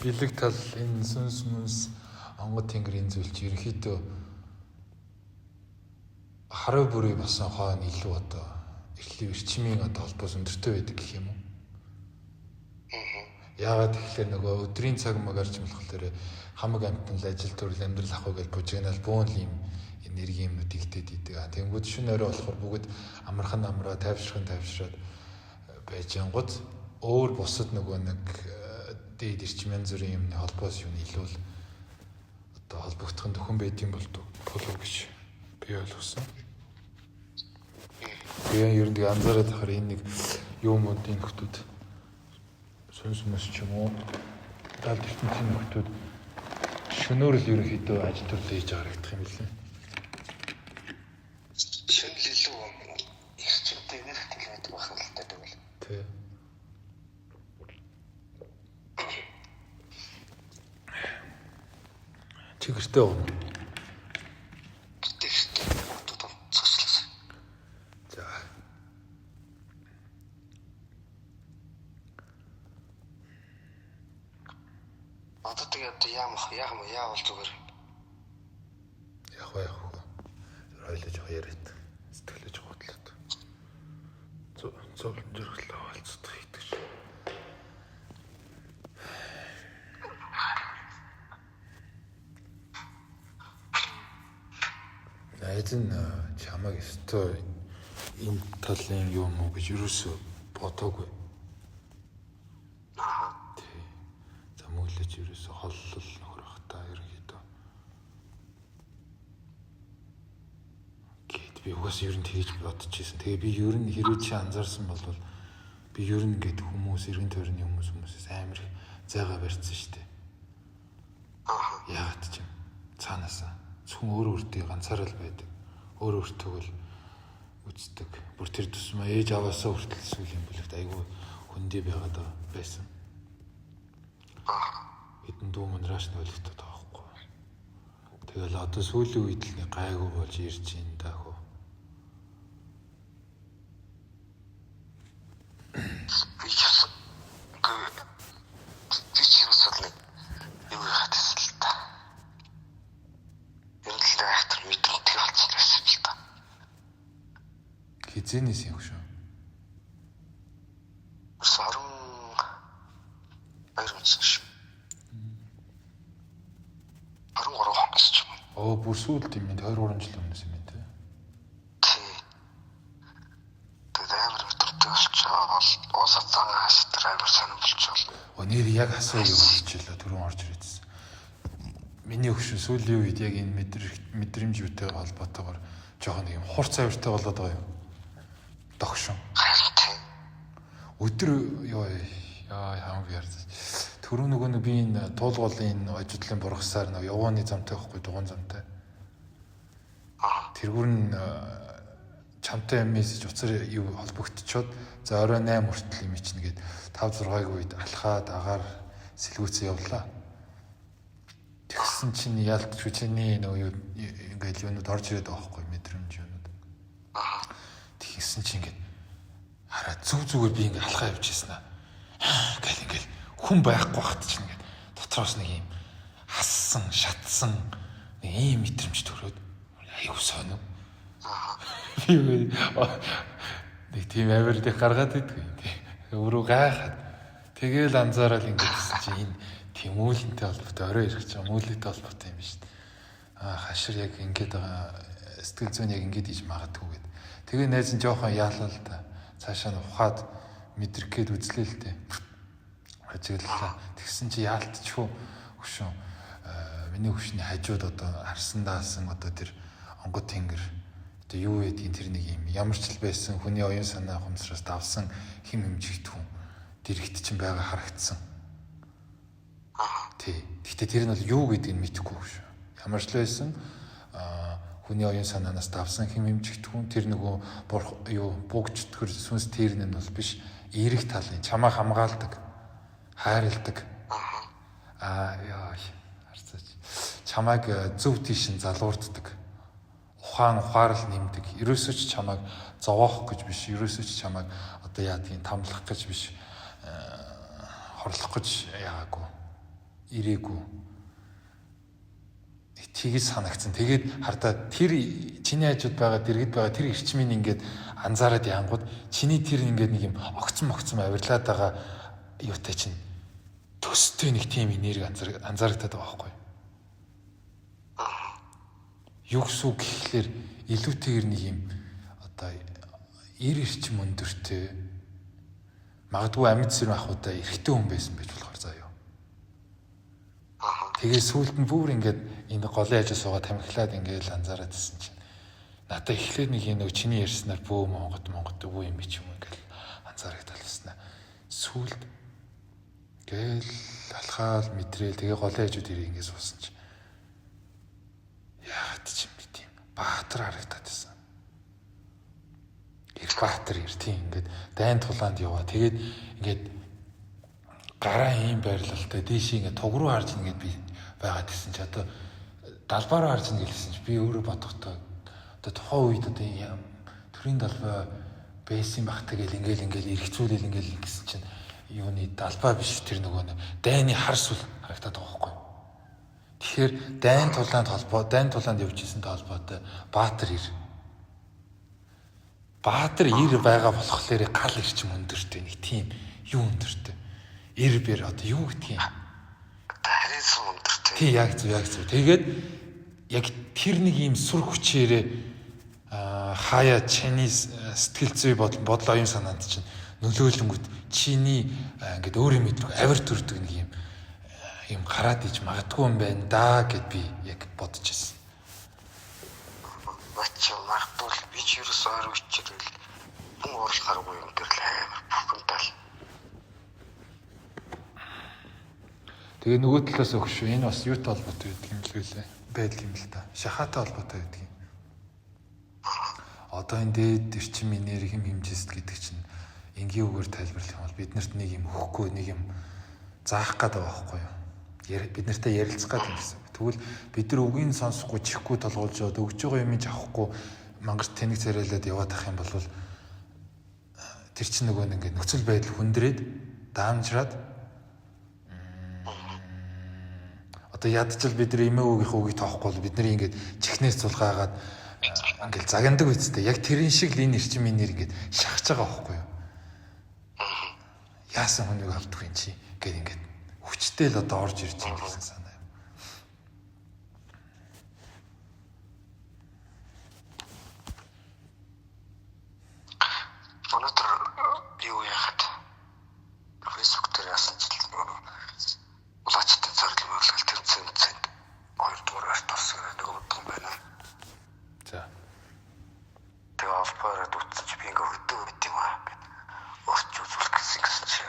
Бэлэг тал энэ сүнс мүнс онгод тэнгэрийн зүйлч ерөнхийдөө хараа бүрий басан хойно илүү одоо эхлэв эрчмийн одоо холбоос өндөртэй байдаг гэх юм уу? Яагаад тэгэхээр нөгөө өдрийн цаг магарч болохоор хамаг амтнал ажил төрөл амьдрал ахгүй гэж бужигнал бөөн юм энерги юмнууд игдээд идэг. Тэнгүүд шин орой болохоор бүгд амархан амраа тайвшраад байж ангууд өөр бусад нөгөө нэг дээд эрчмийн зүрийн юмны холбоос юу илүү л одоо холбогдох нь төхөн байдсан болов гэж би ойлгосон. Тэгээ ер нь анзаараад тахаар энэ нэг юмуудын нөхдүүд сүнс мэс ч юм уу даалт ертөнцийн нөхдүүд шөнөөр л ерөнхийдөө ажил төрлөө хийж харагдах юм билээ. Шөнөл илүү эрчимтэй нэрхт хэлээд байх л таа тэгвэл. Тэ. Чигэртэй уу? Тэгштэй бодод цослоо. За. Одоо тэгээд яавал зүгээр. Яг уу. Ойлож хоёрт сэтгэлж готлоод. Зовлон жиргэлээ олцдог хийдэг. Эзэн чамайг өстой энэ талын юм уу гэж юусоо бодоогүй. Тий. За мөглөж юусоо холлол нөхрөх та ерөнхийдөө. Гэт би угаас ер нь тэгж бодож ирсэн. Тэгээ би ер нь хэрвээ чи анзаарсан бол би ер нь гээд хүмүүс эргэн тойрны хүмүүсээс амар зайгаа барьсан шүү дээ. Яагаад ч юм цаанаасаа зөвхөн өөртөө ганцаараа л байдаг. Өөртөө л үздэг. Бүр тэр тусмаа ээж аваасаа хүртэл сүүлийн бүлэгт айгүй хүндий байгаад байсан. Хэдэн дүү манрааш нь ойлгохтой таахгүй. Тэгэл одоо сүүлийн үед л нэг гайгүй болж ирж ин даах уу. Би чимсэл юу хатсан л та. Ерөнхийдөө ахтар мэдрэмтгий болсон байсан л та. Хизэнээс юм шүү. 22 шүү. 23 он гэж юм. Оо бүр сүүлд юм 2-3 жил өмнөөс юм те. Тий. Тэгээд амар өдөртэй болчихоо. Уусацсан хастар амар сонирн болчихоо. Нэр яг асуу юу болчихлоо түрүүн орж ирээдсэн. Миний өгшин сүүлийн үед яг энэ мэдрэмж юутай холбоотойгоор жоохон юм хурц авиртай болоод байгаа юм. Догшин. Хайртай. Өдөр яа хамаг ярьж. Түрүү нөгөө би энэ туулгуулын ажлын бургасаар нөгөө явгооны замтай байхгүй дугуун замтай. Тэргүүр нь чамтай мессеж уцаар юу холбогдчиход за орой 8 хүртэл юм чинь гээд 5-6-гийн үед алхаад агаар сэлгүүцээ явлаа. Тэгсэн чинь яалтч хүчний нөгөө ингээл юунууд орж ирээд байгаа байхгүй мэдрэмж юунууд. Тэгсэн чинь ингээд хараа зүгээр би ингээд алхаа явчихсан аа. Гэл ингээл хүн байхгүй хат чинь ингээд дотроос нэг юм хассан, шатсан нэг ийм мэдрэмж төрөөд аюу сонив. Нэг тийм авирлыг гаргаад идэг юм. Өөрөө гайхаад тэгээл анзаараад ингээд чи энэ тэмүүлэнтэй холбоотой орой ирэх чинь мүүлэтэй холбоотой юм биш. Хашир яг ингээд байгаа сэтгэл зүйн яг ингээд иж магадгүй гэд. Тэгээ найз нь жоохон яалаа л та. Цаашаа нь ухаад мэдрэх гээд үзлээ л дээ. Ажиглалаа. Тэгсэн чи яалтчихв хөшөө. Миний хөшний хажууд одоо харсандаасан одоо тэр онгод тэнгэр одоо юу гэдгийг тэр нэг юм ямар ч л байсан хүний оюун санаа ухамсараас давсан хим хэмжигт хүн дэрэгт чинь байгаа харагдсан. Тий. Гэхдээ тэр нь бол юу гэдгийг мэдэхгүй шүү. Ямар ч л байсан хүний оюун санаанаас давсан хим хэмжигт хүн тэр нөгөө бугчтгэр сүнс тэр нь бол биш эерэг талын чамаа хамгаалдаг хайрладаг харцаач чамайг зөв тийш нь залуурддаг ухаарал нэмдэг ерөөсөө ч чамайг зовоох гэж биш ерөөсөө ч чамайг одоо яадгийн тамлах гэж биш хорлох гэж яагаагүй ирээгүй. Тэгж санагдсан. Тэгээд хардаа тэр чиний хажууд байгаа дэргэд байгаа тэр эрчмийн ингээд анзаараад яангууд чиний тэр ингээд нэг юм огцом авирлаад байгаа юутай чинь төстэй нэг тийм энерги анзаарагдаад байгаа байхгүй юу гэсэн үг гэхлээр илүүтэйгэр нэг юм одоо эр эрчим өндөртэй магадгүй амьд сэрм ахуйтай эрэгтэй хүн байсан байж болохоор заяа. Тэгээ сүүлд нь бүр ингээд энэ голын хажуу суугаад тамхилаад ингээд анзаараад ирсэн чинь надад эхлээд нэг юм чиний ярьснаар бөө Монгод үгүй юм биш юм ингээд анзаарагдал басна. Сүүлд гээл алхаал мэдрээл тэгээ голын хажууд ирээ ингээд суусан чинь яагаад ч юм бэ тийм баатар харагдаад байсан. Баатар ир тийм ингээд дайн тулаанд яваа. Тэгээд ингээд гараа ийм байрлалтай дээш ингээд туг руу харж ингээд би байгаад гисэн чи одоо далбаараа харж ин гэлсэн чи би өөрөө бодохдоо одоо тухайн үед одоо төрийн далбай байсан багтаа гэл ингээл эргэцүүлэл ингээл гисэн чинь юуны далбай биш тэр нөгөө дайны хар сүл харагдаад байгаа байхгүй. Тэгэхээр дайн тулаанд явж ирсэнтэй холбоотой баатар ир байгаа болохоор гал ирчим өндөртэй нэг тийм юу өндөртэй. Эр бэр одоо юу гэдгийг харин сум өндөртэй. Тий яг зөв. Тэгээд яг тэр нэг юм сүр хүчээрээ хаяа чиний сэтгэл зүй бодлоо юм санаанд чинь нөлөөлөнгүүд чиний ингээд өөрөө мэдрэг авир төрдөг нэг юм гараад иж магадгүй юм байна да гэд би яг бодож ирсэн. Бачаа магадгүй би ч ерөөс ойр үчирэл хүн уурлахааргүй юм дээр л амар бухимдал. Тэгээ нөгөө талаас өгш шүү. Энэ бас юутай холбоотой байдаг юм лээ. Байдал юм л та. Шахаатай холбоотой байдаг юм. Одоо энэ дээд эрчим энерги хэмжээст гэдэг чинь энгийн үгээр тайлбарлах юм бол биднэрт нэг юм өгөхгүй нэг юм заах гээд байгаа байхгүй юу? Бид нартай ярилцах гээд юм гэсэн. Тэгвэл бид нар үгийг сонсохгүй чихгүй толгуулж яваад өгж байгаа юм авахгүй мангар тэнэг царайлаад яваад ах юм бол тэр чинь нөгөө нэг ингээд нөхцөл байдал хүндрээд даамжраад одоо ядчил бид нар эмээ өвгийнхөө үгийг тоохгүй бол бид нар ингээд чихнээс цулгаагаад ингээд загнадаг үсттэй. Яг тэрэн шиг л энэ эрчим энерги ингээд шахаж байгаа байхгүй юу? Яасан хүнийг авдаг юм чи гэдэг ингээд хүчтэй л одоо орж ирж байгаа гэсэн санаа. Өнөөдөр юу яхад Facebook дээр яасан ч улаачтай зорилго мөрлөл тэмцээнд 2 дугаар арт орсон нөгөө юм байна. За. Тэгээ авбараад утсаж би ингээ хөдөө байт юм аа гэд урч үзүүлэх гэсэн чи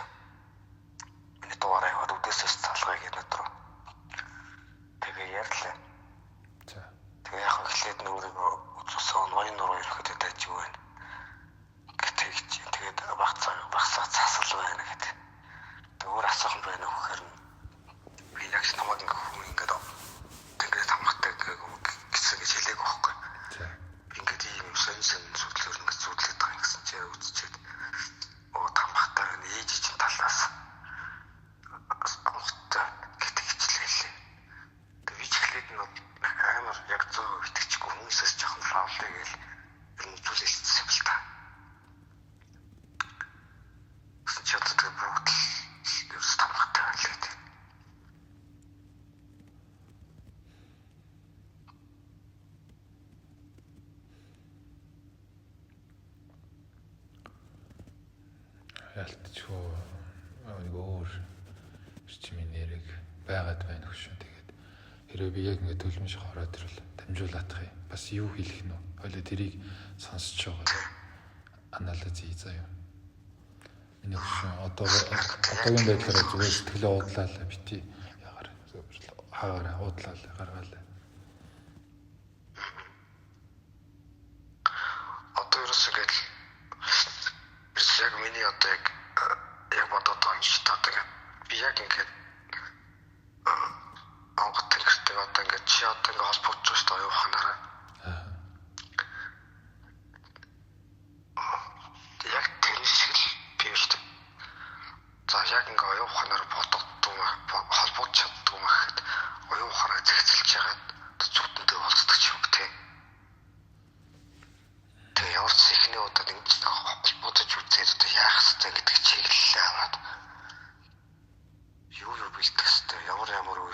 миний дугаараа яваад үдээсээс залгая гэж өдрөө. Тэгээ ярьлаа. За. Тэгээ яг эхлээд нөгөө үзүүлсэн ноён нуруу ирэхэд дайж юу байна. Тэгээд багцаа цасал байна гэдэг. Тэг өөр асуух юм байна уу гэхээр би яг ч намайг ингээ хүн ингээд тэгээд хамгатай гэсэн гэж хэлээг байхгүй. Ингээд ийм сонсон зүйлээр ингээд зүудлээд байгаа гэсэн чи үзчихэд хамгатай ээж чинь талаас хамгатай гэдэг хичлээ. Тэг би ч эхлээд нь амар яг зөв итгэжгүй хүмүүсээс жоохон фаултай гээл үзүүлэлцсэн бэл та. Ялтчгүй нэг өөр эрчим энерги байгаад байна гэж шүү. Тэгээд хэрвээ би яг ингээд төлөмж хороод ирвэл дамжуулаадах юм. Бас юу хэлэх нь вэ? Хойло тэрийг сонсож байгаа. Анализ хий заяа. Миний хөшөө одоогийн байдлаараа зүгээр сэтгэлээ уудлаа бити ягаар хаагаараа уудлаа гаргаалаа. Одоо ерөөсөө гээд яг миний одоо яг бодоод байгаа юм шиг таадаг. Би яг ингээд Монгол тэнхэртэй одоо ингээд чи одоо ингээд холбогдож байгаа шүү дээ оюуханаараа. Яг тэр шиг л би шүү дээ. За яг ингээд оюуханаар холбогдож чаддгүй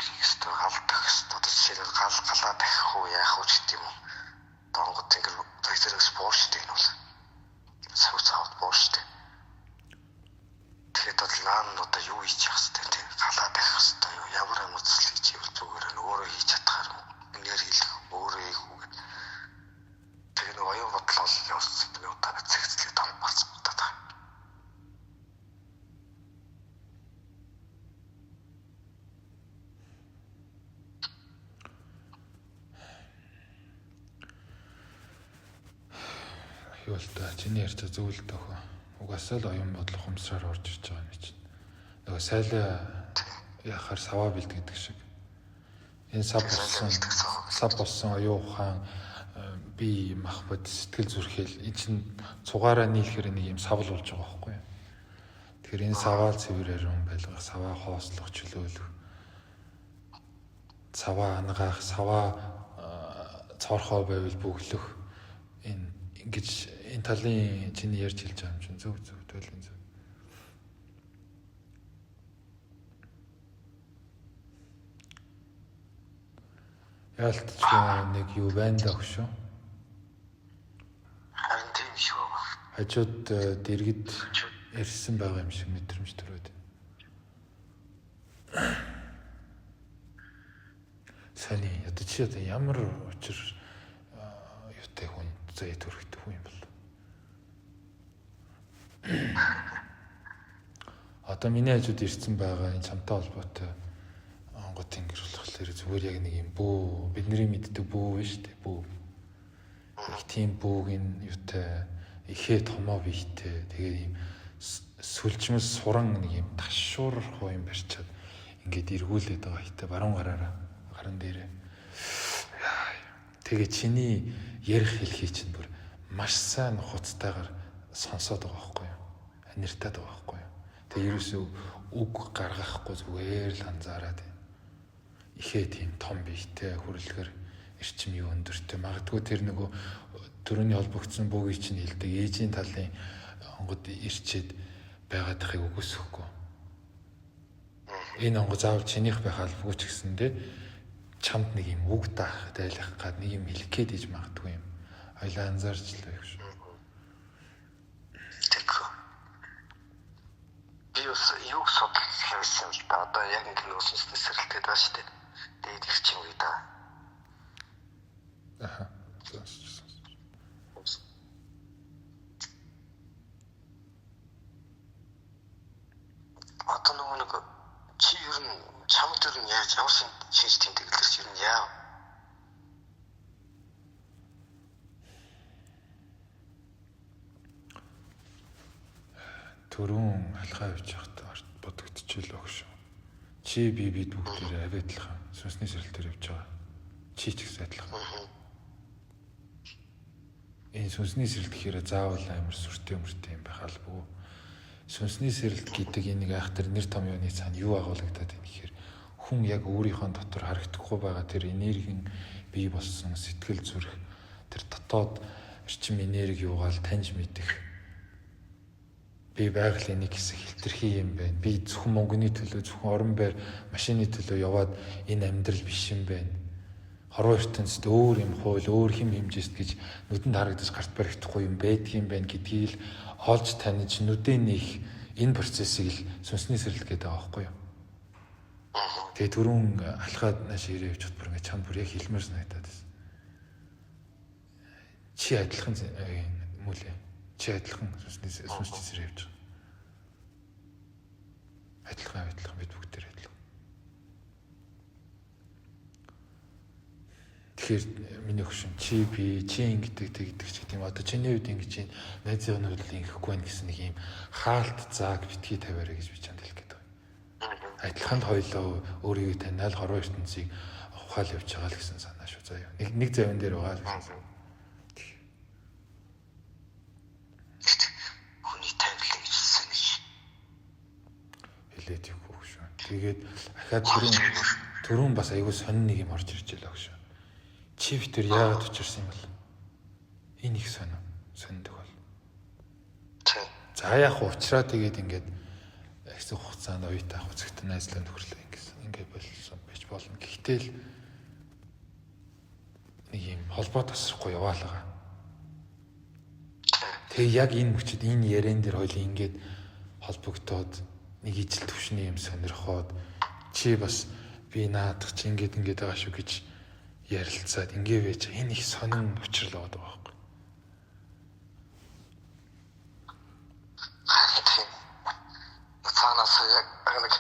хийх ёстой, галдах ёстой. Жишээлбэл галаа дахих уу, яах уу гэдэг юм уу. Донгод ингэ зэрэгс бууштай энэ бол. Сав цаавд бууштай. Тэгээд бол наан одоо юу хийж явах ёстой тийм галаа дахих ёстой юу, ямар эмоцлог хийж ивэл зүгээр нь өөрөө хийж чадхаар үнээр хийх, өөрөө хийх үү гэдэг. Тэгээд нэг оюун бодол бол явсан би удаа цэгцлээ том болсон удаа та. Юу л та чиний ярьж зөв л төхөө. Угаасаа л оюун бодол ухамсараар орж ирж байгаа юм чинь. Нөгөө сайлаа яхаар саваа бэлд гэдэг шиг. Энэ сав болсон оюун ухаан би махбод сэтгэл зүрхэл энэ чинь цугаараа нийлэхээр нэг юм савл болж байгаа байхгүй юу. Тэгэхээр энэ саваал цэврээр юм байлгах, саваа хоослох, чөлөөлөх, саваа ангаах, саваа цорхоо байвал бөглөх энэ ингэж энэ талын чиний ярьж хэлж байгаа юм чинь зөв төлөвлөн зөв. Яалтч нэг юу байна даа шүү. Харин тийм шүү. Хажууд дэргэд ирсэн байгаа юм шиг мэдрэмж төрөөд. Сани одоо чи одоо ямар учир юутай хүн зэй төрөхтэй хүн юм бол. Одоо миний хажууд ирсэн байгаа энэ чамтай холбоотой онгот ингэр болохоор зүгээр яг нэг юм бүү бидний мэддэг бүү биш үү бүү. Их тийм бүүгийн юутай ихээ томоо бийтэй тэгээд ийм сүлжмэс суран нэг юм ташуур хоо юм барьчаад ингээд эргүүлээд байгаа хитэ баруун гараараа гарын дээрээ. Тэгээ чиний ярих хэлхий чинь бүр маш сайн хуцтайгаар сонсоод байгаа байхгүй юу? Нэртээд байгаа байхгүй юу? Тэгээ ерөөсөө үг гаргахгүй зүгээр л анзаараад байна. Ихээ тийм том бийтэй хүрэлгэр эрчим юу өндөртэй магадгүй тэр нөгөө төрөний холбогдсон бөөгийг чинь хэлдэг ээжийн талын онгод ирчээд байгаад тахыг үгүйсэхгүй. Энэ онгод заавал чинийх байх албагүй ч гэсэндээ чамд нэг юм үг даах, дайлах гад нэг юм хэлэх гээд иж магадгүй юм. Хоёлаа анзаарч л байх шүү. Би бас юу судалж хийсэн л да. Одоо яг ингэ нөөцөс сэрэлтээд байна шүү дээ. Тэгээд их чинь үе да. Аха. Одоо нэг чи ер нь чам төр нь яаж ямар шинж тэмдэглэлс ер нь яа? Төрүүн алхаа явж байхдаа бодогдчихлоо өгш. Чи бид бүгдээрээ авиадлах сүнсний сэрэлтээр явж байгаа. Чи ч гэсэн адилхан. Энэ сүнсний сэрэлт гэхээр заавал амар сүртэй өмөртэй юм байх албагүй. Сүнсний сэрэлт гэдэг энэ нэг айхтар нэр том юуны цаана юу агуулгадаад байна гэхээр хүн яг өөрийнхөө дотор харагдахгүй байгаа тэр энергийн бий болсон сэтгэл зүрх тэр дотоод эрчим энерги юугаал таньж мэдэх би байгалийн нэг хэсэг хилтерхий юм байна. Би зөвхөн мөнгөний төлөө зөвхөн орон байр машины төлөө яваад энэ амьдрал биш юм байна. Хорвоо ертөнцид өөр юм хууль, өөр хэм хэмжээст гэж нүдэнд харагдаж гарт баригдахгүй юм байдаг юм байна гэдгийг л олж таних нүдэн нэх энэ процессыг л сүнсний сэрэлт гэдэг байгаа байхгүй юу? Тэгээ түрүүн алхаад нааш ирээ явж бүр ингээд чамд бүр яг хэлмээр санагдаад байна. Чи адилхан мүлээ. Чи адилхан сүнсний сэрэлт явж байгаа. Адилхан бид бүгд тэр адилхан. Тэгэхээр миний хөшин чи би чи ингэдэг тэгдэг ч гэдэг юм. Одоо чиний үед ингэж чинь найзын өнөдөл ингэхгүй байх гэсэн нэг юм хаалт зааг битгий тавиараа гэж би чамд хэлэх гээд байна. Адилхан хоёлоо өөрийгөө таниал хорвоо ертөнцийг ухаал явж байгаа л гэсэн санаа шүү заяа. Нэг завин дээр байгаа л гэсэн. Хүний тавилыг хэлсэн гэж хэлээд өгөх шүү. Тэгээд ахаад түрүүн бас айгүй сонин нэг юм орж ирж байлаа шүү. Чи битэр яагаад учирсан юм бол? Энэ их сонирдог бол. За яг уучраа тэгээд ингээд их хугацаанд уйтай ах үзэгт найзлаа нөхөрлөө ингэсэн. Ингээд болсон байж болно. Гэхдээ л нэг юм холбоо тосрохгүй яваалгаа. Тэгээ яг энэ мөчөд энэ яриан дээр хоёул ингээд холбогдоод нэг ижил төвшний юм сонирхоод чи бас би наадах чи ингээд байгаа шүү гэж ярилцаад ингээ байж энэ их сонин учрлаад байгаа байхгүй. Цаанаас яг нэг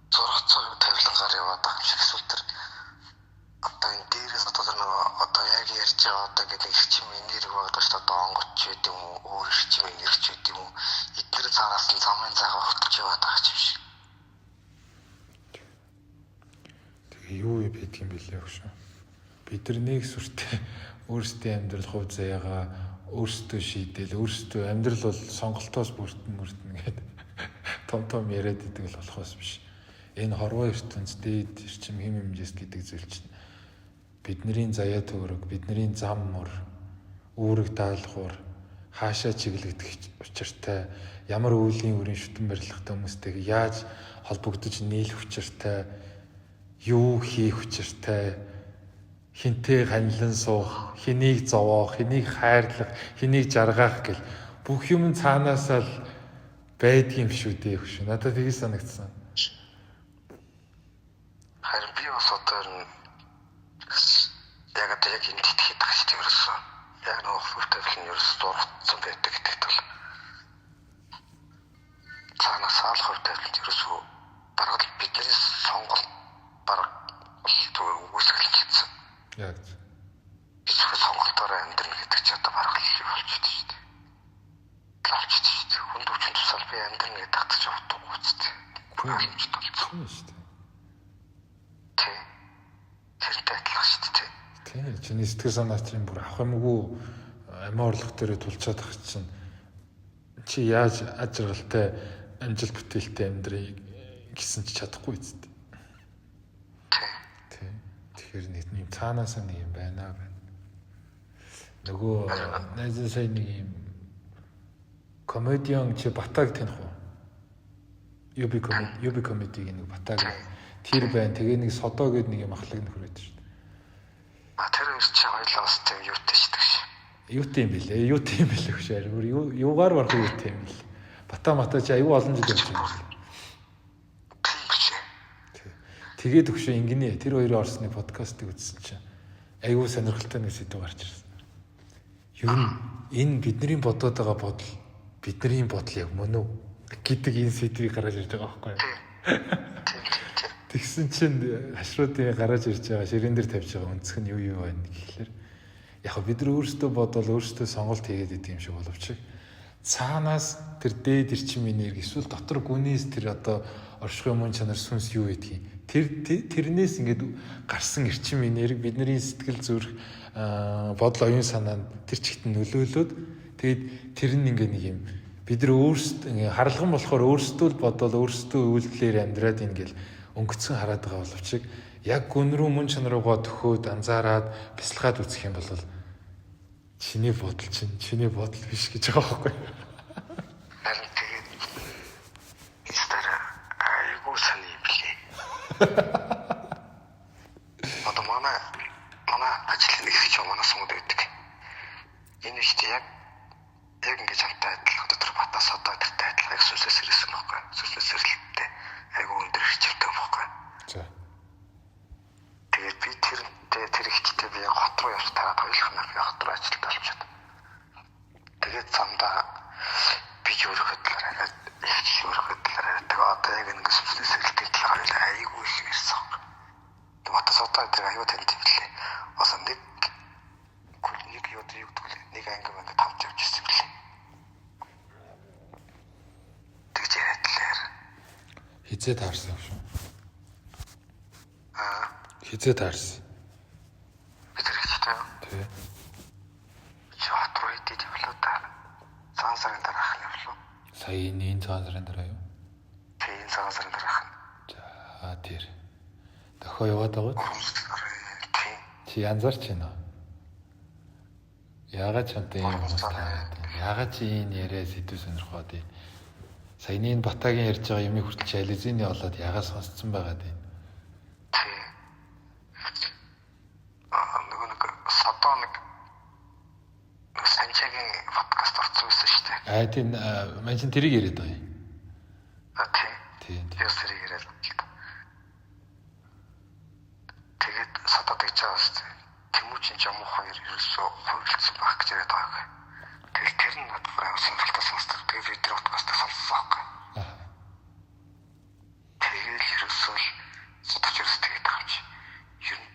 зурх цог тавилан гар яваад байгаа юм шиг эсвэл тэр одоо энэ дээрээс одоо яг ярьж байгаа одоо гэдэг ирчмийн нэр байгаа шүү дээ. Одоо онгоч ч гэдэг юм уу, өөр ирчмийн нэр ч гэдэг юм уу. Эдгээр цаараас нь замын цагаа хөтлж яваад байгаа юм шиг. Тэгээ юу байдаг юм бэлээ өгшөө. Бид нар нэг сүртэй өөрсдийн амьдрал хувь заяагаа өөрсдөө шийдэл, өөрсдөө амьдрал бол сонголтоос бүрдэн гэдэг том яриад идэг л болохоос биш. Энэ хорвоо ертөнц дээд эрчим хэм хэмжээс гэдэг зүйл чинь бидний заяа төөрөг, бидний зам мөр, үүрэг даалгавар, хаашаа чиглэгдэх учиртай, ямар үеийн үрийн шүтэн барилгатай хүмүүстэйг яаж холбогдож нийлэх учиртай, юу хийх учиртай, хинтээ ханилан суух, хэнийг зовоох, хэнийг хайрлах, хэнийг жаргах гэл бүх юм цаанаасаа л байдгийм шүү дээ хөш. Надад тгий санагдсан. Харин би бас одоо яг энэ тэтгэхэд байгаа шүү дээ ерөөсөө. Яг нэг хүртэл нь ерөөсөө дургацсан байдаг гэдэгт бол цаанаас алах хүртэл ерөөсөө бараг л бидний сонголт бараг үүсгэлцсэн. Яг бид сонголтоор амьдрна гэдэг чи одоо бараг л болчихсон шүү дээ. Болчихсон шүү дээ. Хүнд өвчин тусаал би амьдрна гэдэг татчих явдаг үстэй. Боломжтой болсон шүү дээ. Тэртэй адилхан шүү дээ. Тийм чиний сэтгэл санаа чинь бүр авах юмгүй амиа орлого дээр тулчаад ах чинь чи яаж ажиргалтай амжилт бүтээлтэй амьдрыг гэсэн чи чадахгүй үст. Тийм. Тэгэхээр нэг юм цаанаас нэг юм байна. Нөгөө найзаа сая нэг юм комедиан чи Батаг таних уу? UB comedy нэг Батаг тэр байна. Тэгээ нэг Содо гэдэг нэг юм ахлаг нөхөр байдаг шүү дээ. Тэр чи хоёлаа бас тийм юутай шүү дээ. Юутай юм бэлээ? Юутай юм бэлээ хөшээр. Юугаар барах юутай юм бэл. Бата чи аюу олон жил явж байна. Тэгээд өгшөө ингэнэ. Тэр хоёрын орсны подкастыг үзсэн чинь аюу сонирхолтой нэг сэдв гарч ирсэн. Ер нь энэ бидний бодоод байгаа бодол бидний бодол яг мөн үү гэдэг энэ сэдвийг гаргаж ирж байгаа байхгүй юу? Тэгсэн чинь хашруудын гараж ирж байгаа ширээн дээр тавьж байгаа өнцг нь юу байна гэхлээр яг бид нар өөрсдөө бодвол өөрсдөө сонголт хийгээд идэв юм шиг боловч цаанаас тэр дээд эрчим энерги эсвэл дотор гүнээс тэр одоо оршихуй мөн чанар сүнс юу гэдгийг тэрнээс ингээд гарсан эрчим энерги бидний сэтгэл зүрх бодол оюун санаанд тэр чигт нөлөөлөд тэгээд тэр нь ингээд нэг юм бид нар өөрсдөө харалган болохоор өөрсдөө л бодвол өөрсдөө үйлдэлээр амьдраад ингээл өнгөцгөн хараад байгаа боловч яг гүн рүү мөн чанар руугаа төхөөд анзаараад бясалгаад үзэх юм бол чиний бодол чинь чиний бодол биш гэж байгаа байхгүй. Харин тэгээд истара айгуу сони юм билээ. Одоо манай ажил нэг их юм манаас мод өгдөг. Энэ ихтэй яг ингэж хамтаа адилхан дотор батас одоо тэртэй адилхан их сүнсээс ирсэн байхгүй. Сүнсээс ирлээ. Айгуу өндөр хичээлтэй байхгүй. За. Тэгээд би тэр ихтэй би хот руу явж тараад хоёулахнаа би хот руу ажилд олчод. Тэгээд цамдаа би өөрөөхөд талаараа тэгээ одоо яг ингэ сүнслээс ирлээ талаараа айгуу их ирсэн. Батас одоо тэр айгуу танд билээ. Ос нэг юу гэдэг нэг анги манд тавж явж ирсэн билээ. Тэгж яриадлаа. Хизээ таарсан шүү. Хизээ таарсан. Би тэр ихтэй. Тий. Хот руу идэж явлаа та. Цагаан сарын дараах нь явлаа. Сая энэ цагаан сарын дараа юу? Тий, энэ цагаан сарын дараах нь. За тэр. Дохоо яваад байгаа. Тий. Чи янзарч байна уу? Яагаад ч амтай юм уу таа. Яагаад чи энэ яриа сэдв сонирхоод байна? Саяны энэ Батагийн ярьж байгаа юмыг хүртэл ализины болоод яагаад сонсцсон байгаа дээ? Тий. Аа тийм маань чин тэрийг яриад байгаа юм. Тийм. Яс тэрийг яриад байна л да. Тэгээд садад гэж байгаа шүү дээ. Тэмүүжин ч юм уу хоёр ерөөсөө хувилсан байх гэж яриад байгаа. Тэгээд тэр нь надад амар сонирхолтой сонсдог. Тэгээд видео подкастаа сонссон байхгүй. Тэгээд ерөөсөө л садад ерөөс тэгээд байгаа юм чи. Ер нь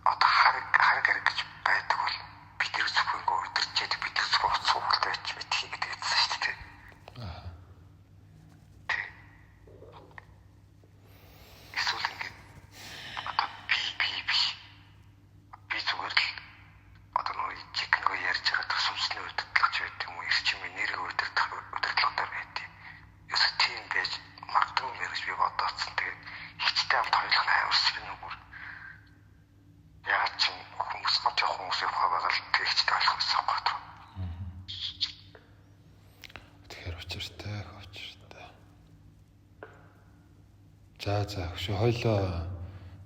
одоо хараг гэж байдаг бол бид нэр зөвхөнгөө өдөрчээд бид нэр зөвхөн уцуултай байж мэдхий гэдэгсэн шүү дээ. Эсвэл ингээд одоо би зүгээр л одоо нөгөө чикнго ярьж байгаа тусамсны удирдлагч байдаг юм уу? Эрчимийн нэрийг удирдлагатаар байдیں۔ Ёс тийм байж магадгүй юм гэж би бодоодсон. Тэгээд хичтэй амт хоёулах нь амар спин бүр. Яагаад ч хүмүүс гот явах хүмүүс явах байгаа л тэг хичтэй болох байсан байхгүй. Тэгэхээр учиртай. За хөшөө хоёлоо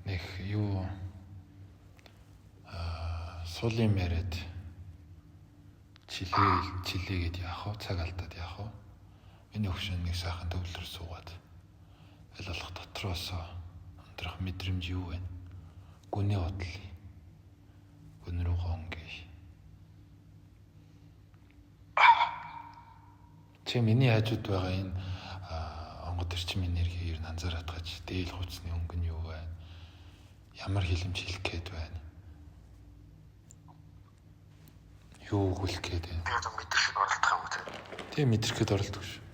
нэг юу суулын мэрэд чилээгээд яах вэ? Цаг алдаад яах вэ? Миний хөшөө нэг сайхан төвлөр суугаад аль болох дотроос ундрах мэдрэмж юу вэ? Гүний бодол. Гүн рүү гонгийн. Чи миний хажууд байгаа энэ онгод эрчим энерги ер нь анзаараад гаж дээл хувцсны өнгө нь юу байна? Ямар хилэмж хэлэх гээд байна? Юу өгүүлэх гээд байна? Тэгээд мэдрэхэд оролдох юм уу те? Тийм мэдрэхэд оролдох шүү.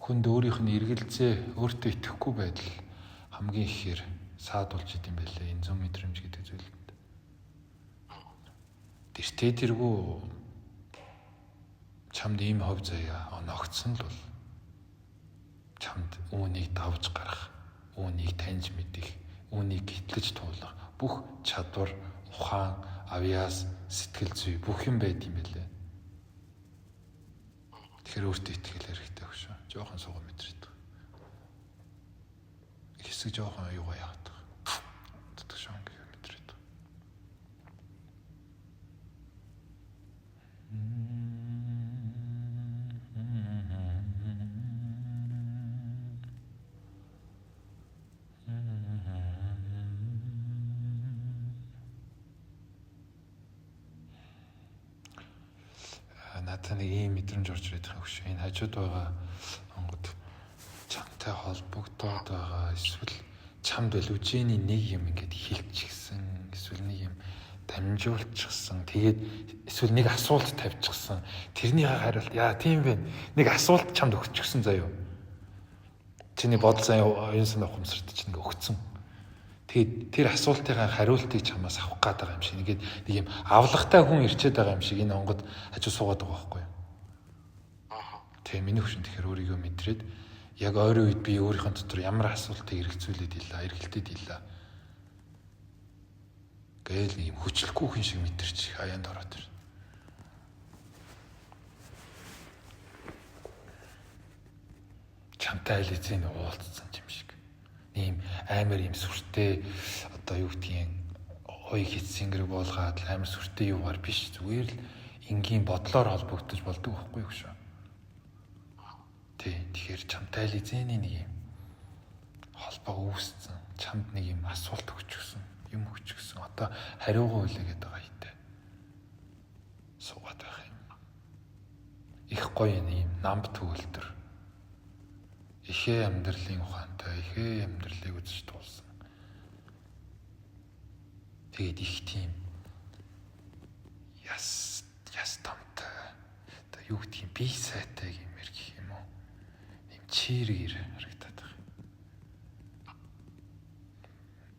Хүнд өөрийнх нь эргэлзээ өөртөө итгэхгүй байдал хамгийн ихээр саадулж идэм байлээ энэ 100 мэдрэмж гэдэг зүйлд. Тэртээ тэргүй чамд ийм хов заяа оногцсон л бол чамд үүнийг давж гарах, үүнийг таньж мэдэх, үүнийг гэтлэж туулах бүх чадвар, ухаан, авьяас, сэтгэл зүй бүх юм байд юм байлээ. Тэгэхээр өөртөө итгэл хэрэгтэй хөшөө. Жохон суугаа мэдрээд. Хэсэг жохон аюугаа яагаад. Тэгтээ шон гэх мэдрээд. Надад нэг ийм мэдрэмж орж ирээд байгаа хөшөө. Энэ хажууд байгаа онгод чамтай холбогдоод байгаа эсвэл чамд л үжээний нэг юм ингээд хилчихсэн эсвэл нэг юм дамжуулчихсан тэгээд эсвэл нэг асуулт тавьчихсан тэрний хариулт яа тийм бэ нэг асуулт чамд өгчихсөн заяа чиний бодол заяа оюун санаа ухамсарт чинь ингээд өгцөн тэгээд тэр асуултын хариултыг чамаас авах гээд байгаа юм шиг ингээд нэг юм авлагатай хүн ирчээд байгаа юм шиг энэ онгод хажуу суугаад байгаа байхгүй юу тэгээ миний хөшин тэгэхээр өөрийгөө мэдрээд яг ойрын үед би өөрийнхөө дотор ямар асуултыг эргэлзүүлээд эргэлтээд илаа. Гээл нэг юм хүчлэхгүй хүн шиг мэдэрч аяанд ороод ир. Чамтай айл эзэн уулзсан юм шиг. Ийм амар юм сүртэй одоо юу гэдгийг ой хитсэнгэр болгоод амар сүртэй юугаар биш зүгээр л энгийн бодлоор холбогдож болдог байхгүй юу шүү. Тэгэхээр чамтай л эзэний нэг юм холбоо үүссэн. Чамд нэг юм асуулт өгчихсөн. Юм өгчихсөн. Одоо хариугаа үлээгээд байгаа хэвээр. Суугаад байх юм. Их гоё юм намб төгөлдөр. Ихээ амьдралын ухаантай, ихээ амьдралыг үзэж туулсан. Тэгээд их тийм яс тамтай. Одоо юу гэдгийг би сайтай гэмээр гэх юм уу? Чиргэр харагдаад байна.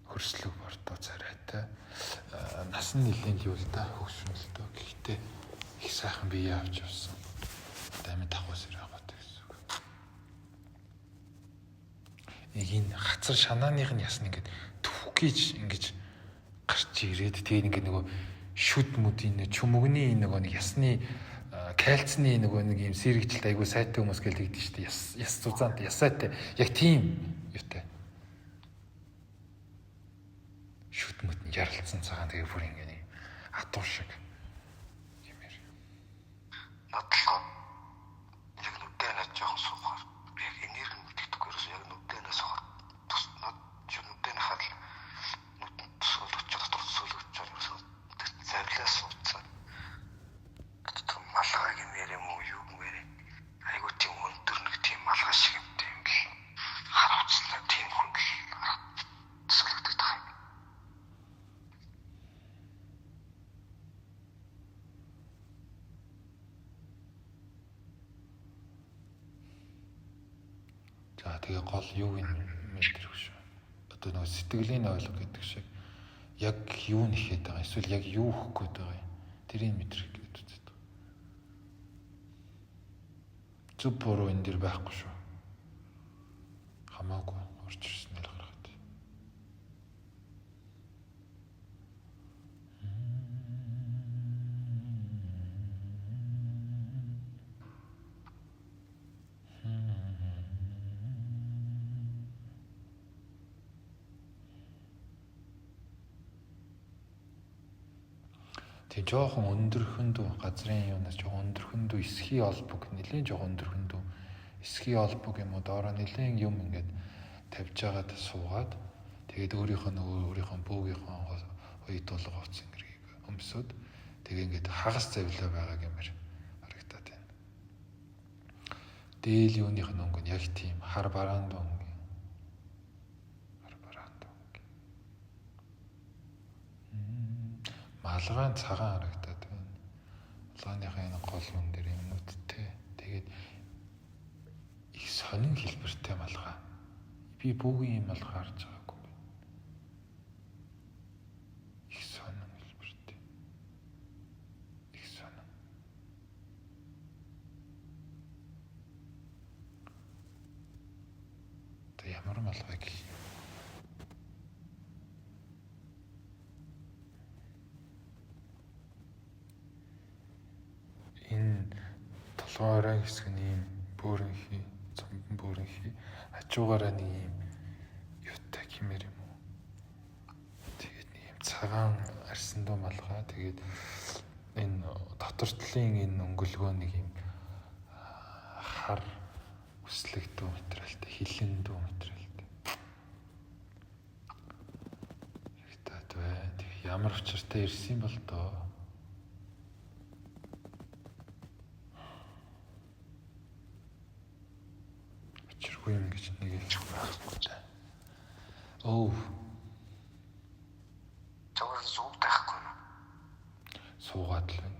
Хөрслөг бордоо царайтай. Нас нь нэлээд юу л да хөвшмөлтөө. Гэхдээ их сайхан бие авч явсан. Дамын давхус ирэх гэдэг гэсэн үг. Нэг энэ хацар шанааных нь ясна ингээд түх гэж ингэж гарч ирээд тэгээд ингээд нөгөө шүд мүдийн чүмөгний нөгөө нэг ясны кальцны нөгөө нэг юм сэргийлэлт айгуу сайтай хүмүүс гэлдэг шүү дээ. Яс зузаант ясаатай. Яг тийм юутай. Шүд тэнгууд нь ярилцсан цагаан тэгээ бүр ингэ атуу шиг гэмээр. Надлаа. Яг нүдэнэ жоохон сухаар. Яг энерги мэддэхгүй ерөөс яг нүдэнэ сухаар. Тус над нүдэнэ хал нүдэн төсөөлөж дотор төсөөлөж ерөөс завлаа суудсан. Малгай гэмээр юм уу юу гэмээр. Айгуу тийм өндөр нэг тийм малгай шиг юм тийм л харавцлаа тийм хүндэл төсөөлөгдөж байгаа юм. За тэгээ гол юуг нь мэдэрэх шүү. Одоо нөгөө сэтгэлийн ойлго гэдэг шиг яг юу нэхэд байгаа эсвэл яг юу өгөх гээд байгаа юм. Тэрийг мэдрэх гэдэг үзээд. Зүг буруу энэ дэр байхгүй шүү. Хамаагүй орч ирсэн л гаргаад. Тэг жоохон өндөр хөндөө газрын юунаас жоохон өндөр хөндөө эсхий олбог нэлээд жоохон өндөр хөндөө эсхий олбог юм уу доороо нэлээд юм ингээд тавьж байгаад суугаад тэгээд өөрийнхөө бөөгийнхөө хоёрт толгой хоц ингэрийг өмсөд тэгээ ингээд хагас завлаа байгаа гэмээр харагдаад байна. Дээл юуных нь өнгө нь яг тийм хар бараанд өнгө. Малгайн цагаан харагдаад байна. Малгайныхаа энэ гол юм дээр юмнуудтэй. Тэгээд их сонин хэлбэртэй малгай. Би бүүгийн юм малгай харж байгаагүй байна. Их сонин хэлбэртэй. Их сонин. Тэ ямар малгай гэх юм. Энэ толгойроо хэсэг нь ийм бөөрөнхий, цомбон бөөрөнхий, хажуугаараа нэг ийм юутай хэмээр юм уу. Тэгээд нэг ийм цагаан арсандуу малгай. Тэгээд энэ дотор талын энэ өнгөлгөө нэг ийм хар үслэгдүү материалтай, хилэндүү материалтай. Тэгтээд бай. Тэг ямар учиртай ирсэн бол доо. Учиргүй юм гэж нэг хэлж байхгүй даа. Оо. Жавар зүүн тахгүй юу? Суугаад л байна.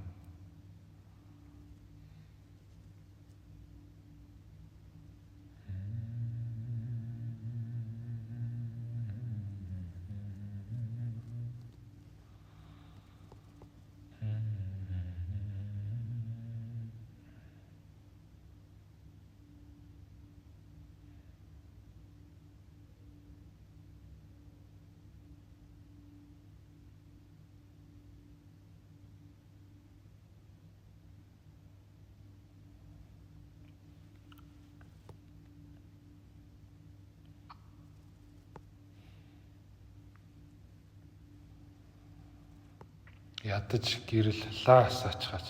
Ядаж гэрэл лаас ачгаач.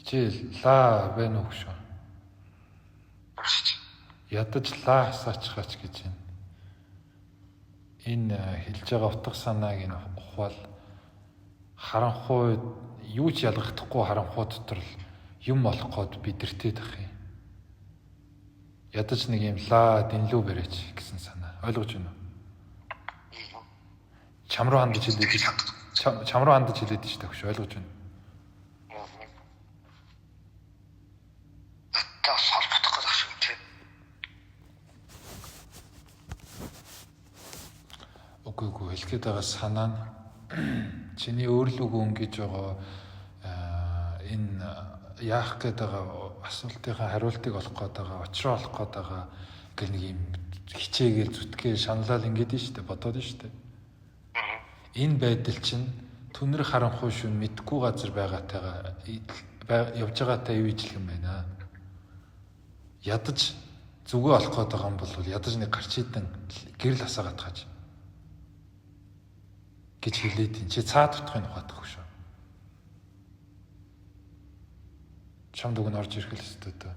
Чи лаа байна уу шүү? Ядаж лаас ачгаач гэж байна. Энэ хэлж байгаа утга санааг энэ ухвал харанхуй юу ч ялгахдаггүй харанхуй дотор л юм болох гээд бидэртэй тах юм. Ядаж нэг юм лаа дэнлүү барьяач гэсэн санаа. Ойлгож байна уу? Чам руу хандаж хэлээд чам руу хандаж хэлээд шүү дээ. Ойлгож байна. Таа солбох гэж шиг тийм. Үгүй хэлгээд байгаа санаа нь чиний өөрлөгөө өнгөж байгаа энэ яах гээд байгаа асуултынхаа хариултыг олох гээд байгаа, очроо олох гээд байгаа гэх нэг юм хичээгээл зүтгээ шаналал ингээд нь шүү дээ, бодоод нь шүү дээ. Энэ байдал чинь түнэр харанхуй шүн мэдгүй газар байгаатайгаа явж байгаатай юу ижилхэн байна. Ядаж зүгөө олох гээд байгаа юм бол ядаж нэг гарч иdən гэрэл хасаагаад тааж. гэж хэлээд энэ чи цаад утгыг ухаадаггүй шүү. Чамд уг нь орж ирэх л өстөд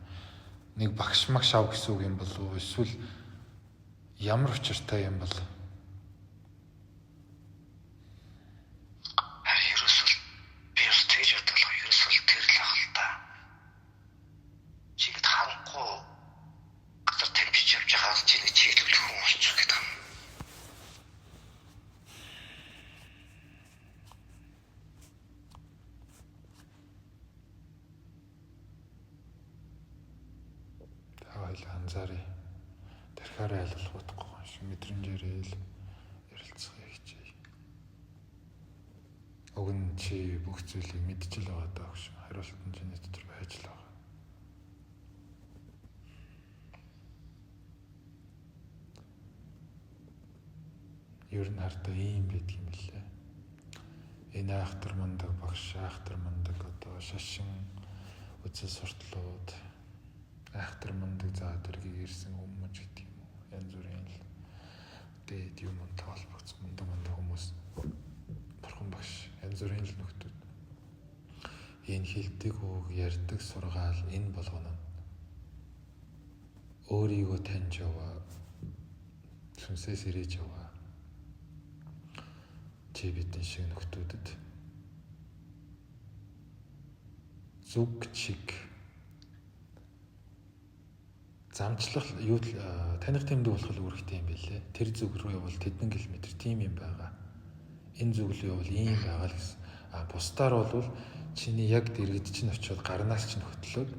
нэг багш магш ав гэсэн үг юм болов уу? Эсвэл ямар учиртай юм бол? Ерөөсөл би бас тэгж бодлоо. Ерөөсөл тэр л ах л та. Чигэд харахгүй газар тамжиж явж байгаас чиний чиглүүлэх хүн болчих гэдэг юм. Анзаарай. Тэрхээрээ айлуулах утгагүй шиг мэдрэмжээрээ л ярилцгаа хичээе. Уг нь чи бүх зүйлийг мэдчихэл байгаа даа гэж хариулт нь чиний дотор байж л байгаа. Ер нь хардаа ийм байдаг юм лээ. Энэ айхтар мундаг багш, айхтар мундаг одоо шашин үзэл суртлууд айхтар мундаг заа дэргийг ирсэн хүмүүс гэдэг юм уу? Янз бүрийн л дээд юм толбогц мундаг хүмүүс бурхан багш янз бүрийн л нөхдүүд энэ хилдэг үг ярьдаг сургаал энэ болгоно өөрийгөө таньж яваа сүнсээс ирээж яваа чи бидний шиг нөхдүүдэд зүг чиг замчлах юу таних тэмдэг болох үүрэгтэй юм байлээ. Тэр зүг рүү явбал тэдэн километр тийм юм байгаа. Энэ зүг рүү явбал ийм байгаа л гэсэн. Бусдаар бол чиний яг дэргэд чинь очиод гарнаас чинь хөтлөөд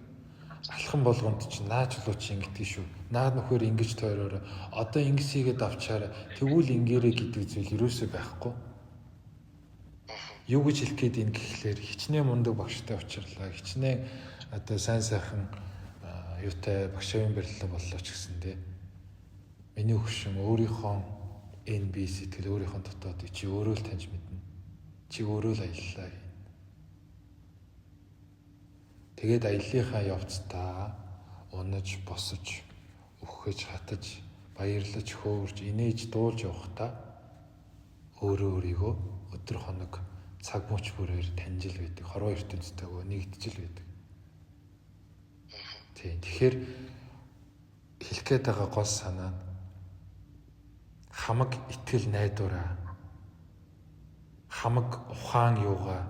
алхан болгонд чинь наач луу чи ингэдэг шүү. Наад нөхөр ингэж тойроор одоо ингэсийгээд авчаар тэгвэл ингээрэ гэдэг зүйл юусоо байхгүй. Юу гэж хэлэх гээд энэ гэхлээр хичнээн мундаг багштай уулзлаа. Хичнээн одоо сайн сайхан юутай багшийн барилга боллоо ч гэсэндээ миний хөшим өөрийнхөө энэ би сэтгэл өөрийнхөө дотоодыг чи өөрөө л таньж мэднэ. Чи өөрөө л аяллаа гин. Тэгээд аяллахаа явцдаа унаж босож өгөхөж хатаж баярлаж хөөрж инээж дуулж явахдаа өөрийгөө өдөр хоног цаг мөч бүрээр таньжил байдаг. Хорвоо ертөнцтэйгөө нэгдэж л байдаг. Тэгэхээр хэлэх гээд байгаа гол санаа нь хамаг итгэл найдвараа хамаг ухаан юугаа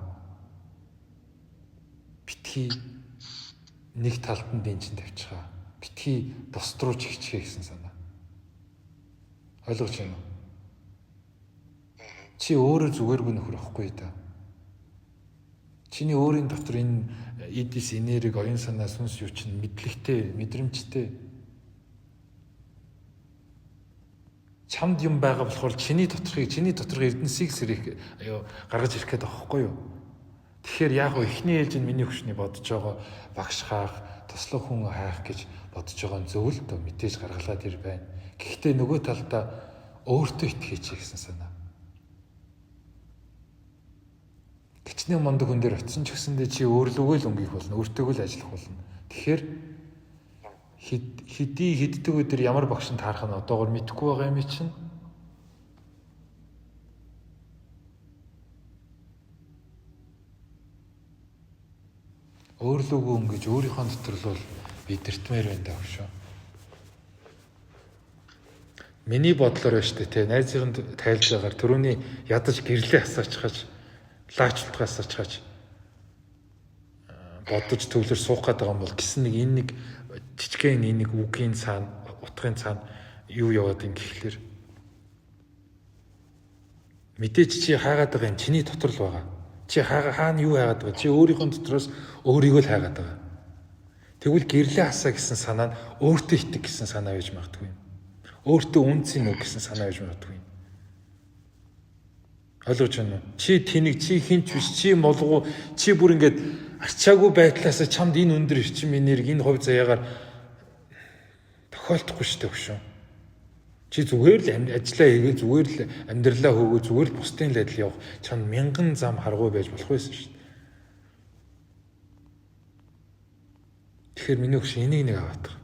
битгий нэг талд нь дэнчин тавьчихаа битгий бусд руу чигчгээ гэсэн санаа. Ойлгож байна уу? Чи өөрөө зүгээргүй нөхөр ахгүй да. Чиний өөрийн дотор энэ эдис энерги, оюун санаа, сүнс юу чинь мэдлэгтэй, мэдрэмжтэй. Чамд юм байгаа болохоор чиний доторх эрдэнсийг сэрэх гаргаж ирэх гээд байгаа хгүй юу? Тэгэхээр яг гоо эхний ээлж нь миний хөшний бодож байгаа багш хаах, туслах хүн хайх гэж бодож байгаа нь зөв л дөө мэдээж гаргалаад ир байна. Гэхдээ нөгөө талдаа өөртөө итгэж гэсэн санаа. Хичнээн мундаг хүн дээр очисон ч гэсэндээ чи өөрлөгөө л өнгөх болно, өөртөөгөө л ажиллах болно. Тэгэхээр хиддэг өдөр ямар багшин таарах нь одоогор мэдэхгүй байгаа юм чинь. Өөрлөгөө өнгөж өөрийнхөө дотор л бол бидэртмээр байна даа шүү. Миний бодлоор байна шүү дээ, найзыганд тайлж байгаагаар түрүүний ядаж гэрлээ асаачхаж лаачлалтгаас ачаач бодож төвлөр суух гээд байгаа юм бол гисэн нэг энэ нэг жижигхэн энэ нэг үгийн цаана утгын цаана юу яваад ин гэхлээр мэдээч чи хаагаад байгаа юм чиний дотор л байгаа. Чи хаана юу хаагаад байгаа? Чи өөрийнхөө дотроос өөрийгөө л хаагаад байгаа. Тэгвэл гэрлээ хасаа гэсэн санаа нь өөртөө итэг гэсэн санаа байж магадгүй. Өөртөө үнцэн үг гэсэн санаа байж магадгүй. Ойлгож байна уу? Чи тэнийг чи хинч биш, чи молгоо, чи бүр ингээд арчаагүй байдлаас чамд энэ өндөр эрчим энерги энэ хувь заяагаар тохиолдохгүй шүү дээ хөшөө. Чи зүгээр л ажиллаа хийгээл зүгээр л амьдралаа хөөгөө зүгээр л бусдын л адил явах чам мянган зам харгуй байж болох байсан шүү дээ. Тэгэхээр миний хөш энийг нэг аваад байгаа.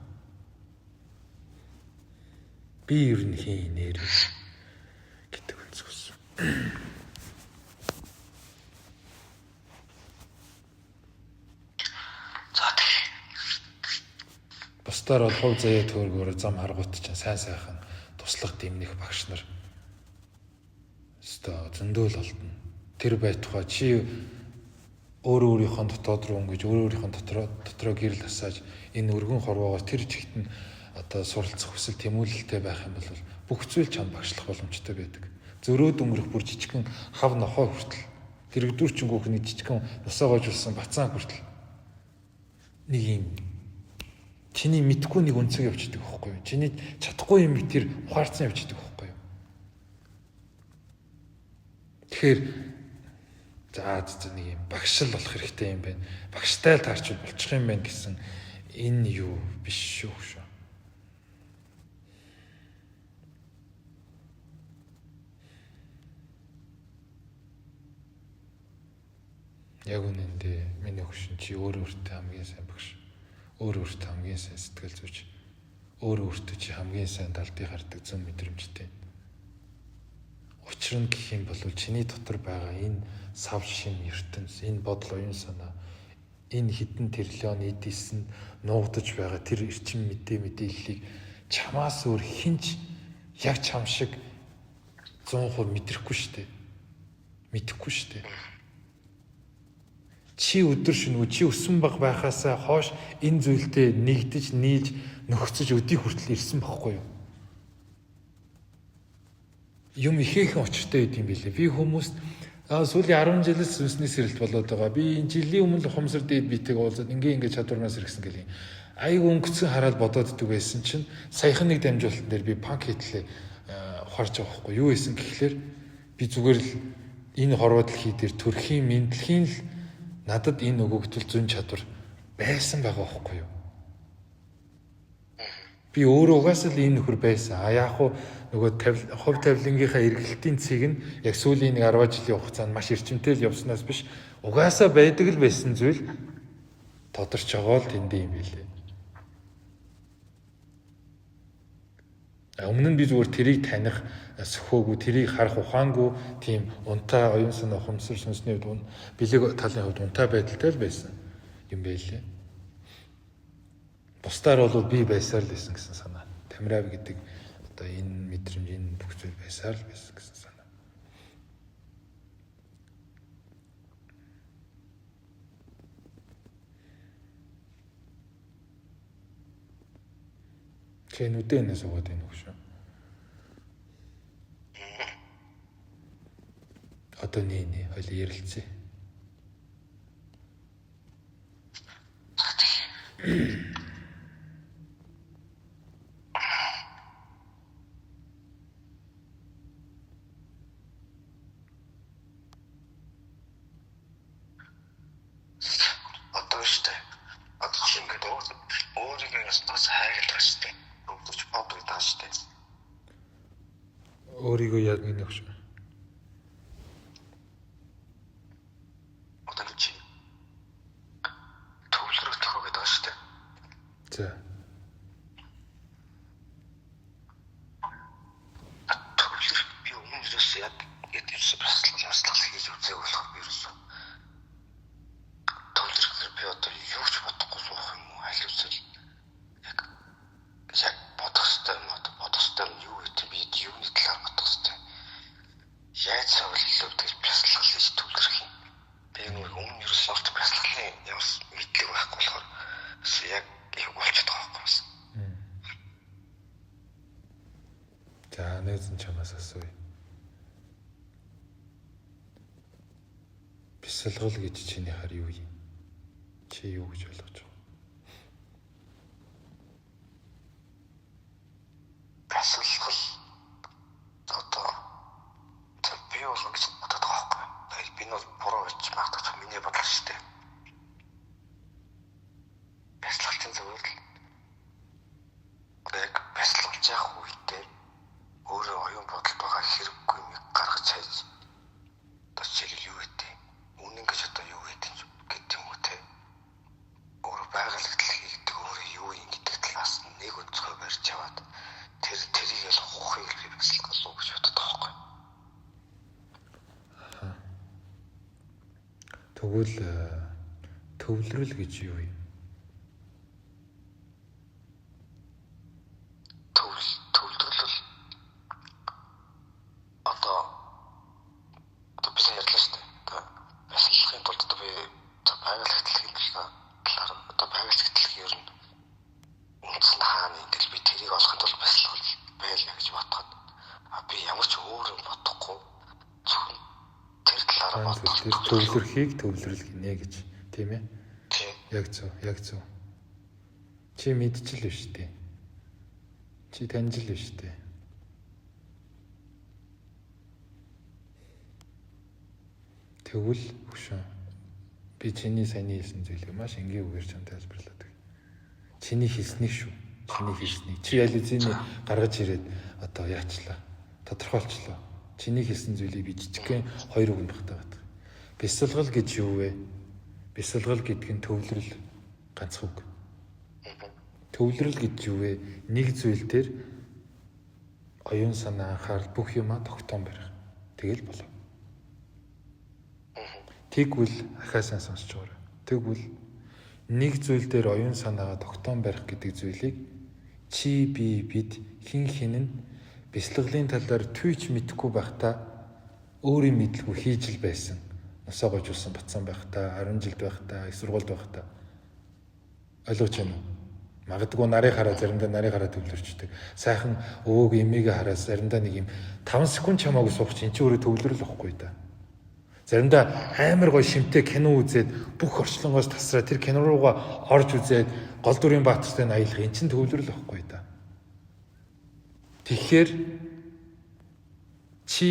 Би ер нь хийнээр гэдэг үнсгсэн. Бусдаар бол хувь заяа төөргөөр зам харгуут чинь сайн сайхан туслах дэмнэх багш нар өстой зөндөөл олдно. Тэр байтугай чи өөрийнхөө дотоод руу ингэж өөрийнхөө дотроо гэрэл асааж энэ өргөн хорвоогоор тэр чигт нь одоо суралцах хүсэл тэмүүлэлтэй байх юм бол бүх зүйл чам багшлах боломжтой байдаг. Зөрөөд өнгөрөх бүр жижигхэн хав нохой хүртэл дэрэгдүүрчин хүүхний жижигхэн нусаагойжулсан бацаан хүртэл нэг юм чиний мэдхгүй нэг өнцөг явчихдаг байхгүй юу? Чиний чадахгүй юм тэр ухаарсан явчихдаг байхгүй юу? Тэгэхээр за нэг юм багшил болох хэрэгтэй юм байна. Багштай л таарч болчих юм байна гэсэн энэ юу биш шүү. Яг үнэндээ миний өгшин чи өөртөө хамгийн сайн багш. Өөртөө хамгийн сайн сэтгэл зүйч. Өөртөө чи хамгийн сайн далдыг хардаг зүүн мэдрэмжтэй. Учир нь гэх юм бол чиний дотор байгаа энэ сав шим ертөнц, энэ бодол оюун санаа, энэ хідэн тэрлион эдис нь нуугдаж байгаа тэр эрчим мэдээллийг чамаас өөр хинч яг чам шиг 100% мэдрэхгүй штэ. Мэдэхгүй штэ. Чи өдөр шөнөгүй чи өссөн байхаасаа хойш энэ зүйлтэй нэгдэж, нийлж, нөхцөж өдий хүртэл ирсэн байхгүй юу? Юм ихээхэн очиртай байд юм билээ. Би хүмүүст сүүлийн 10 жилээс сүнсний сэрэлт болоод байгаа. Би энэ жилийн өмнө хумсар дээд битэйг уулзаад ингээ чадварнаас ирсэн гэлээ. Аяг өнгөцсөн хараад бодоод иддэг байсан чинь саяхан нэг дамжуулалтан дээр би панк хийтлээ ухаарч байгаа байхгүй юу байсан гэхлээр би зүгээр л энэ хорвоо дэлхий дээр төрхийн мэдлэгийн л надад энэ өгөгдөл зүүн чадвар байсан байгаа байхгүй юу? Би өөрөө угаасаа л энэ нөхөр байсан. Яг уу нөгөө хувь тавилангийнхаа эргэлтийн цэг нь яг сүүлийн 10 жилийн хугацаанд маш эрчимтэй л явснаас биш угаасаа байдаг л байсан зүйл тодорч байгаа л тэндээ юм билээ. Өмнө нь би зүгээр тэрийг таних сөхөөгүй, тэрийг харах ухаангүй тийм унтаа оюун санаа ухамсар сүнсний хувьд бэлэг талын хувьд унтаа байдалтай л байсан юм байлээ. Бусдаар бол би байсаар л байсан гэсэн санаа. Тамирав гэдэг одоо энэ мэдрэмж энэ бүх зүйл байсаар л байсан гэсэн санаа. Хэн үдэнээс угаад энэ хөшөө. Одоо нэ хоёул ярилцъя. Одоо штэ. Одоо чи ингээд өөрийгөө бас хайрлах штэ. Өгдөж бодогдоо штэ. Өөрийгөө яг нэг хөшөө. За. Төвлөр би өмнөөс яг эдгээрс баслах хийж үзээг болох би юусэн. Төвлөр би одоо юу ч бодохгүй суух юм уу? Аль үсэл яг бодох хэвээр юу гэдэг би юуны талаар бодох хэвээр. Яаж цавллаа гэж баслах хийж төвлөрөх юм. Би өмнө юусэн авто баслахын ямар мэдлэг байхгүй болохоор яг болчиход байгаа юм. За нээсэн чамаас асууя. Бясалгал гэж чиний хар юу юм? Чи юу гэж ойлгож байгаа? Бясалгал одоо би бол гэж бодоод байгаа байхгүй. Би нь бол буруу гэж магадгүй миний бодлоо шүү дээ. Бясалгалын зөвлөл яг бясалгалж явах үедээ өөрөө оюун бодолд байгаа хэрэггүй нэг гаргаж хайж одоо жишээл юу гэдэг үнэн гэж одоо юу гэдэг юм уу те өөрөө байгаалагдлал хийдэг өөрөө юу юм гэдэг талаас нэг өнцгөө барьж яваад тэрийг л ухахыг би бясалгал уу гэж боддог байхгүй. Тэгвэл төвлөрөл гэж юу юм? төвлөрхийг төвлөрөл гинэ гэж. Тийм ээ? Тийм. Яг зөв. Чи мэдчил биш үү? Чи таньжил биш үү? Тэгвэл хөшөө. Би чиний саяны хэлсэн зүйлийг маш энгийн үгээр чам тайлбарлаад байна. Чиний хэлснийг шүү. Чиний хэлснийг. Чи ялизны гаргаж ирээд одоо яачлаа. Тодорхойлчлоо. Чиний хэлсэн зүйлийг би жижигхэн хоёр үгэнд багтаагаад. Бясалгал гэж юу вэ? Бясалгал гэдэг нь төвлөрөл ганцхан үг. Төвлөрөл гэж юу вэ? Нэг зүйл дээр оюун санаа анхаарал бүх юма тогтоон барих. Тэгэл болов. Тэгвэл ахаасан сонсож байгаа. Тэгвэл нэг зүйл дээр оюун санаагаа тогтоон барих гэдэг зүйлийг чи би бид хин хинэн бясалгалын талаар түйч мэдэхгүй байхдаа өөрийн мэдлгүй хийж л байсан. Нусаа гожуулсан бацсан байхдаа, 10 жилд байхдаа, их сургуульд байхдаа ойлгож байна уу? Магадгүй нарыг хараа заримдаа нарыг хараа төвлөрчдөг. Сайхан өвөөг эмээгээ хараа заримдаа нэг юм 5 секунд чамаагүй суух чинь өөрөө төвлөрөл واخгүй да. Заримдаа амар гоё шимтэй кино үзээд бүх орчлонгоос тасраа тэр кино руугаа орж үзээд гол дүрийн баатартай аялах эн чинь төвлөрөл واخгүй да. Тэгэхээр чи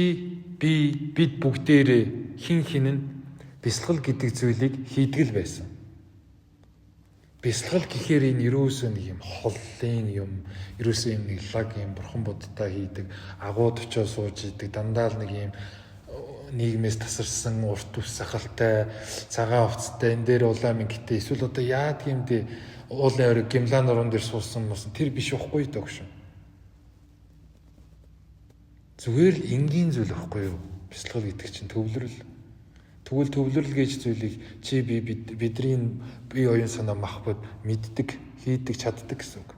бид бүгдээрээ хин хинэн бясалгал гэдэг зүйлийг хийдэг л байсан. Бясалгал гэхээр энэ ерөөсөө нэг юм холлын юм, ерөөсөө юм нэг лаг юм бурхан будтай хийдэг, агууд очоо сууж идэг, дандаа л нэг юм нийгмээс тасарсан урт ус сахалтай, цагаан хувцастай энэ дээр улаан мингтэй эсвэл одоо яад юм дэ уулын орой гимлан орон дээр суусан мос тэр биш واخгүй даа гэж. Зүгээр л энгийн зүйл واخгүй юу? Бясалгал гэдэг чинь төвлөрөл. Тэгвэл төвлөрөл гэж зүйлийг чи бидний бие оюун санаа махбод мэддэг, хийдэг, чаддаг гэсэн үг.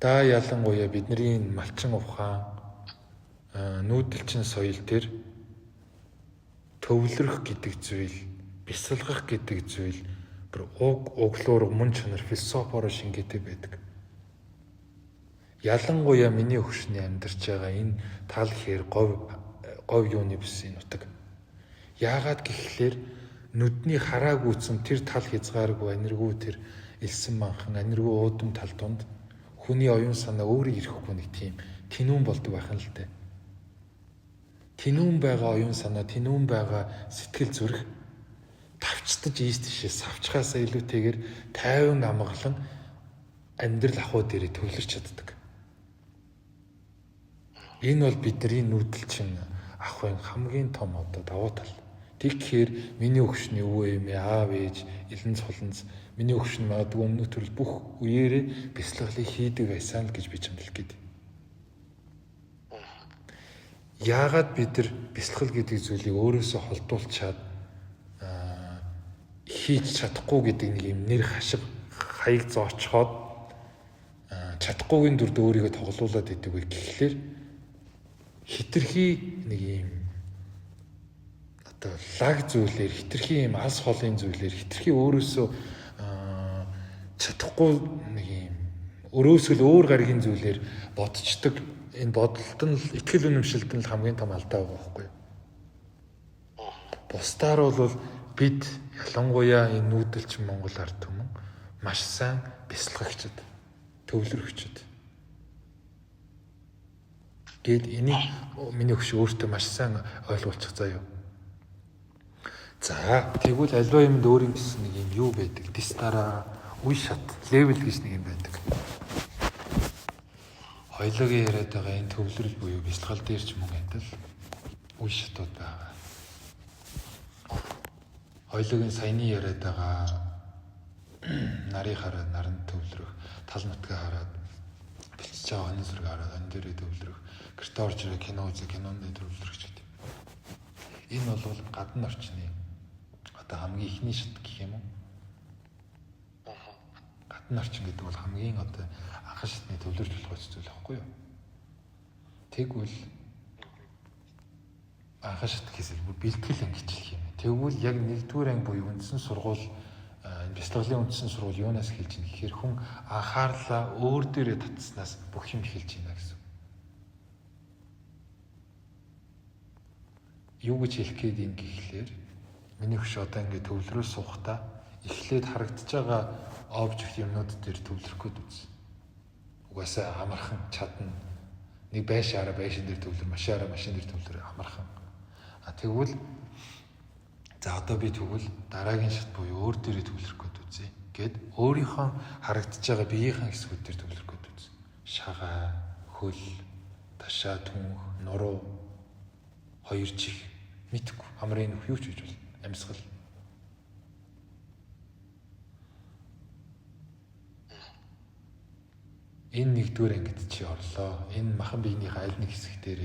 Да ялангуяа бидний малчин ухаан нүүдэлчин соёл төр төвлөрөх гэдэг зүйл, бясалгах гэдэг зүйл бүр углуур мөн чанар философиор шингээтэй байдаг. Ялангуяа миний өгшний амьдарч байгаа энэ тал хэр говь юуны бүсийн нутаг. Яагаад гэхлээр нүдний хараагүйцэн тэр тал хязгааргүй аниргүй тэр элсэн манхан аниргүй уудам тал донд хүний оюун санаа өөрөө ирэхгүй нэг тийм тэнүүн болдог байх нь л дээ. Тэнүүн байгаа оюун санаа, тэнүүн байгаа сэтгэл зүрх тавчдаж ийш тийшээ савчхаасаа илүүтэйгээр тайван амгалан амьдрал ахуй дээрээ төвлөрч чаддаг. Энэ бол бидний нүүдэлчин ахуйн хамгийн том одоо давуу тал. Тэгэхээр миний өгшний өвөө эмээ, аав ээж, элен цолонц миний өгшин магадгүй өмнө төрөл бүх үеэрээ бясалгалыг хийдэг байсан л гэж би чамд хэлгээд. Яагаад бид нар бясалгал гэдэг зүйлийг өөрөөсөө холдуулчаад хийж чадахгүй гэдэг нэг юм нэр хашиг хаяг зоочхоод чадахгүйгийн дүрд өөрийгөө тоглуулад идэг вэ гэхлээр хитрхи нэг юм одоо лаг зүйлээр хитрхи юм алс холын зүйлээр хитрхи өөрөөсөө чадахгүй нэг юм өрөөсөө л өөр гаригийн зүйлээр бодцдаг энэ бодолт нь л итгэл үнэмшилт нь л хамгийн том алдаа байгаа байхгүй юу? Бусдаар бол бид ялангуяа энэ нүүдэлчин Монгол ард түмэн маш сайн бясалгагчд, төвлөрөгчд. Гэт энийг миний өгш өөртөө маш сайн ойлгуулчих заяа. За тэгвэл аливаа юмд өөр юм гэсэн нэг юм юу байдаг? Дистара, үе шат, левел гэж нэг юм байдаг. Хоёулаа яриад байгаа энэ төвлөрөл буюу бясалгал дээр ч мөн адил үе шатууд байгаа. Хоёулаа саяны яриад байгаа нарыг хараад наранд төвлөрөх, тал нутгаа хараад бэлчж байгаа хонь зүрэг хараад энэ дээрээ төвлөрөх, гэрте орж ирээ кино үзээ кинонд төвлөрөх ч гэдэг. Энэ бол гадны орчны одоо хамгийн ихний шат гэх юм уу? Гадны орчин гэдэг бол хамгийн одоо анхан шатны төвлөрж болох зүйл байхгүй юу? Тэгвэл анхан шат гэхээс бүр бэлтгэл ангичлах юм. Тэгвэл яг 1-р анги буюу үндсэн сургууль бясалгалын үндсэн сургууль юунаас эхэлж ийн гэхээр хүн анхаарлаа өөр дээрээ татснаас бүх юм эхэлж байна гэсэн. юу гэж хэлэх гээд юм гэхлээр миний хөш одоо ингээд төвлөрөө суухдаа эхлээд харагдаж байгаа обжект юмнууд дээр төвлөрөх гээд үз. Угаасаа амархан чадна. Нэг байшаараа байшин дээр төвлөр, машинаараа машин дээр төвлөр амархан. Тэгвэл за одоо би тэгвэл дараагийн шат буюу өөр дээрээ төвлөрөх гээд үзье. Гэт өөрийнхөө харагдаж байгаа биеийнхэн хэсгүүд дээр төвлөрөх гээд үз. Шагаа, хөл, ташаа, түнх, нуруу, хоёр чих мэдгүй. Амрын нүх юу ч гэж бол амьсгал. Энэ нэгдүгээр ангид чи орлоо. Энэ махан биенийхээ аль нэг хэсэг дээр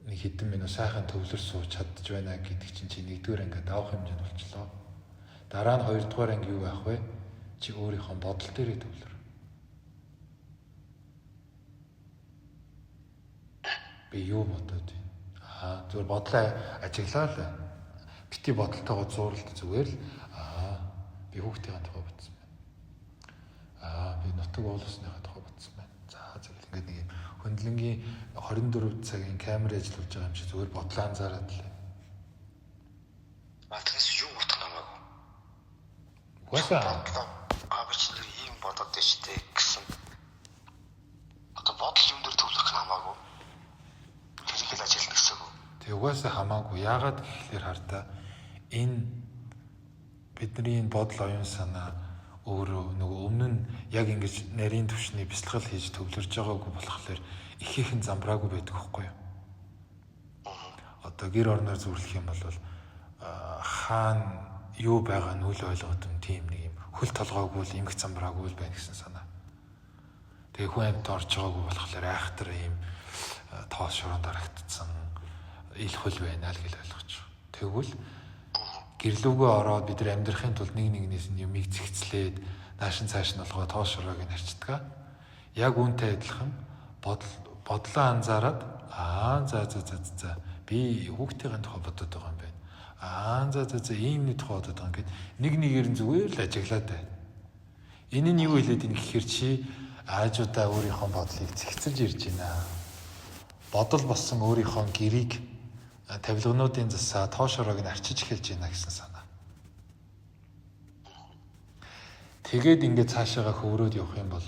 нэг хэдэн минут сайхан төвлөр сууж чадж байна гэдэг чинь чи нэгдүгээр ангид авах хэмжээнд болчлоо. Дараа нь хоёрдугаар анги юу байх вэ? Чи өөрийнхөө бодол дээрээ төвлөр. Би юу бодоод байна? Зүгээр бодлоо ажиглаа л. Бити бодолтойгоо зууралт зүгээр л би хүүхдийн тухай бодсон байна. Би нутаг уулсныхаа тухай бодсон байна. За зөвхөн ингээд нэг хөндлөнгийн 24 цагийн камер ажиллаж байгаа юм шиг зүгээр бодлоо анзаараад л. Атгаас юу бодох намаагүй. Угаасаа би ч ийм бодоод байна шүү дээ гэсэн. Одоо бодол юм дээр төвлөрөх намаагүй. Тэрийг л ажиллах гэсэн үг. Тэг угаасаа хамаагүй. Яагаад гэхлээр хардаа энэ бидний энэ бодол оюун санаа өөрөө нөгөө өмнө нь яг ингэж нарийн төвшний бясалгал хийж төвлөрж байгаагүй болохоор ихээхэн замбраагүй байдаг байхгүй юу? Одоо гэр орноор зүрлэх юм бол хаана юу байгаа нь үл ойлгоод юм тийм нэг юм хөл толгоогүй л эмх замбраагүй л байна гэсэн санаа. Тэгээ хүн амьд орж байгаагүй болохоор айхтар ийм тоос шороонд харагдсан ил хөл байна л гэж ойлгож. Тэгвэл гэрлүүгөө ороод бид нар амьдрахын тулд нэг нэгнээс нь юмыг зэгцлээд наашин цааш нь болгоо тоос шороог нь харцдаг. Яг үүнтэй адилхан бодлоо анзаараад за би хүүхдийн тухай бодоод байгаа юм байна. За ийм нэг тухай бодоод байгаа гэд нэг нэгээр нь зүгээр л ажиглаад байна. Энэ нь юу хэлээд ийн гэхээр чи аажуудаа өөрийнхөө бодлыг зэгцэлж ирж байна. Бодол болсон өөрийнхөө гэрийг тавилгануудын засаа тоос шороог нь арчиж эхэлж байна гэсэн санаа. Тэгээд ингээд цаашаага хөврөөд явах юм бол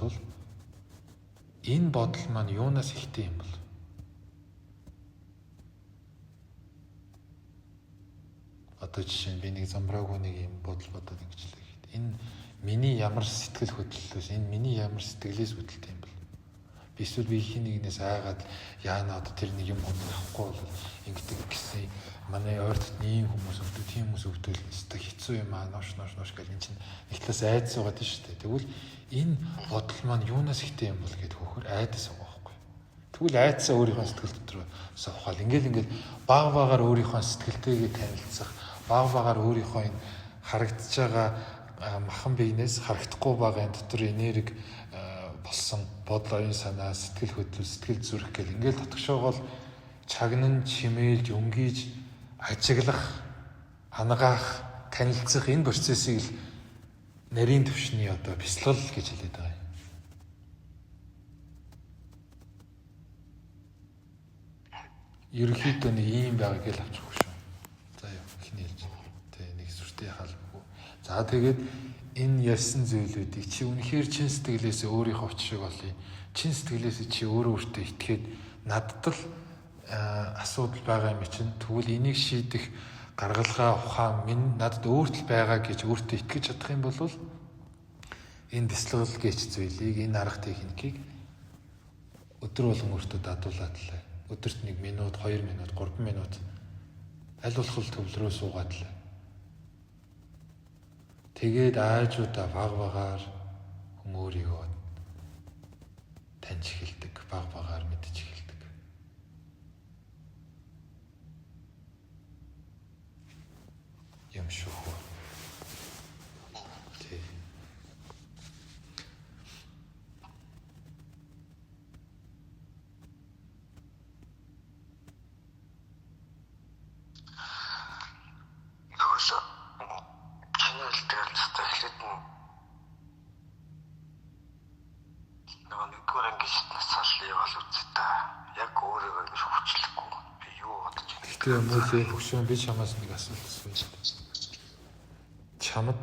энэ бодол маань юунаас ихтэй юм бол? Одоо жишээ нь би нэг замбраагүй нэг юм бодол бодоод ингэж л гэхэд энэ миний ямар сэтгэл хөдлөлөөс энэ миний ямар сэтгэлээс үүдэлтэй юм бол? Би эсвэл би хин нэгнээс айгаад яана одоо тэр нэг юм авахгүй бол ингэдэг гэсэн манай ойрт ийм хүмүүс өвдөв тийм хүмүүс өвдөл өстой хэцүү юм nooш гэл энэ чинь нэг талаас айдас байгаа тийм шүү дээ. Тэгвэл энэ бодол маань юунаас ихтэй юм бол гэд хөөхөр айдас байгаа байхгүй. Тэгвэл айдасаа өөрийнхөө сэтгэл дотор савхаал ингээл баг өөрийнхөө сэтгэлтэйгээ танилцах баг өөрийнхөө энэ харагдаж байгаа махан биенээс харагдахгүй байгаа энэ дотор энерги болсон бодол оюун санаа сэтгэл хөдлөл сэтгэл зүрх гэл ингээл татгшоогоол чагнан чимээлж өнгийж ажиглах ангаах танилцах энэ процессыг л нарийн төвшний одоо бясалгал гэж хэлээд байгаа юм. Ерөнхийдөө нэг ийм байгааг л авчихгүй шүү. За яа хин хэлж тэ нэг сүртэй хаалгүй. За тэгээд энэ ярьсан зүйлүүдийг чи үнэхээр чин сэтгэлээсээ өөрийнхөө очшиг олъё. Чин сэтгэлээсээ чи өөртөө итгээд надад л асуудал байгаа юм чинь тэгвэл энийг шийдэх гаргалгаа ухаан минь надад өөртөл байгаа гэж өөртөө итгэж чадах юм бол энэ бясалгал гэж зүйлийг энэ арга техникийг өдөр болгон өөртөө дадуулаад л өдөрт 1 минут 2 минут 3 минут аль болох төвлөрөө суугаад л тэгээд аажуудаа багаар хүн өөрийгөө таньж эхэлдэг, багаар мэдж эхэлдэг. Юм шүү. Тэ. Нэгдүгээр ангид насаал явал үзтээ. Яг өөрийгөө ингэж хөвчлөхгүй. Би юу бодож байна? Гэтэ мөлийн хөшөө би чамаас нэг асуулт асууя. Чамд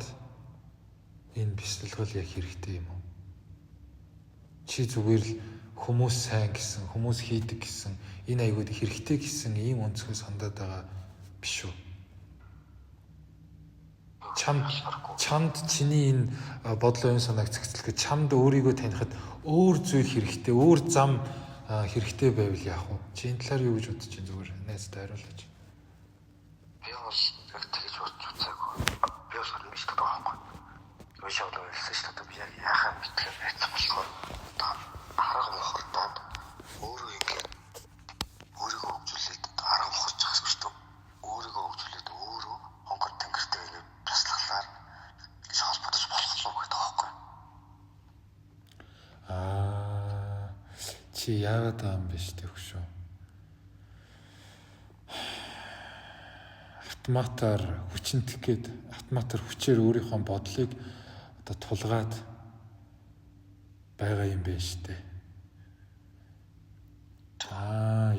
энэ бясалгал яг хэрэгтэй юм уу? Чи зүгээр л хүмүүс сайн гэсэн, хүмүүс хийдэг гэсэн, энэ аягүй хэрэгтэй гэсэн ийм өнцгөөс хандаад байгаа биш үү? Чамд чиний энэ бодлоо энэ санааг цэгцлэхэд чамд өөрийгөө танихад өөр зүйл хэрэгтэй, өөр зам хэрэгтэй байвал яах вэ? Чи энэ талаар юу гэж бодож чинь зүгээр найзтай хариулаач. Би бол яг тэгэж бодож үзээгүй. Би бас нэг ч гэдэг байхгүй. Юу шавд ойлсон шүү дээ. Би яг яхаа мэдээ байсан болохоор арга мохортоод өөрөө ингээд өөрийгөө хөгжүүлээд арга мохорч байгаа шүү дээ. Өөрийгөө хөгжүүлээд өөрөө хонгор тэнгэртэй ингээд бясалгалаар гэж холбогдож болох л гэдэг байхгүй. Чи яагаад таам биш тэгвшөө? Автоматар хүчнэх гээд автоматар хүчээр өөрийнхөө бодлыг одоо тулгаад байгаа юм байна штэ.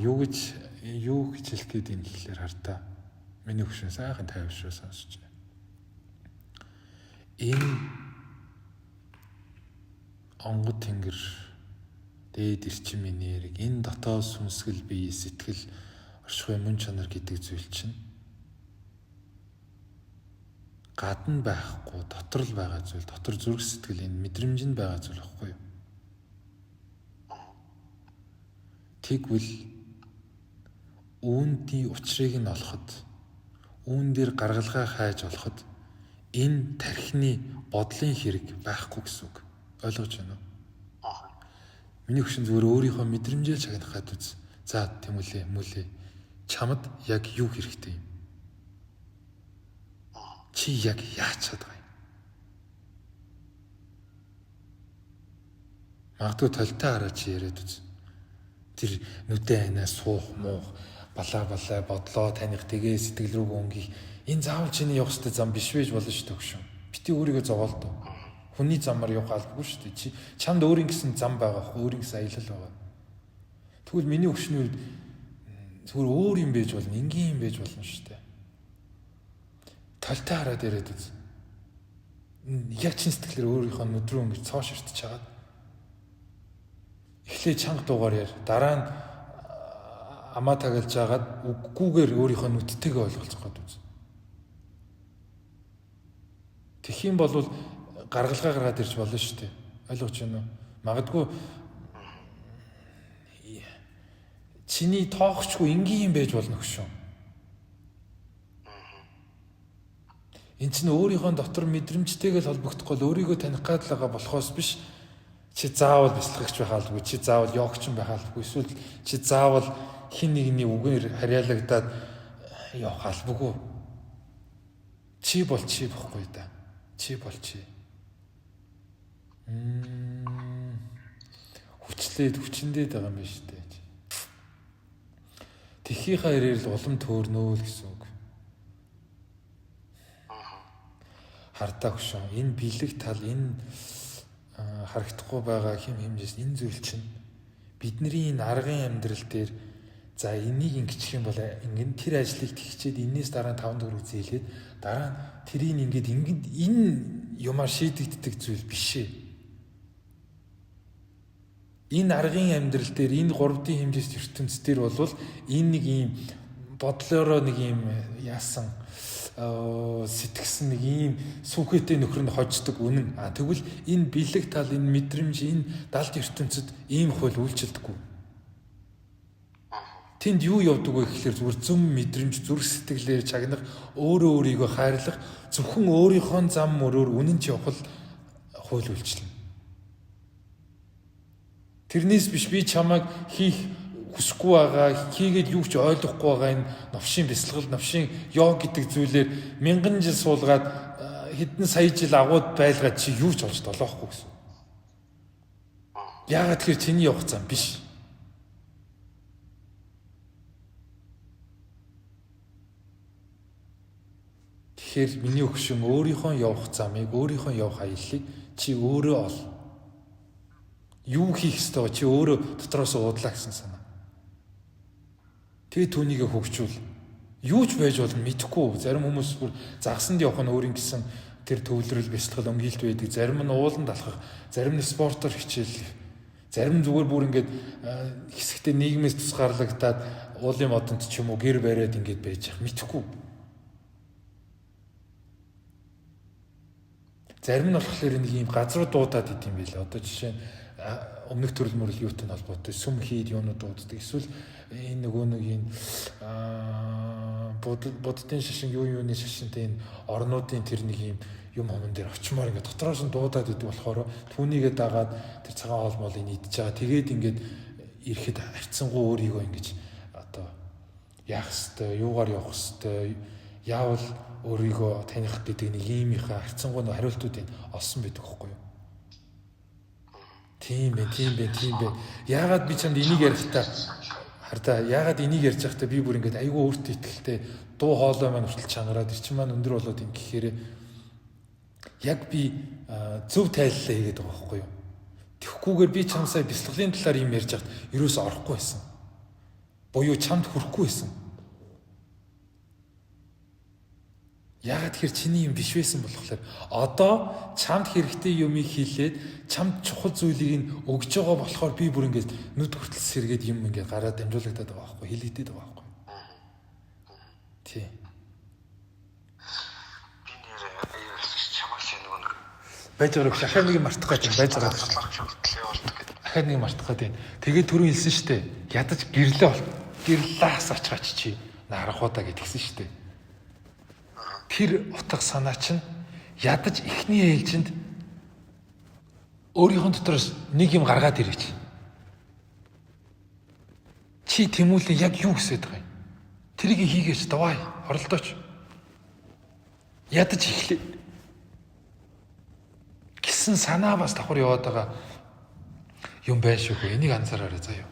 Юу гэж хэлэх гээд энэ хэлээр хартаа. Миний хөшөө сайхан тайвшраа сонсож байна. Энэ онгод тэнгэр дээд эрчимийн нэрийг энэ дотоод сүнсгэл бие сэтгэл оршихуй мөн чанар гэдэг зүйл чинь гадна байхгүй дотор л байгаа зүйл, дотор зүрх сэтгэл энэ мэдрэмжинд байгаа зүйл байхгүй юу? Тэгвэл үүний учрыг нь олоход, үүн дээр гаргалгаа хайж олоход энэ тархины бодлын хэрэг байхгүй гэсэн үг. Ойлгож байна уу? Миний хөшин зүгээр өөрийнхөө мэдрэмжээ чагнахад үз. За тэмүүлээ. Чамд яг юу хэрэгтэй юм? Чи яг яач чадгаа юм? Магадгүй толтой хараа чи яриад үз. Тэр нүдэн айнаа суух муух балаа бодлоо таних тэгээ сэтгэл рүү өнгөх энэ заавал чиний явах ёстой зам биш байж болно шүү дээ хөшөө. Бити өөрийгөө зовоолдоо. Хүний замаар явах албагүй шүү дээ. Чамд өөрийн гэсэн зам байгаа хөө, өөрийн гэсэн аялал байгаа. Тэгвэл миний хөшний үед зүгээр өөр юм байж болно, энгийн юм байж болно шүү дээ. Толтой хараад яриад үз. Яг чин сэтгэлээр өөрийнхөө нүд рүү ингэж цоо ширтэж хагаад эхлээ чанга дуугаар яар. Дараа нь амаа тагалж хагаад үггүйгээр өөрийнхөө нүдтэйгээ ойлголцох гэдэг үз. Тэгэх юм бол гаргалгаа гаргаад ирж болно шүү дээ. Ойлгож байна уу? Магадгүй чиний тоохчгүй энгийн юм байж болно хөшөө. Энд чинь өөрийнхөө дотор мэдрэмжтэйгээ л холбогдохгүй л өөрийгөө таних гад л байгаа болохоос биш. Чи заавал бяцлагч байх албагүй, чи заавал йогч байх албагүй, эсвэл чи заавал хин нэгний үгээр харьяалагдаад явах албагүй. Чи бол чи бохгүй да. Чи бол чи. Хүчндээд байгаа юм байна шүү дээ. Тэхийнхаа ирээр л улам төөрнөө л гэсэн үг. Хардаа хөшөө. Энэ бэлэг тал, энэ харагдахгүй байгаа хэм хэмжээс энэ зүйл чинь бидний энэ аргын амьдрал дээр за энийг ингэчих юм бол ингэн тэр ажлыг тэгчээд энэс дараа 5 төгрөг зээлээд дараа нь тэрийг ингээд энэ юмар шийдэгддэг зүйл биш ээ. Энэ аргын амьдрал дээр энэ 3D хэмжээс ертөнц дээр бол энэ нэг юм бодлороо нэг юм яасан сэтгсэн нэг ийм сүхэттэй нөхөр нь хождог үнэн. Тэгвэл энэ бэлэг тал, энэ мэдрэмж, энэ далд ертөнцид ийм хууль үйлчилдэггүй. Тэнд юу явдаг вэ гэхээр зүгээр зөв мэдрэмж, зүрх сэтгэлээр чагнах, өөрийгөө хайрлах, зөвхөн өөрийнхөө зам мөрөөр үнэн ч явах хууль үйлчилнэ. Тэрнээс биш би чамайг хийх хүсэхгүй байгаа, хийгээд юу ч ойлгохгүй байгаа энэ новшийн бясалгал, новшийн йог гэдэг зүйлээр мянган жил суулгаад хэдэн сая жил агууд байлгаад чи юу ч олж долоохгүй гэсэн. Яагаад тэгэхээр чиний явах зам биш. Тэгэхээр миний өгшин өөрийнхөө явах замыг, өөрийнхөө явах аяллыг чи өөрөө ол. Юу хийх ёстой чи өөрөө дотроос уудлаа гэсэн санаа. Тэгээ түүнийгээ хөгжүүл. Юу ч байж болно мэдэхгүй. Зарим хүмүүс бүр загсанд явах нь өөрийн гэсэн тэр төвлөрөл бясалгал өнгөлт байдаг. Зарим нь ууланд алхах, зарим нь спортоор хичээлэх. Зарим зүгээр бүр ингээд хэсэгтээ нийгмээс тусгаарлагдаад уулын модонд ч юм уу гэр бариад ингээд байж явах мэдэхгүй. Зарим нь болохоор нэг юм газруу дуудаад идэм байлаа. Одоо жишээ нь өмнөх төрөл мөрөл юутай холбоотой сүм хийд юунууд дууддаг. Эсвэл энэ нөгөө нэг энэ буддын шашин юуны шашинтай энэ орнуудын тэр нэг юм хомон дээр очимоор ингээд дотроос нь дуудаад идэг болохоор түүнийгээ дагаад тэр цагаан хоолмолыг идж байгаа. Тэгээд ингээд ирэхэд авцсангуу өөрийгөө ингэж одоо яах хэвээр юугаар явах хэвээр яавал өөрийгөө таних гэдэг нэг иймийнхаа авцсангуу хариултуудыг олсон байдаг байхгүй юу? Тийм бэ. Яагаад би чамд энийг ярихдаа хардаа яагаад энийг ярьж байхдаа би бүр ингээд айгүй өөртөө ихтэй дуу хоолой маань хүртэл чангараад ир чинь маань өндөр болоод ин гэхээр яг би зөв тайллаа хийгээд байгаа байхгүй юу? Тэгхгүйгээр би чам сая бясалгалын талаар юм ярьж байхад ерөөсөө орохгүй байсан. Буюу чамд хүрэхгүй байсан. Яагаад тэр чиний юм биш байсан болохоор одоо чамд хэрэгтэй юмыг хийлээд чамд чухал зүйлийг нь өгж байгаа болохоор би бүр ингээд нүд хүртэл сэргээд юм ингээд гараад дамжуулагдаад байгаа байхгүй хэлэгдээд байгаа байхгүй. Тий. Би нэр чамаас нэг байж байгаа шахаа нэг мартах гэж байж байгаа. Ахаад нэг мартах гэдэг. Тэгээд түрүү хэлсэн штэ. Ядаж гэрлээс очихаач чи нарахуудаа гэдгсэн штэ. Тэр утга санаа чинь ядаж ихний ээлжинд өөрийнхөө дотроос нэг юм гаргаад ирээч. Чи тэмүүлэн яг юу гэсэд байгаа юм? Тэрийг хийгээч давай оролдооч. Ядаж ихлээ. Гисэн санаа бас давхар яваад байгаа юм байна шүү хөө. Энийг анзаараарай заяа.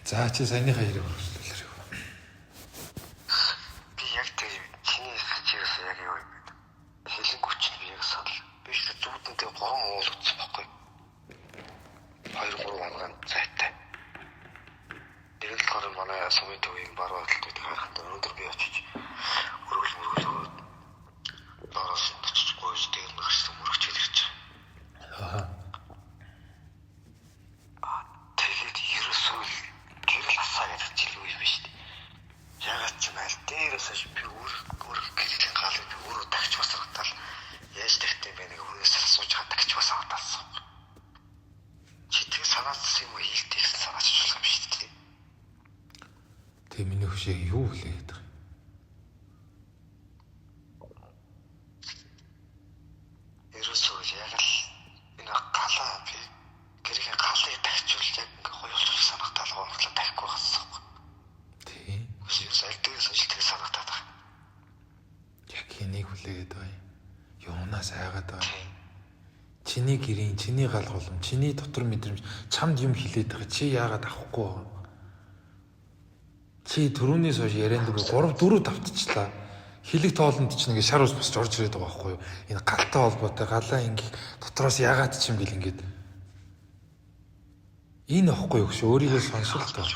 За чи саяныхаа хэрэг өргөжлөлөө. Тэгээ миний хөшөөг юу хэлээд байгаа юм? Ерөөсөө яг л энэ галаа би гэрийн галыг тахижуул яг хоёулах санагтаал гоомтлоо таахгүй байсан. Тийм. Сэлдээс ажилтг санагтаад байгаа. Яг энийг хүлээгээд байгаа юм. Юунаас айгаад байгаа юм? Чиний гэрийн, чиний гал голом, чиний дотор мэдрэмж чамд юм хилээд байгаа. Чи яагаад авахгүй байгаа? Чи түрүүнээс хойш ярианд 3-4 давтчихлаа. Хилэг тоолонд ч нэг шар ус босч орж ирээд байгаа байхгүй юу? Энэ галтай холбоотой галаа ингээ дотроос яагаад ч юм бэл ингээд энэ ихгүй юу гэж өөрийгөө сонсолтоо.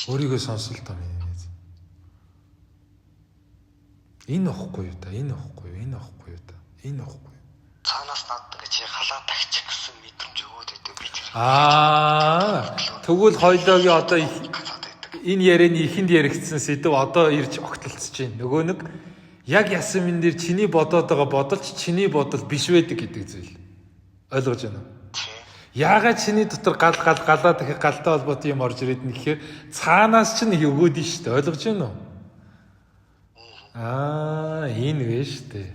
Өөрийгөө сонсолтоо минь. Энэ ихгүй юу та? Энэ ихгүй юу? Энэ ихгүй юу та? Энэ ихгүй юу? Цаанаас надад чи халаа тагчих гэсэн мэдрэмж өгөөд өгдөг би тэр. Тэгвэл хоёлоогийн одоо энэ ярианы ихэнд яригдсан сэдв одоо ирж огтлцож байна. Нөгөө нэг яг ясан минь дээр чиний бодоод байгаа бодолч чиний бодол биш байдаг гэдэг зүйл. Ойлгож байна уу? Яагаад чиний дотор галаа дахих галтай холбоотой юм орж ирээд нэхэр цаанаас ч нэг өгөөд нь шүү дээ. Ойлгож байна уу? Энэ вэ шүү дээ.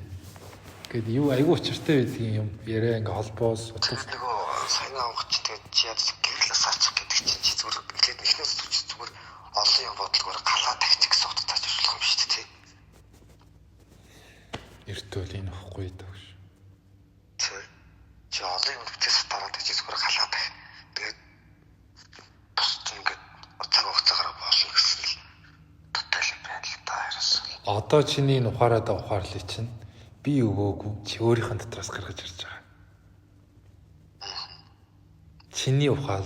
Гэт юу айгүй учиртай байдаг юм яриа ингээ холбоос нөгөө сайн авахч тэгээд чи яд гэрлээс арчих гэдэг чинь чи зүгээр эхлээд эхнээс зүгээр олон юм бодлогоор галаа тагчих гэсэн утгаар таажруулах юм шүү дээ тий. Эртөө энэ ихгүй даа ш. Тий. Чи олон юм бүтээс тараад чи зүгээр галаа тах. Тэгээд бусд ингээд цаг хугацаагаар болно гэсэн л тоотал юм байна л та яраас. Одоо чиний энэ ухаараад ухаарлыг чинь би өгөөгүй чи өөрийнхөө дотроос гаргаж ирж байгаа. Чи чиний ухаал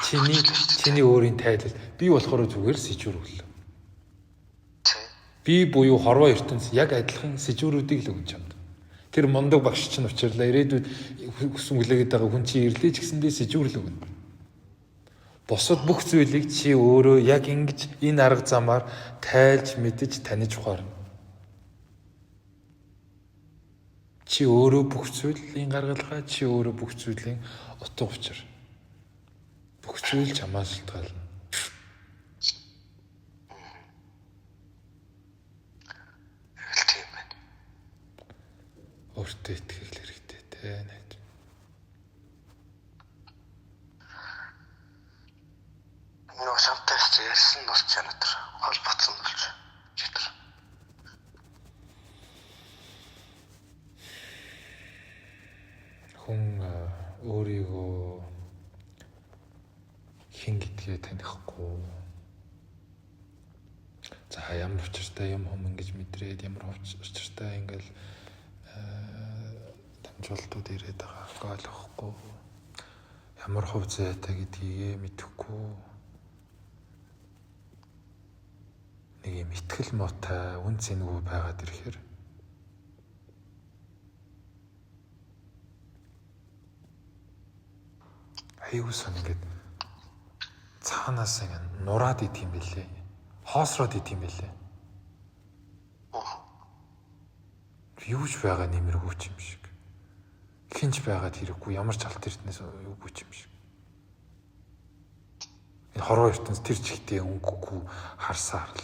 чиний өөрийн тайлал би болохоор зүгээр сэжүүрүүлээ. Би буюу хорвоо ертөнц яг адилхан сэжүүрүүдийг л өгч чамд. Тэр мундаг багш чинь учирлаа ирээдүйд хүссэн хүлээгээд байгаа хүн чи ирлээ ч гэсэндээ сэжүүрл өгнө. Бусад бүх зүйлийг чи өөрөө яг ингэж энэ арга замаар тайлж мэдэж таних ухаарна. Чи өөрөө бүх зүйлийн гаргалгаа, чи өөрөө бүх зүйлийн утга учир. Бүх зүйл чамаас шалтгаална. Тийм байна. Өөртөө итгэх хэрэгтэй те найз. Нөгөө самтай ярьсан нь болж байна тэр. Холбоцсон болж читэр. Хүн өөрийгөө хэн гэдгээ танихгүй. За ямар учиртай юм хүм ингэж мэдрээд ямар учиртай ингээл дамжуултууд ирээд байгааг ойлгохгүй. Ямар хувь зайтай гэдгийг мэдэхгүй. Нэг юм итгэл муутай үн цэнгүй байгаад ирэхээр аюусан ингээд цаанаас ингээд нураад идэм байлээ. Хоосроод идэм байлээ. Юуж байгаа нэмэргүй юм шиг. Хинч байгаад хэрэггүй ямар ч алт эрдэнэс юугүй юм шиг. Энэ хорвоо ертөнц тэр чигтээ өнгөхгүй харсаар л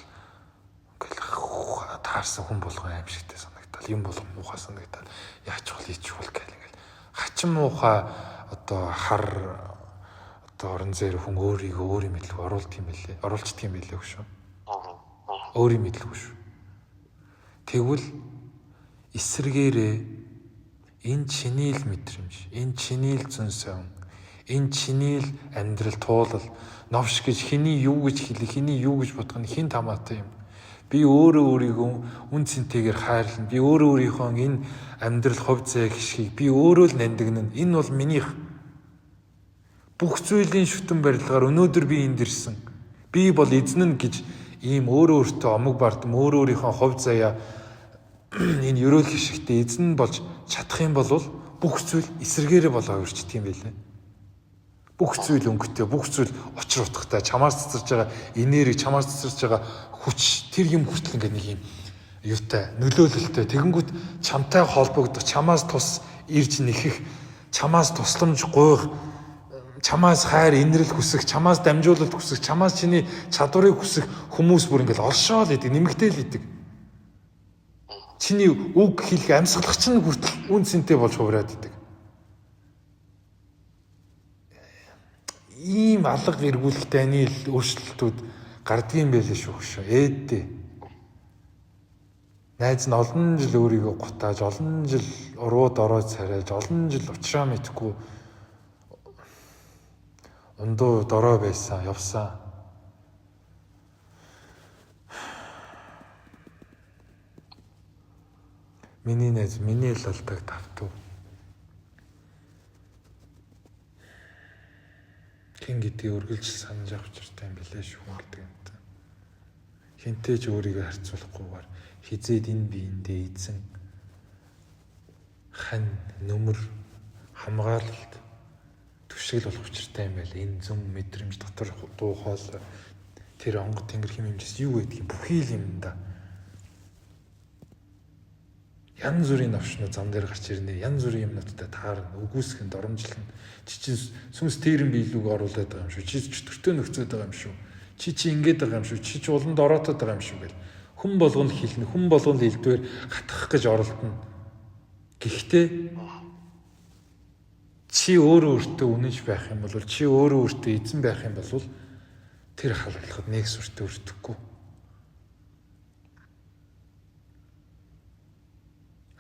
ингээл таарсан хүн болгон аимшигтай санагдал. Юм болгон муухай санагдал. Яач бол гэл ингээл хачин муухай одоо орон зайр хүн өөрийгөө өөрийн мэдлэг оруулцдаг юм байлээ шүү. Өөрийн мэдлэг шүү. Тэгвэл эсрэгээрээ энэ чиний л мэдрэмж, энэ чиний л зөн сон, энэ чиний л амьдрал туулал, новш гэж хэний юу гэж хэлэх, хэний юу гэж бодох нь хин тамаатай юм. Би өөрөө өөрийгөө үн цэнтэйгээр хайрлана. Би өөрөө өөрийнхөө энэ амьдрал хувь зай гişгийг би өөрөө л нандинна. Энэ бол минийх. Бүх зүйлийн шүтэн барилгаар өнөөдөр би энд ирсэн. Би бол эзэн нь гэж ийм өөрөө өөртөө омог бардам, өөрийнхөө хувь заяа энэ ерөөл хишигтэй эзэн болж чадах юм бол бүх зүйл эсрэгээрээ болоо өрчдөг юм байлээ. Бүх зүйл өнгөтэй, бүх зүйл учир утгатай, чамаас цэцэрж байгаа энерги, чамаас цэцэрж байгаа хүч, тэр юм хүртэл ингээ нэг юм юутай, нөлөөлөлтэй. Тэгэнгүүт чамтай холбогдох, чамаас тус ирж нэхэх, чамаас тусламж гуйх, чамаас хайр, инрэл хүсэх, чамаас дамжуулалт хүсэх, чамаас чиний чадварыг хүсэх хүмүүс бүр ингээл олшоол идэг, нэмэгдээл идэг. Чиний үг хэлэх амьсгалах чинь хүртэл үн цэнтэй болж хувраад идэг. Ийм алга эргүүлэх таны л өөрчлөлтүүд гардгийн байлээ шүү хөшөө. Ээдээ. Найз нь олон жил өөрийгөө гутааж, олон жил урууд ороод царайж, олон жил уучраа мэдхгүй ундуу дорой байсан, явсан. Миний найз, миний л алдаг тавтуу. Хин гэдгийг үргэлж санаж авах хэрэгтэй юм билээ шүү гэдэг юм та. Хинтэй ч өөрийгөө харьцуулахгүйгээр хизээд энэ биендээ эзэн хань нүмер хамгаалалт түшигл болох учиртай юм байл. Энэ зөв мэдрэмж дотор дуу хоол тэр онгод тэнгэр хэм хэмжээс юу гэдэг юм бүхий л юм да. Янз бүрийн навшнууд зам дээр гарч ирнэ. Янз бүрийн юмнуудтай таарна, үгүйсгэнд оромжлно. Чи сүнс тэрэн биелүүг оруулаад байгаа юм шүү. Чи чөтгөртөө нөхцөөд байгаа юм шүү. Чи ингэж байгаа юм шүү. Чи уланд ороотод байгаа юм шүү гэл. Хүн болгоно хэлнэ, хүн болгоно элдвэр хатгах гэж оролдоно. Гэхдээ чи өөрөө өөртөө үнэнч байх юм бол, чи өөрөө өөртөө эзэн байх юм бол тэр халахлахад нэг сүртээ өртөхгүй.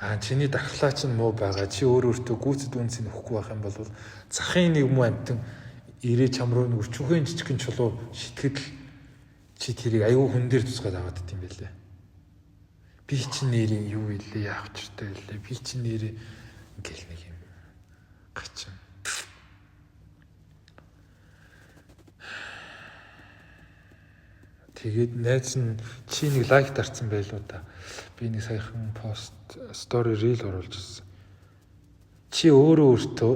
Чиний дахлаа чинь муу байгаа. Чи өөртөө гүйцэд үнцэн өгөхгүй байх юм бол захын нэг муу амтан ирээ чам руу нэг өчүүхэн жижигхэн чулуу шитгэл чи тэрийг аюу хүн дээр тусгаад аваад дит юм байлээ. Би чинь нэрийн юу илээ, яах чиртэй илээ. Би чинь нэрээ ингээл нэг юм гачин. Тэгээд найз нь чи нэг лайк дарсан байлуу да. Би нэг саяхан пост стори рeel оруулж ирсэн. Чи өөртөө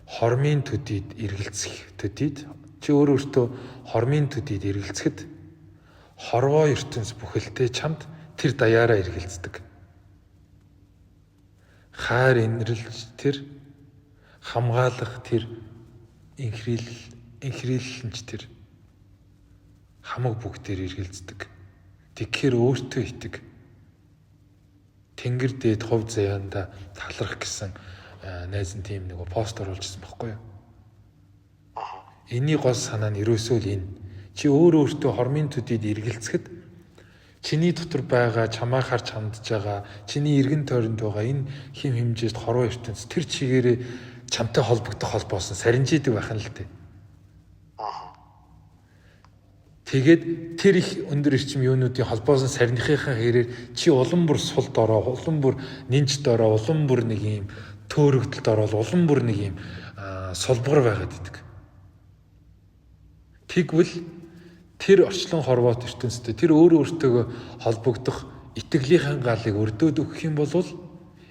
хормын төдийд эргэлзэх төдийд чи өөртөө хормын төдийд эргэлзэхэд хорвоо ертөнц бүхэлдээ чамд тэр даяараа эргэлздэг. Хайр инэрлж тэр хамгаалах тэр инхрийлэлч тэр хамаг бүгдээр эргэлздэг. Тэгэхээр өөртөө итэг. Тэнгэр дээд хов заяанда талрах гэсэн найз нь тийм нэг пост оруулжсэн байхгүй юу? Энийн гол санаа нь ерөөсөө л энэ. Чи өөртөө хормын төдийд эргэлзэхэд чиний дотор байгаа чамаа харж хандж байгаа чиний эргэн тойронд байгаа энэ хим хэмжээст хорвоо ертөнц тэр чигээрээ чамтай холбогдох холбоосон саринжидэг байх нь л дээ. Тэгээд тэр их өндөр эрчим юунуудын холбоосон сарныхынхаа хэрээр чи улам бүр сул дорой, улам бүр нинж дорой, улам бүр нэг юм төөрөгдөлд ороод улам бүр нэг юм сулбгар байгаад идэг. Тэгвэл тэр орчлон хорвоот ертөнцтэй тэр өөртөө холбогдох итгэлийнхэн галыг өрдөөд өгөх юм бол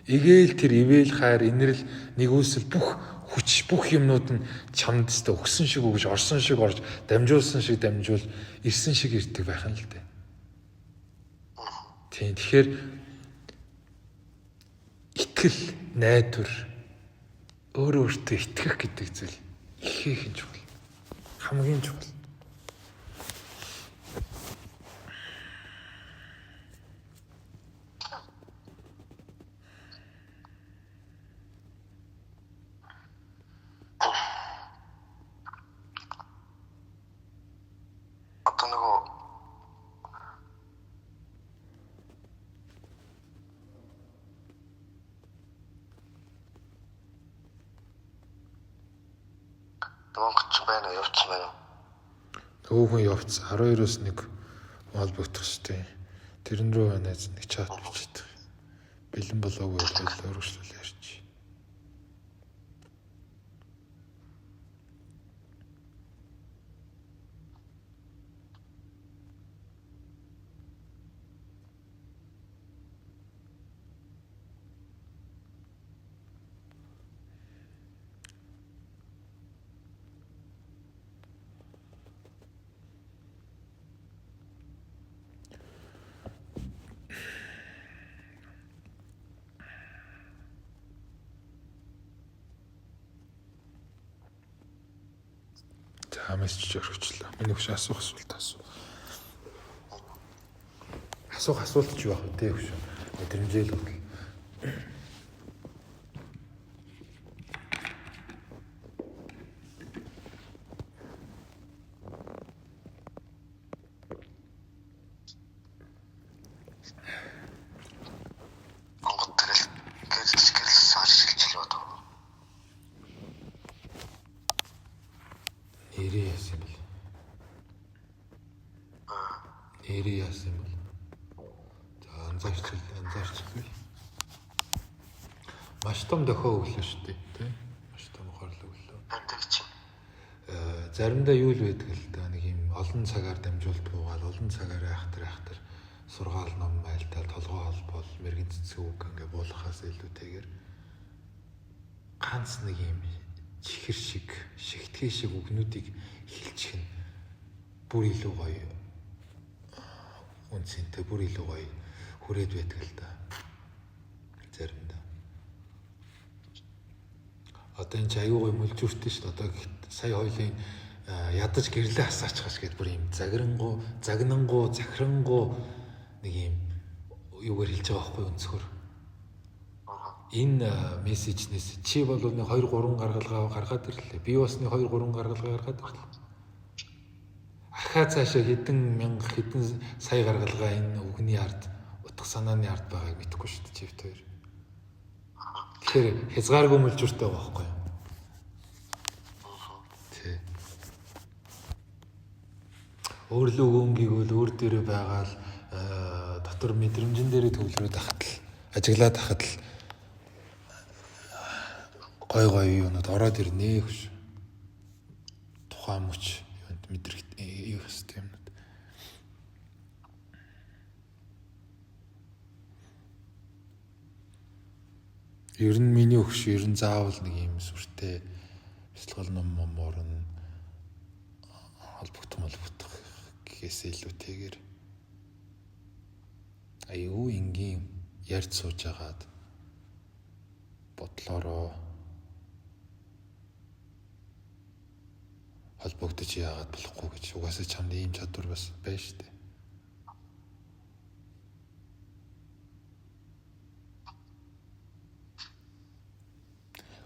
эгээл тэр ивэл хайр инэрл нэгүсэл бүх хүч бүх юмнууд нь чамд өстө өгсөн шиг өгж орсон шиг орж дамжуулсан шиг дамжуул ирсэн шиг ирдэг байх нь л дээ. Тийм тэгэхээр итгэл найдвар өөртөө итгэх гэдэг зүйл их чухал. Хамгийн чухал. Монгол байна уу явцсан байна уу? Өвгөн явц 12-оос 1 холбогдох штеп. Тэрэн рүү найз нэг чат бичдэг. Бэлэн болоогүй л өргөжлөл ярьчих. Мессеж өргөчлөө. Миний хөш асуух асуулт асуу. Асуух асуулт ч юу ах вэ те хөш. Мэдрэмжээл бол. Монгол гэрэл саршилж лөө. Нэрээ яасан бэл. Нэрээ яасан бэл. За анзаарчихвээ. Маш том дохио өглөө шүү дээ, тийм. Маш том хорлоо өглөө. Заримдаа юу л байдаг л да нэг юм олон цагаар дамжуулт буугаад олон цагаар айхтар сургаал ном майлтал толгой холбоол мэрэгэн цэцэг үг ингээ буулгахаас илүүтэйгээр ганц нэг юм чихэр шиг, шигтгэн шиг үгнүүдийг хилчих нь бүр илүү гоё үнцэнтэй, бүр илүү гоё хүрээд байдаг л да. Заримдаа. Одоо энэ аягүй гоё мөлжүүртэй шүү дээ. Одоо сая хоёлын ядаж гэрлээ хасаачихаш гэд бүр юм загнангуу, захирангуу нэг юм юугаар хэлж байгаа байхгүй өнцгөр. Энэ мессежнээс чи бол нэг 2-3 гаргалгаа гаргаад ирлээ. Би бас нэг 2-3 гаргалгаа гаргаад ирлээ. Ахаа цаашаа хэдэн мянга хэдэн сая гаргалгаа энэ үгний ард утга санааны ард байгааг мэдэхгүй шүү дээ чивт хоёр. Тэгэхээр хязгааргүй мөлжүүртэй байгаа байхгүй юу? Тий. Өөрлөө өнгийгөл өөр дээрээ байгаал дотор мэдрэмжэн дээрээ төвлөрөөд ахтал ажиглаад ахтал гой юунод ороод ирнэ гэж тухайн мөч мэдрэх юм. Ер нь миний өгш ер нь заавал нэг юм сүртэй бяцлал ном морон холбогдох гэхээс илүүтэйгээр аюу энгийн ярьж сууж агаад бодлороо холбогдож яагаад болохгүй гэж угаасаа чамд ийм чадвар бас байна шүү дээ.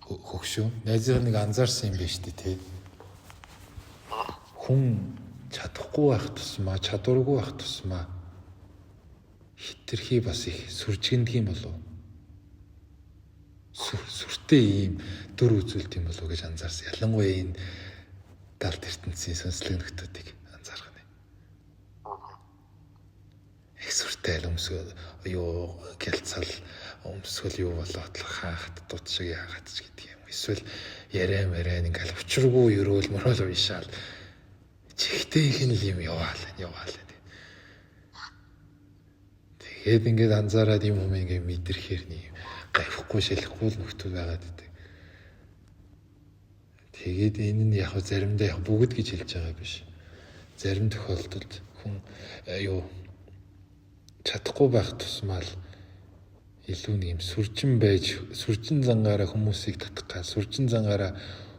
Хөгшөө найзаа нэг анзаарсан юм биш үү те. Хүн чадахгүй байх тусмаа, чадваргүй байх тусмаа хитрхи бас их сүржигдэх юм болов. Сүртэй ийм дүр үзүүлт юм болов гэж анзаарсан. Ялангуяа энэ далд ертөнцийн сүнслэг нөхдүүдийг анзаарах нь. Их сүртэй өмсгөл юу гэлцал өмсгөл юу болоод хаахт дут шиг яагаад ч гэдэг юм. Эсвэл яриа мэрэн ингээл учиргүй өрөөл мөрөөл уушаал чихтэй их нь юм яваал. Тэгээд ингээд анзаараад юм ингээд мэдрэхээр нэг гайхгүй шилэхгүй л нөхдүүд байгаад байдаг. Тэгээд энэ нь яг заримдаа яг бүгд гэж хэлж байгаа биш. Зарим тохиолдолд хүн чадахгүй байх тусмаа л илүү нэг юм сүржин байж, сүржин зангаараа хүмүүсийг татах гал, сүржин зангаараа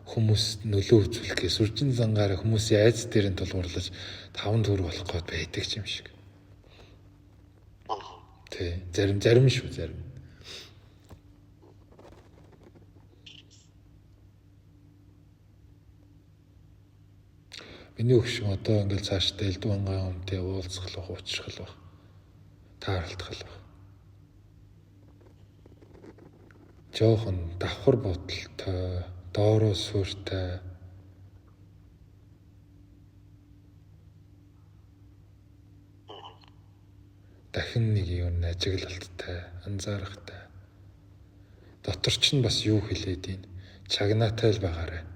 хүмүүс нөлөө үзүүлэх гээ, сүржин зангаараа хүмүүсийн айц дээр нь тулгуурлаж таван төр болох гээд байдаг юм шиг. Тэ, зарим шүү. Миний өгшин одоо ингээл цаашдаа элдв ангаа хүнтэй уулзах, уучрах, тааралдах л баг. Жохон давхар бодолтой, доороо сууртай. Дахин нэг юм ажиглалттай, анзаарахтай. Дотор ч нь бас юу хэлээд ийн чагнаатай л байгаарай.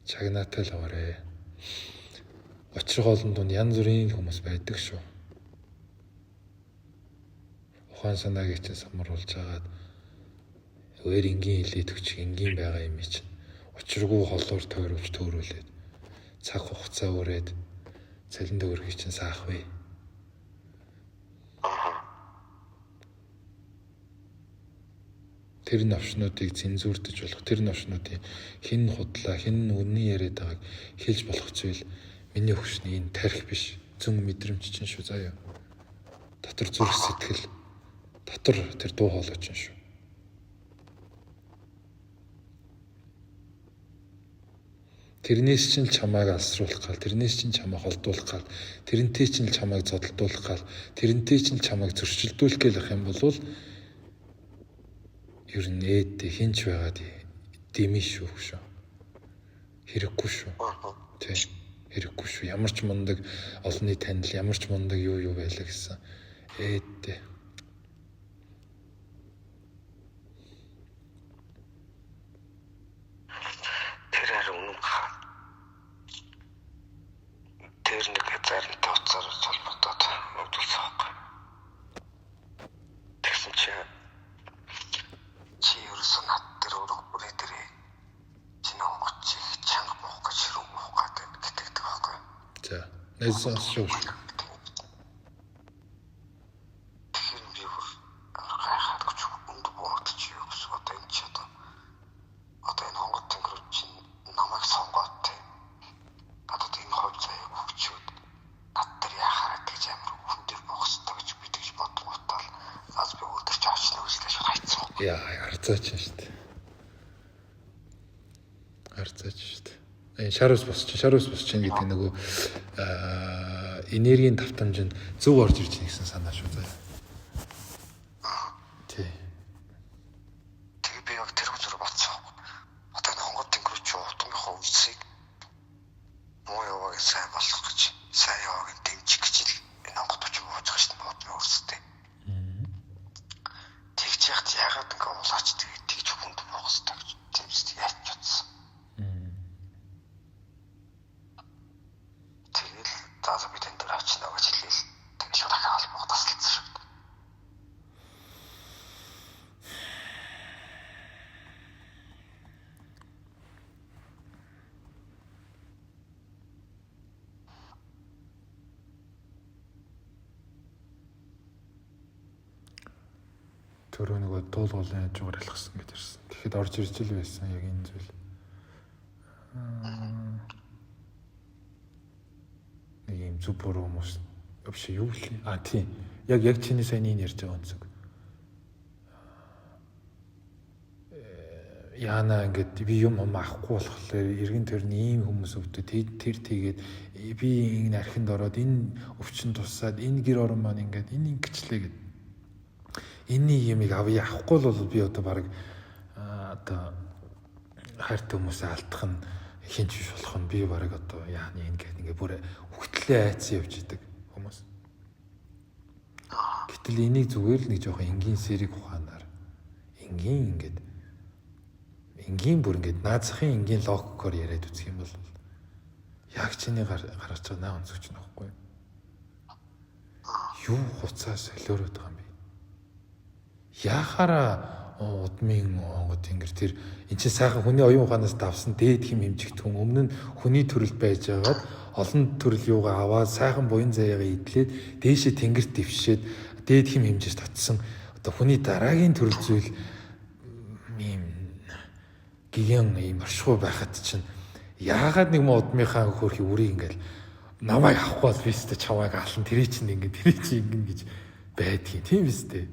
Чагнаатай л байгаарай. Учир хоолнд нь янз бүрийн хүмүүс байдаг шүү. Ухаан санааг чинь самруулж агаад өөр энгийн хэлээд өгч энгийн байгаа юм чинь учиргүй холоор тойруулж төөрүүлээд цаг хугацаа өрөөд цалин төгрөгийг чинь саах вэ. Тэр навшнуудыг цензурдэж болох, тэр навшнуудын хэн худлаа, хэн үнний яриад байгааг хэлж болох зүйл миний өгшний энэ тарих биш. Зүн мэдрэмж чинь шүү заяа. Дотор зүрх сэтгэл, дотор тэр дуу хоолой чинь шүү. Тэрнээс чинь чамайг алсруулах гал, тэрнээс чинь чамайг холдуулах гал, тэрнтэй чинь чамайг зодтолдуулах гал, тэрнтэй чинь чамайг зөрчилдүүлэх гэх юм бол ер нь хинч байгаад дэмий шүү. Хэрэггүй шүү. Тэ хэрэггүй шүү. Ямар ч мундаг олонний танил, ямар ч мундаг юу байлаа гэсэн. Тэр нэг заримтай уцаар холбогдоод өвдөлсөн байхгүй. Тэгсэн чи ерөөсөө над дээр өрөх бүрээ дээрээ чиний онгоцыг чанга буух гэж хэрэг буух гэдэг гэтэгдэг байхгүй. За, нэсэн шүү. Тэгэхээр би гайхаад гэж өндөр буухад чи юу гэсэн одоо энэ ч одоо энэ хонгод тэнгэр чинь намайг сонгоод те. Надад энэ хойд заяа өгчүүд над дээр яхаад гэж амар хүн дээр бох хэрэгтэй гэж би тэгж бодлогоотал аз би өдөр ч очно гэж хайцсан. Яа, харцаач шүү дээ. Шарус босч гэдэг нөгөө энергийн давтамж нь зөв орж ирж байгаа гэсэн санаа шүү заяа. Тий. Тэгээ би яг тэр хүчээр батсан. Одоо энэ хонгод тэнгэр чи утгынхаа үсийг муу яваа гэж сайн болох гэж сайн явааг дэмжих гэж энэ хонгод ч бууж байгаа шүү дээ бодно өөрсдөө. Тэгж яхад ягаад ингээ улаач тэгж хүнд боох хэрэгтэй гэж тэмцэж яаж чадсан. Тэгэл заасан би тэн дээр очно гэж хэлээл. Тэгж дахиад холбоо тасалдсан шүү дээ. өөрөө нөгөө дуулуулын хажуугаар алхсан гэж ирсэн. Тэгэхэд орж ирж л байсан яг энэ зүйл. Нэг юм зүг буруу хүмүүс биш юу л. Тийм. Яг чиний сайн энэ ярьж байгаа онцөг. Яана ингээд би юм авахгүй болохоор эргэн тойрны ийм хүмүүс өвдө тэр тэгээд би энэ архинд ороод энэ өвчин тусаад энэ гэр орон маань ингээд энэ ингэчлээ гэд. Энийн юмыг авахгүй бол би одоо баг одоо хайртай хүмүүсээ алдах нь хинч биш болох нь би баг одоо яаны ингээд ингээд бүр хөвтлээ айцсан явж идэг хүмүүс. Гэтэл энийг зүгээр л нэг жоохон энгийн сэрэг ухаанаар энгийн ингээд энгийн бүр ингээд наазахын энгийн логикоор яриад үзэх юм бол яг чиний гарч байгаа наа онцгч нөхгүй юу хуцаа солиороод байгаа юм бэ? Яхаараа удмын онгод тэнгэр тэр эн чинь сайхан хүний оюун ухаанаас давсан дээд хэм хэмжигт хүн өмнө нь хүний төрөл байж байгаад олон төрөл юугаа аваад сайхан буян заяагаа идлээд дээшээ тэнгэрт дэвшээд дээд хэм хэмжээс татсан одоо хүний дараагийн төрөл зүйл ийм гигэн ийм оршихуй байхад чинь яагаад нэг мо удмынхаа хөрхи үрийг ингээл намайг авахгүй бол би өстө чавайг алан тэрий чинь ингээд тэрий чинь ингэн гэж байдгийг тийм үстэй.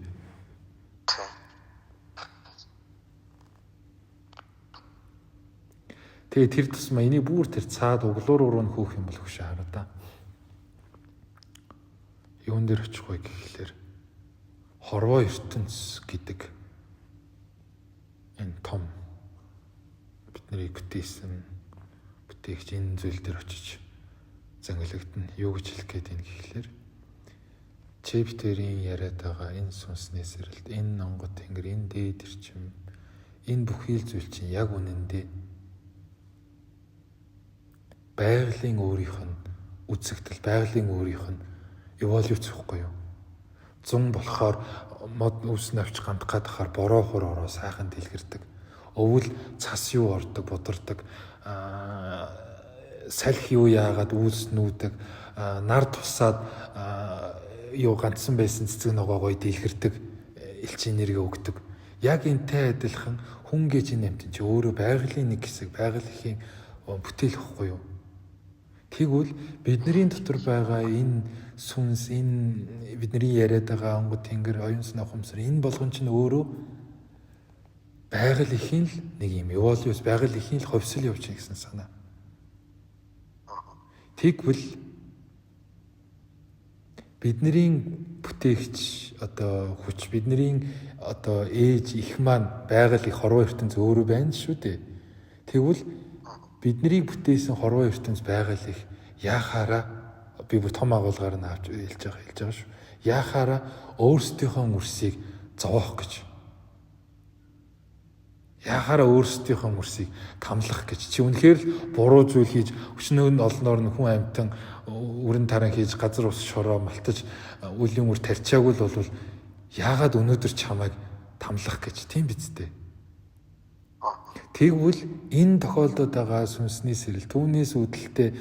Тэгээ тэр тусмаа энийг бүр тэр цаад углуур руу хөөх юм бол хөшөө хараа да. Юун дээр очихгүй гэхлээр хорвоо ертөнц гэдэг энэ том бидний бүтээгч энэ зүйл дээр очиж зангилагдана. Юу гэж хэлэх гээд юм гэхлээр Чептерийн яриад байгаа энэ сүнсний сэрэлт, энэ нонгод тэнгэр, энэ дээд эрчим, энэ бүхий л зүйл чинь яг үнэндээ байгалийн өөрийнх нь үзэгдэл, байгалийн өөрийнх нь эволюц ихгүй юу? Зун болохоор мод үс навч гамт гадахаар бороо хор ороо сайхан дэлгэрдэг. Өвөл цас юу ордог, бодордог. Салхи юу яагаад үүс нүүдэг. Нар тусаад юу ганцсан байсан цэцэг ногоо гоё дэлгэрдэг. Элчин энерги өгдөг. Яг энтэй адилхан хүн гэж энэ амт чи өөрөө байгалийн нэг хэсэг, байгалийн бүтээл ихгүй юу? Тэгвэл бидний дотор байгаа энэ сүнс, энэ бидний яриад байгаа онгод тэнгэр, оюун санаа ухамсар энэ болгон чинь өөрөө байгаль ихийн л нэг юм эволюц, байгаль ихийн л ховсол явж байгаа гэсэн санаа. Тэгвэл бидний бүтээгч одоо хүч, бидний одоо ээж их маань байгаль их хорвоо ертөнц өөрөө байна шүү дээ. Тэгвэл бидний бүтээсэн хорвоо ертөнц байгаль их яхаараа би бүр том агуулгаар нь авч хэлж байгаа шүү. Яхаараа өөрсдийнхөө мөрсийг зовоох гэж. Яхаараа өөрсдийнхөө мөрсийг тамлах гэж. Чи үнэхээр л буруу зүйл хийж өчнөө нь олноор нь хүн амьтан өрн таран хийж газар ус шороо малтаж үлийн үр тарьчаагүй л бол яагаад өнөөдөр чамайг тамлах гэж тийм биз дээ. Тэгвэл энэ тохиолдод байгаа сүнсний сэрэл түүнээс үүдэлтэй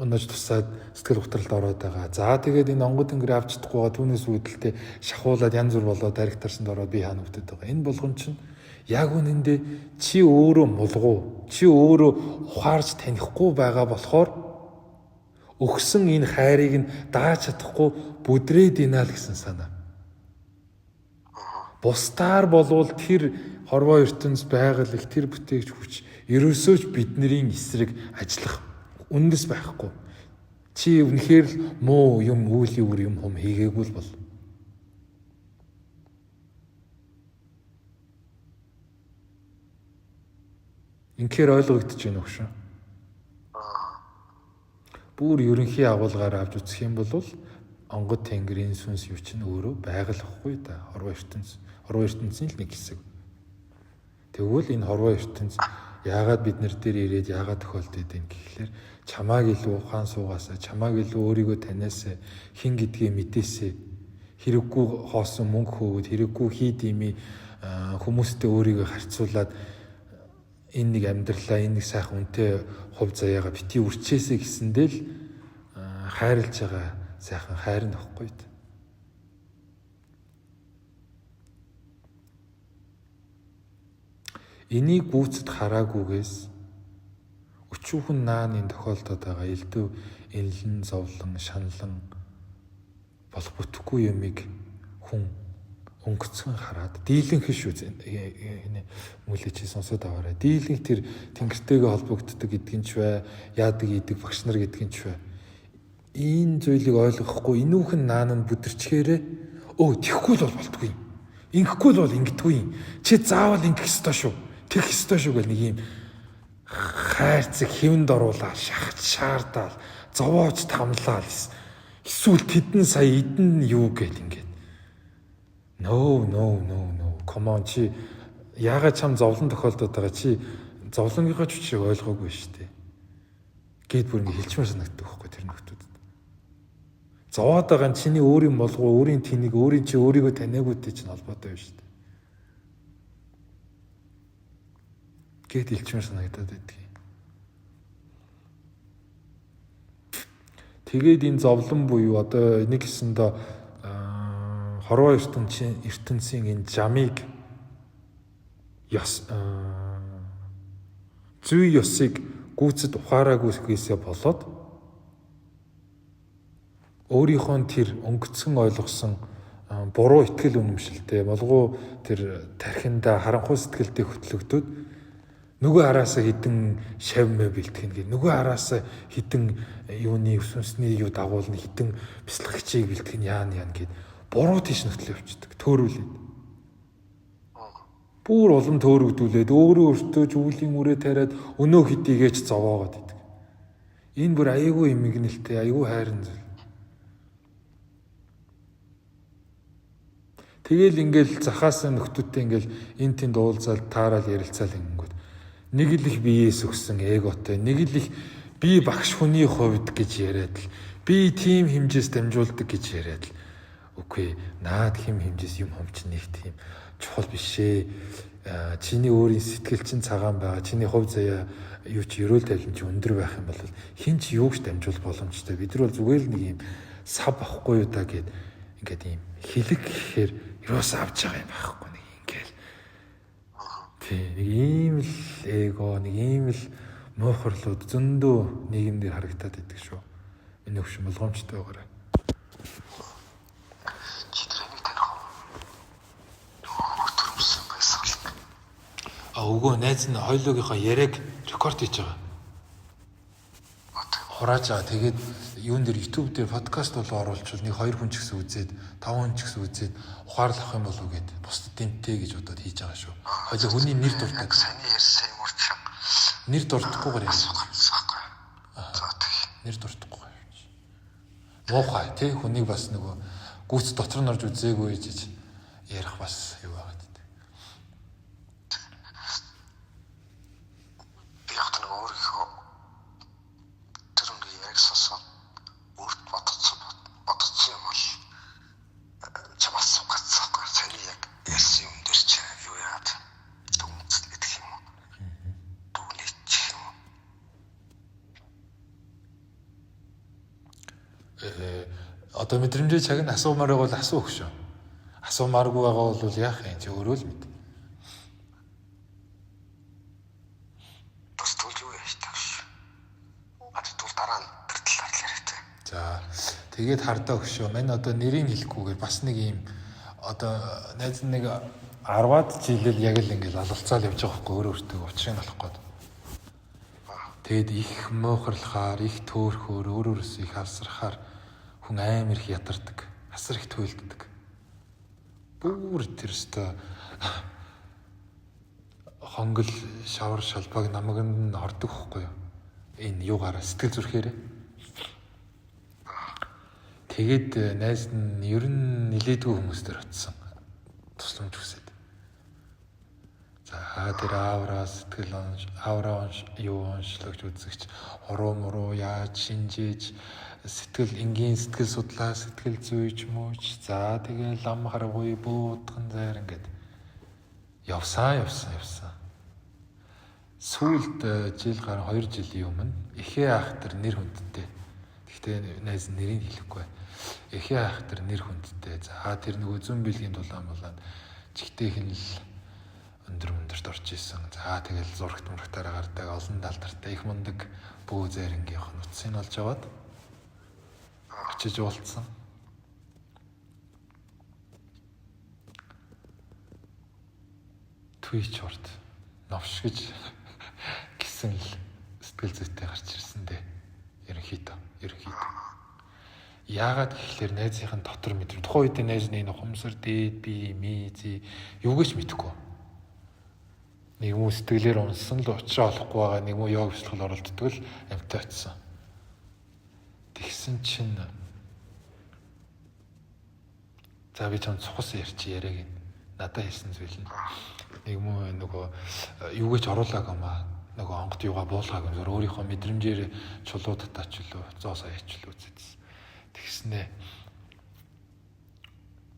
унаж тусаад сэтгэл готролд ороод байгаа. За тэгээд энэ онгод өнгөр авч чадахгүй байгаа түүнээс үүдэлтэй шахуулаад янз бүр болоод дайректарсанд ороод би хаана өвдөд байгаа. Энэ болгон чинь яг үнэндээ чи өөрөө мулгуу, чи өөрөө ухаарч танихгүй байгаа болохоор өгсөн энэ хайрыг нь дааж чадахгүй бүдрээд ийна л гэсэн санаа. Бусдаар болвол тэр хорвоо ертөнц байгаль их тэр бүтээгч хүч ерөөсөө ч бидний эсрэг ажиллах үндэс байхгүй. Чи үнэхээр л муу юм үүлийн үр юм хум хийгээгүй л бол. Инхээр ойлгогдож байна уу шүү? Бүр ерөнхий агуулгаар авч үзэх юм бол онгод тэнгэрийн сүнс юу чинь өөрөө байгаль ахгүй да. Хорвоо ертөнцийн л нэг хэсэг. Тэгвэл энэ хорвоо ертөнц яагаад бид нар дээр ирээд яагаад тохиолдод байна гэхлээр чамааг илүү ухаан суугаасаа, чамааг илүү өөрийгөө таниасаа, хин гэдгээ мэдээсээ, хэрэггүй хоосон мөнгө хөөгд, хэрэггүй хий дими хүмүүстэй өөрийгөө харьцуулаад энэ нэг амьдралаа, энэ нэг сайхан үнэтэй хувь заяагаа бити үрчээсэй гэсэндээ л хайрлж байгаа сайхан хайр нөхгүй. Энийг гүйцэд хараагүйгээс өчүүхэн нааны тохиолдоод байгаа элдв энлэн зовлон шаналн болох бүтэхгүй юмыг хүн өнгөцгөн хараад дийлэнх шүү мөлөч сонсоод аваарай. Дийлэнх тэр тэнгэртэйгээ холбогддог гэдгийг ч бай, яадаг идэг багш нар гэдгийг ч бай. Энэ зүйлийг ойлгохгүй энүүхэн наан нь бүдэрчгээрээ тэхгүй л бол болтгүй. Ингэхгүй л бол ингэдэггүй. Чи заавал ингэх ёстой шүү. Тэгэх ёстой шүү гэл нэг юм хайрцаг хэвэнд оруулаад шаардаад зовоож тамлаад эсвэл тэдэн сая эдэн юу гэд ингээд no come on чи яагаад чам зовлон тохиолдоод байгаа чи зовлонгийнхаа чүчийг ойлгоогүй шүү дээ гэд бүр ингэ хэлчмээр санагддаг байхгүй тэр нөхдүүдэд зовоод байгаа нь чиний өөрийн молгоо өөрийн тэнийг өөрийн чи өөрийгөө таниагүйтэй чинь холбоотой байна шүү дээ гэд хэлчмээр санагдаад байдаг. Тэгээд энэ зовлон буюу одоо нэг гэсэндээ хорвоо ертөнцийн энэ жамыг зүй ёсыг гүйцэд ухаараагүйгээсээ болоод өөрийнхөө тэр өнгөцгөн ойлгосон буруу итгэл үнэмшилтэй молгоо тэр тархинда харанхуй сэтгэлтэй хөтлөгдөд нөгөө араасаа хідэн шавмэ бэлтгэн гэх нөгөө араасаа хідэн юуны өсвөсний юу дагуулна хідэн бяцлах хичээг бэлтгэн яана гэд буруу тийш нөтлөө явчихдаг төөрүүлээд бүр улам төөрөгдүүлээд өөрөө өөртөө жүглийн үрээ тариад өнөө хэдийгээч зовоогоод идэг энэ бүр аяйгүй эмгэнэлтэй аяйгүй хайрын зүйл тэгэл ингээл захаасан нөхдүүдтэй ингээл эн тэнд уулзаал таарал ярилцаал ингэнгүүт нэг л их биеэс өгсөн эготой, нэг л их би багш хүний хувьд гэж яриад л би тийм хэмжээс дамжуулдаг гэж яриад л үгүй наад хэм хэмжээс юм хомч нэг тийм чухал биш ээ. Чиний өөрийн сэтгэл чинь цагаан байгаа, чиний хувь заяа юу ч ерөөл тавилан чи өндөр байх юм бол хин ч юугч дамжуул боломжтой. Бид нар бол зүгээр л нэг юм сав авахгүй юу да гэд ингээд ийм хилэг гэхээр юус авч байгаа юм байхгүй нэг ингээл нэг ийм л эго, нэг ийм л муухарлууд зөндөө нийгэмдэр харагдаад идэг шүү. Энэ хөвш болгоомжтой байгаарай. Үгүй найз нь хоёулыгийнхаа яриаг рекорд хийж байгаа. Хурааж байгаа. Тэгээд юун дээр YouTube дээр подкаст болоо оруулчихвал нэг 2 хүн ч гэсэн үзээд 5 хүн ч гэсэн үзээд ухаарлах авах юм болов уу гэд бусдад тэнтэй гэж бодоод хийж байгаа шүү. Хоёул хүний нэр дуртай. Саний ярьсан юм урч. Нэр дуртахгүйгээр юм. За тэг. Нэр дуртахгүй. Муухай тий хүнийг бас нөгөө гүц дотор нь орж үзээгүй гэж ярих бас юу байгаа. Одоо мэдрэмжээ цаг нь асуумаар бол асуух шүү. Асуумааргүй байгаа бол яах юм чи өөрөө л мэд. Бас тулж юу яаж тагш. Тул дараа нь тэр талаар яриатай. За тэгээд хардаа өгшөө. Мань одоо нэрийг хэлэхгүйгээр бас нэг юм одоо найз нэг 10-аад жилэл яг л ингээл алалцаал явж байгаа хгүй өөртөө учрыг олох гээд. Тэгэд их муухарлахаар, их төөрхөөр, өөрөөс их авсрахаар хүн амар их ядардаг, асар их туйлддаг. Бүр тэрстэ хонгол шавар шалбаг намагнд нь ордог хөхгүй юу? Энэ юугаараа сэтгэл зүрхээрээ. Тэгээд найз нь ер нь нилээдгүй хүмүүстэр очсон. Тусламж хүсээд. За тэр аавра сэтгэл аавра юу онцлогч үзэгч хоруу муруу яаж шинжээж сэтгэл энгийн сэтгэл судлаа сэтгэл зүйч мууч за тэгээ лам харгуй буудхан зайр ингээд явсан сүүлд жил гар 2 жилийн өмнө эхээ ах тэр нэр хүндтэй гэхдээ найз нэрийг хэлэхгүй эхээ ах тэр нэр хүндтэй за тэр нөгөө зүүн бэлгийн дулаан болоод чигтэй хинэл өндөрт орж исэн. За тэгэл зурагт мурагтаараа гардаг олон талдартай их мундаг бүү зээрнгийнх нь утсыг олж аваад очиж уулзсан. Twitch орд новш гэж гисэн л сэтгэл зүйтэй гарч ирсэн дээ. Ерөнхийдөө. Яагаад гэхэлэр найзынхын дотор мэдрэмж. Тухайн үед найз нэг ухамсар дээд би мизи юугэж мэдэхгүй. Нэг юм сэтгэлээр унсан л уучраа олохгүй байгаа нэг юм яг бичлэгэл оролддог л амттай очсон. Тэгсэн чинь за би ч цухас ярьаг надад хэлсэн зүйл нь нэг юм нөгөө юугэж оруулаагүй маа нөгөө онгод юугаа буулгаагүй зөв өөрийнхөө мэдрэмжээр чулуу татаач лөө 100 сая ч лөө үзсэн. Тэгснэ.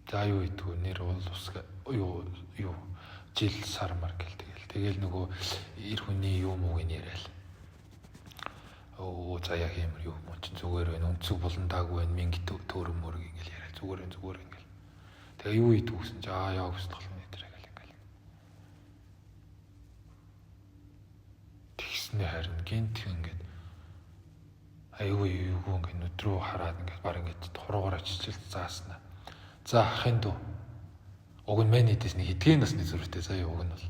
За юу идэггүй нэр уул усга юу жил сармар гэл тэгэл нөгөө эр хүний юу мууг яриад. За яг юм юу мөн ч зүгээр байна. Өнцөг болондаагүй байна. Минь төрөм мөрөг ингээл яриа. Зүгээр ингээл. Тэгээ юу идэх гэсэн чи яа хүсэл нэтэр ингээл. Тэгснэ харин гинт ингээд айгүй ингээд өдрөө хараад ингээд баг ингээд хуруугаар чичил зааснаа. За ахын дүү. Уг нь мэн идэс нэг эдгээр насны зүрхтэй заяа уг нь бол.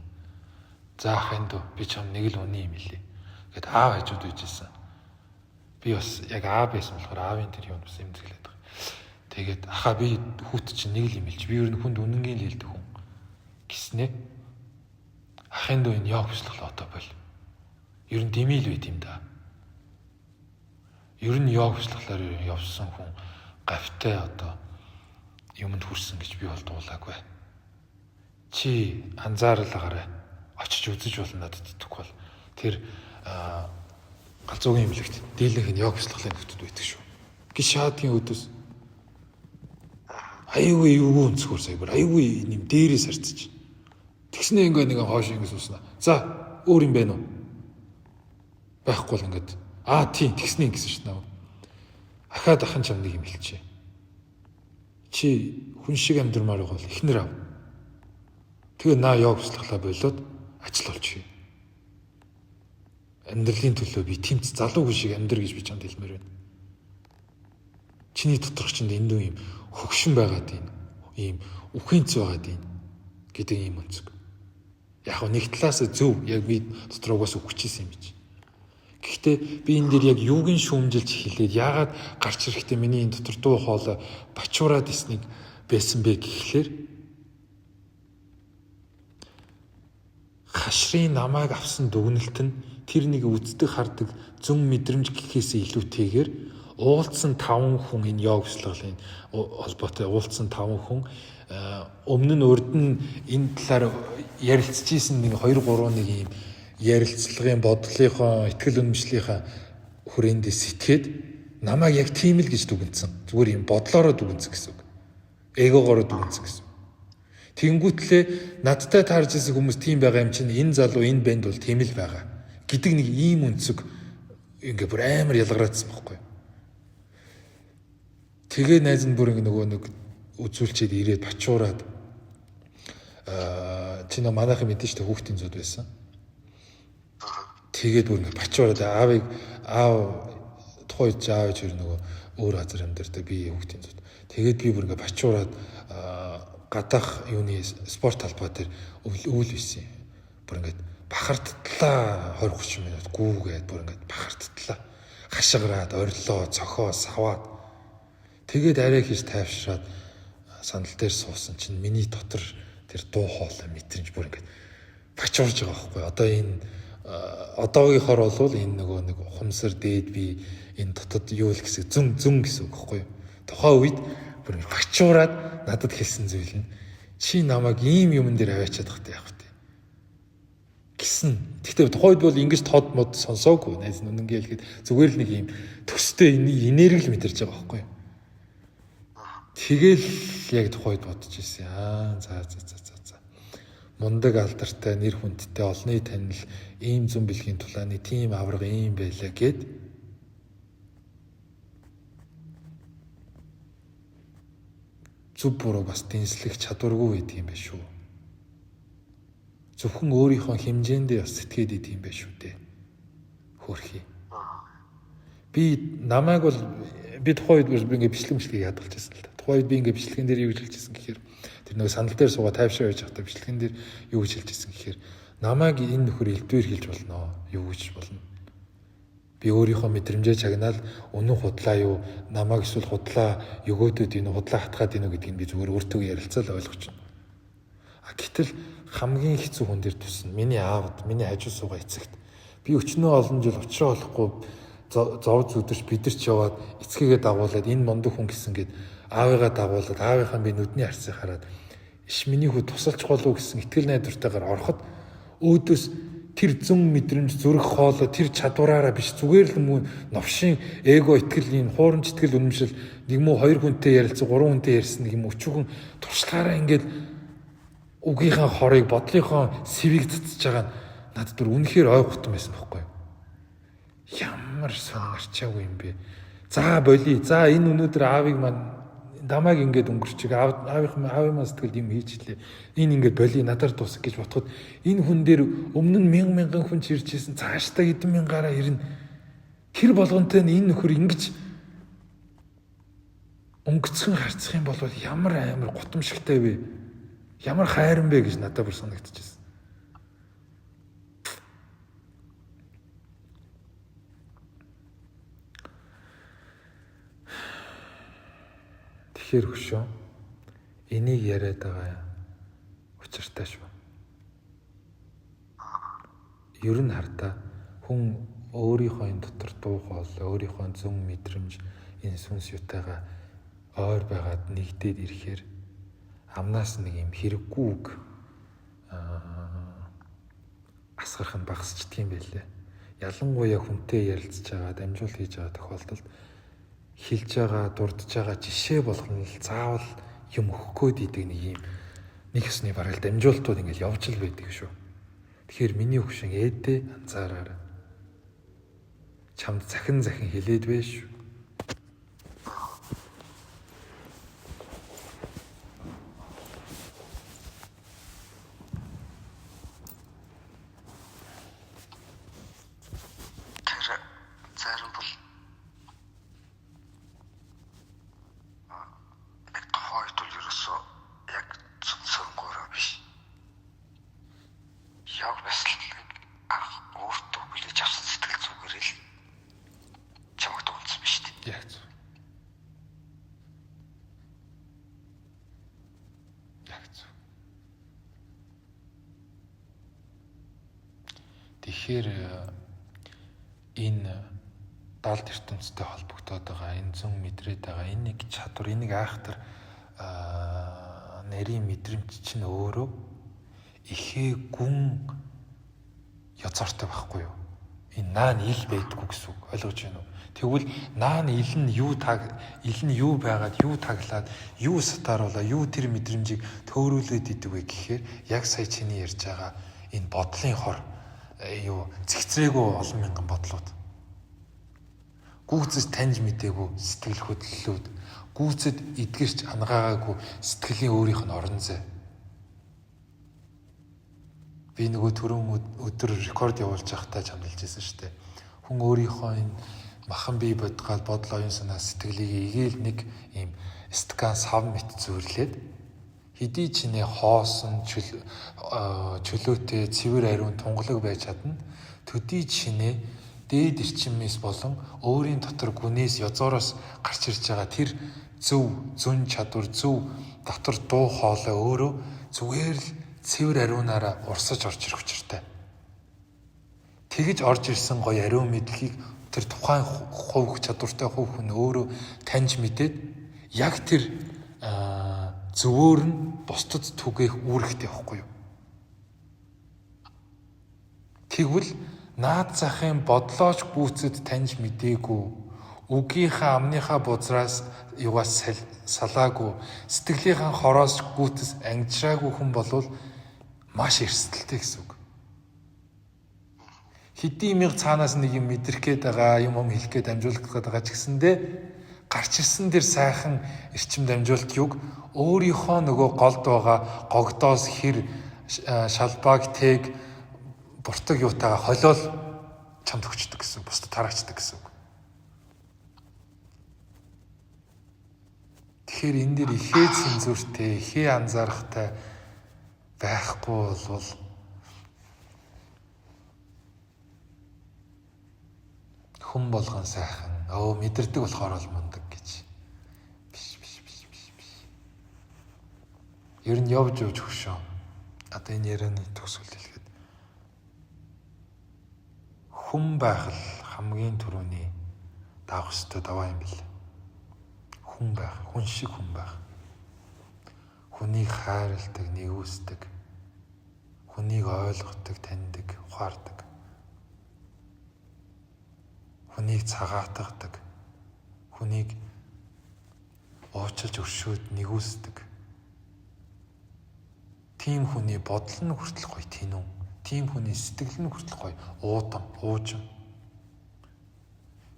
За ахын дүү би чам нэг л үний юм илээ. Гэт аав хажууд үйжсэн. Би бас яг аав байсан болохоор аавын тэр юм бас эмзэглээд байгаа. Тэгээд ахаа би хүүт чинь нэг л юм илж. Би ер нь хүнд үнэнгийн л хэлдэг хүн. Гиснэ. Ахын дүү энэ яв хүслэх одоо бол. Ер нь дэмийл байт юм да. Ер нь яв хүслэхлээр явсан хүн гавтай одоо юмд хүрсэн гэж би бол дуулаагүй. Чи анзаарлагаарай. Очиж үзэж болно надад итгэхгүй бол тэр галзуугийн имлэгт дийлэнх нь яг хүслэхлээр нөхдөд байдаг шүү. Гис шаадгийн өдөөс аюугүй юу өнцгөр сая бүр аюугүй нэм дээрээс харцаж. Тэгснэ ингээ нэг хоош ингэ суусна. За өөр юм байна уу? Байхгүй л ингээд тийм тэгснэ гэсэн шít наа. Ахаад ахын чам нэг юм хэлчихэ. Чи хүн шиг амьдрмаар бол ихнэр ав. Тэгээ наа яг хүслэхлаа болоод ажил олчих. Амьдралын төлөө би тэмц залуу хүн шиг амьдр гэж би чамд хэлмээр байна. Чиний доторх чинь эндүү юм хөгшин байгаад ийм үхэнц байгаад гэдэг юм өнцөг. Яг нэг талаас зөв яг би дотрогоос үхчихсэн юм биш. Гэхдээ би энэ дээр яг юуг нь шүүмжилж хэлээд яагаад гарч ирэхдээ миний энэ дотор дуу хоолой бачуураад иснийг байсан бэ гэхлээр хашрын намайг авсан дүгнэлт нь тэр нэг үздэг хардаг зүн мэдрэмж гэхээс илүүтэйгээр уулзсан 5 хүн энэ йог хөслөлийн холбоотой уулзсан 5 хүн өмнө нь урд нь энэ талаар ярилцж ийсэн нэг 2 3 нэг юм ярилцлагын бодлогынхоо ихтгэл үнэмшлийнхаа хүрээндээ сэтгээд намайг яг тийм л гэж дүгнсэн. Зүгээр юм бодлороо дүгнсэн гэсэн үг. Эгогоороо дүгнсэн гэсэн. Тэнгүүтлээ надтай таарж ирсэн хүмүүс тийм байгаа юм чинь энэ залуу энэ бэнд бол тийм л байгаа гэдэг нэг ийм өнцөг ингээ бүр амар ялгараадсан байхгүй. Тэгээ найз нь бүр ингээ нөгөө нэг үзүүлчихэд ирээд бачуураад чи нөө манайхан мэдэн штэ хүүхдийн зууд байсан. Тэгээд бүр ингээ бачуураад тухайн үед аавч ер нөгөө өөр газар амьдардаг би хүүхдийн зууд. Тэгээд би бүр ингээ бачуураад гадаах юуны спорт талбай дээр үйл байсан. Бүр ингээд бахартлаа 20-30 минут гүүгээд бүр ингээд бахартлаа. Хашгираад, орилоо, цохоо, саваад. Тэгээд арай хийж тайвшраад сандал дээр суусан чинь миний дотор тэр дуу хоолой мэдрэмж бүр ингээд бачуурж байгаа байхгүй. Одоо энэ одоогийнхоор бол энэ нөгөө нэг ухамсар дээд би энэ дотод юу л гэсэн зүн гэсэн үг байхгүй. Тухайн үед бүр бачуураад надад хэлсэн зүйл нь чи намайг ийм юмн дээр аваачаад тахтай яах вэ гэсэн. Гэхдээ тухайд бол ингэж тод мод сонсоогүй найз нь үнэнгээл гээд зүгээр л нэг юм төстэй энерги л мэдэрч байгаа байхгүй. Тэгэл яг тухайд бодож ирсэн. За. Мундаг алдартай нэр хүндтэй олонний танил ийм зүн бэлгийн тулааны тийм авраг ийм байлаа гэд зүв буруу бас дэнслэх чадваргүй байдаг юм байна шүү. Зөвхөн өөрийнхөө хэмжээндээ бас сэтгэхэд идэм байх шүү дээ. Хөөрхий. Би намайг бол би тухайн үед би ингээ бичлэг яадаг гэсэн л да. Тухайн үед би ингээ бичлэгэн дээр юу гэж хэлжсэн гэхээр тэр нөгөө санал дээр суугаа тайвшаа байж байхдаа бичлэгэн дээр юу гэж хэлжсэн гэхээр намайг энэ нөхөр элдвэр хэлж болно юу гэж болно. Би өөрийнхөө мэдрэмжээ чагнаал өнөө худлаа юу намайг эсвэл худлаа өгөөдөд энэ худлаа хатгаад ийнө гэдгийг би зүгээр өөртөө ярилцаал ойлгож байна. Гэтэл хамгийн хэцүү хүн дээр тусна. Миний аавд, миний хажуу суугаа эцэгт. Би өчнөө олон жил учраа болохгүй зов зүдэрч бидэрч яваад эцгээгээ дагуулад энэ мундаг хүн гэсэн гээд аавыгаа дагуулад аавынхаа би нүдний харцыг хараад иш миний хүү тусалж болов гэсэн итгэл найдвартайгаар ороход өөдөөс тэр зүүн мэдрэмж зүрх хоолой тэр чадвараараа биш зүгээр л мөн новшийн эго итгэл энэ хуурамч итгэл үнэмшил нэг муу хоёр хүнтэй ярилцсан гурван хүнтэй ярьсан нэг юм өчүүхэн туршлагаараа ингээд үгийнхаа хорыг бодлынхоо сэвийг цэцэж байгаа надад бүр үнэхээр ойлгохтон байсан байхгүй юу? Ямар сонир арчаагүй юм бэ? За болий. За энэ өнөөдөр аавыг маань намайг ингээд өнгөрчих аавын маань сэтгэлд юм хийчлээ. Энэ ингээд болий надаар дуусах гэж бодоход энэ хүн дээр өмнө нь мянган хүн ч ирж ирсэн цаашдаа хэдэн мянгаараа ирнэ. Тэр болгонтой нь энэ нөхөр ингэж өнгөцгөн харцах юм бол ямар амар гутамшигтай вэ? Ямар хайран бэ гэж надад бүр санагдчихсэн. Тэгэхээр хөшөө энийг яриад байгаа учиртай шүү. Ер нь хардаа хүн өөрийнхөө энэ дотор дуу хоолой, өөрийнхөө зүн мэдрэмж энэ сүнс ютайгаа ойр байгаад нэгдээд ирэхээр амнаас нэг юм хэрэггүй үг асгарах нь багасчдаг юм байлээ. Ялангуяа хүнтэй ярилцж байгаа, дамжуул хийж байгаа тохиолдолд хэлж байгаа, дурдж байгаа жишээ болгох нь л заавал юм өгөх гээд идэг нэг ёсны бараг дамжуултууд ингэж явж л байдаг шүү. Тэгэхээр миний хөвшин ээдээ анзаараарай. Чамд захин хэлээд вэ шүү. Тэгэхээр энэ даалт ертөнцтэй холбогдоод байгаа энэ зүүн мэдрээд байгаа энэ нэг чадвар, энийг айхтар нарийн мэдрэмж чинь өөрөө ихээ гүн язартай байхгүй юу? Энэ наан ил байдгүй гэсэн үг. Ойлгож байна уу? Тэгвэл наан ил нь юу байгаад, юу таглаад, юу сатааруулаа, юу тэр мэдрэмжийг төөрүүлээд идэг вэ гэхээр яг сая чиний ярьж байгаа энэ бодлын хор зэгцрээгүй олон мянган бодлууд. Гүйцэд таньж мдээгүй сэтгэл хөдлөлүүд, гүйцэд эдгэрч ангаагаагүй сэтгэлийн өөрийнх нь орон зай. Би нөгөө түрүүн өдөр рекорд явуулж байхдаа чамдалжсэн шүү дээ. Хүн өөрийнхөө энэ махан бие бодгоод бодол оюун санаа сэтгэлийг игээл нэг ийм стакан сав мэт зөөрлээд хэдий чинээ хоосон чөлөөтэй цэвэр ариун тунгалаг байж чадна. Төдий чинээ дээд эрчимээс болон өөрийн дотор гүнээс язороос гарч ирж байгаа тэр зөв чадвар, зөв дотор дуу хоолой өөрөө зүгээр л цэвэр ариунаараа урсаж орж ирэх учиртай. Тэгж орж ирсэн гоё ариун мэдлэгийг тэр тухайн хувь чадвартай хувь хүн өөрөө таньж мэдээд яг тэр зөвөр нь бусдад түгээх үүрэгтэй байхгүй юу? Тэгвэл наад захын бодлооч гүйцэд таньж мдээгүй, үгийнхаа амныхаа бузраас югаас салаагүй, сэтгэлийнхаа хороос гүйцэс ангижраагүй хүн болвол маш эрсдэлтэй гэсэн үг. Хэдийн мянга цаанаас нэг юм мэдрэх гээд байгаа, юм хэлэх гээд амжуулах гээд байгаа ч гэсэндээ гарч ирсэн дэр сайхан эрчим дамжуулт юг өөрийнхөө нөгөө голд байгаа гогдоос хэр шалбааг тэг буртаг юутайгаа холиол чамд өгчдөг гэсэн үг. Бусдад тараачдаг гэсэн үг. Тэгэхээр энэ дэр ихээ цензуртэй, ихээ анзаарахтай байхгүй бол хүн болгон сайхан мэдэрдэг болохоор л мундаг гэж. Биш. Ер нь явж хөшөө. Одоо энэ ярианы төгсгөл хэлгээд хүн байх л хамгийн түрүүний даах ёстой даваа юм бэл. Хүн байх, хүн шиг хүн байх. Хүнийг хайрладаг, нэгүсдэг. Хүнийг ойлгодог, таньдаг, ухаардаг. Хүнийг цагаатгадаг. Хүнийг уучлж өршөөд нэгүсдэг. Тийм хүний бодол нь хүртэл гоё тэнүү. Тийм хүний сэтгэл нь хүртэл гоё уудам, уужим.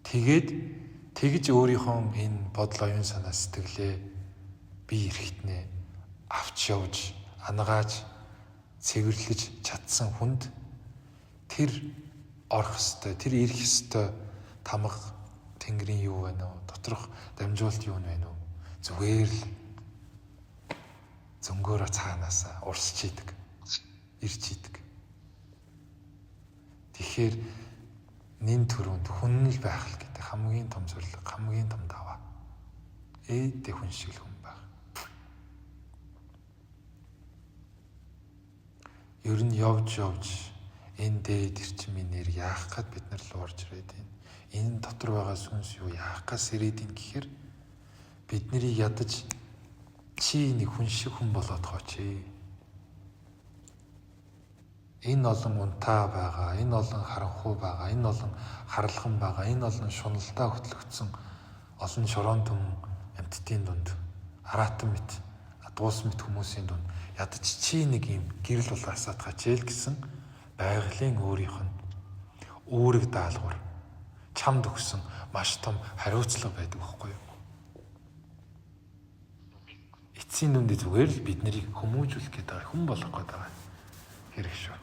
Тэгж өөрийнхөө энэ бодол оюун санаа сэтгэлээ бие эрхтнээ авч явж, ангааж, цэвэрлэж чадсан хүнд тэр орох ёстой, тэр ирэх ёстой тамга Тэнгэрийн юу байна уу? Доторх дамжуулт юу байна уу? Зүгээр л зөнгөөрөө цаанаасаа урсч идэг, ирж идэг. Тэгэхээр нин төрөнд хүн л байх л гэдэг хамгийн том зорилго, хамгийн том даваа. Ээдээ хүн шиг л хүн байх. Ер нь явж энэ дээд эрчмийн нэр яах гээд бид нар л уурж ирээд байна. Энэ дотор байгаа сүнс юу яах гас ирээд ин гэхээр бид нарыг ядаж чи нэг хүн шиг хүн болоод хооч. Энэ олон унтаа байгаа, энэ олон харанхуй байгаа, энэ олон харлахан байгаа, энэ олон шуналдаа хөтлөгдсөн олон шорон түм амьтдын дунд аратан мэт, дуус мэт хүмүүсийн дунд ядаж чи нэг юм гэрэл улаасаад хачээл гэсэн байгалийн өөрийнх нь үүрэг даалгавар чамд өгсөн маш том хариуцлага байдаг байхгүй юу? Эцсийн дүндээ зүгээр л бид нарыг хүмүүжүүлэх гээд байгаа, хүн болох гээд байгаа хэрэг шүү.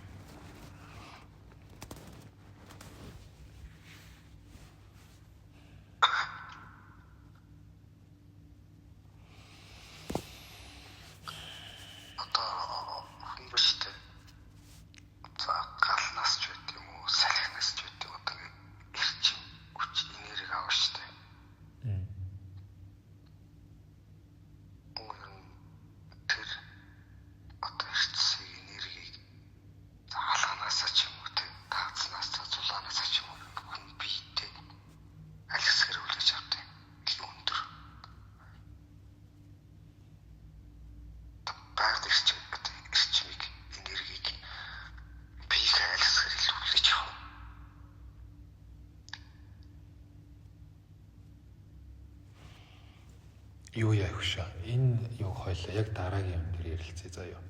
Юу яа хөшөө. Энэ юу хойлоо яг дараагийн юм дээр ярилцъя заяа.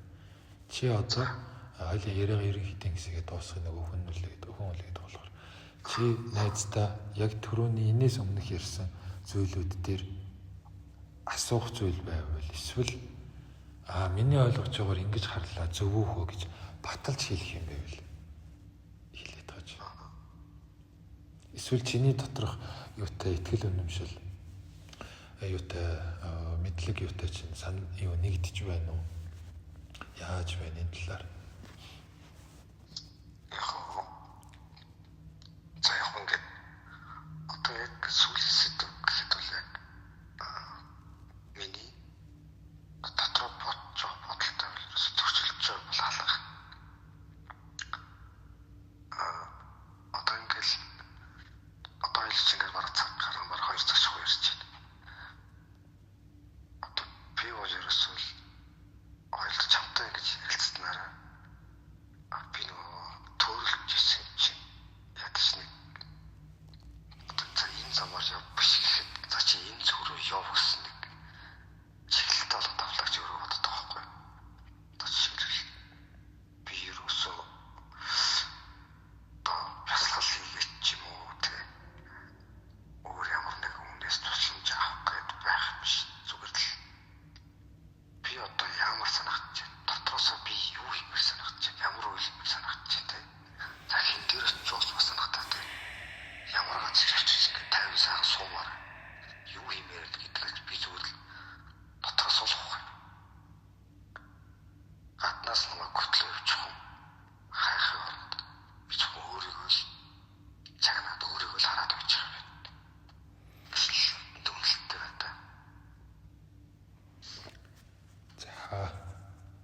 Чи одоо хоёлын яриага ерөнхийдөө хэсгээ дуусгах нөгөө хүн үлээд болохоор чи найздаа яг түрүүний энэс өмнөх ярьсан зүйлүүд дээр асуух зүйл байвал эсвэл миний ойлгож байгаагаар ингэж харлаа зөв үү гэж баталж хэлэх юм байвал хэлээд тааж. Эсвэл чиний доторх юутай итгэл үнэмшил юутай мэдлэг юутай чинь юу нэгдэж байна уу? Яаж байна энэ талаар?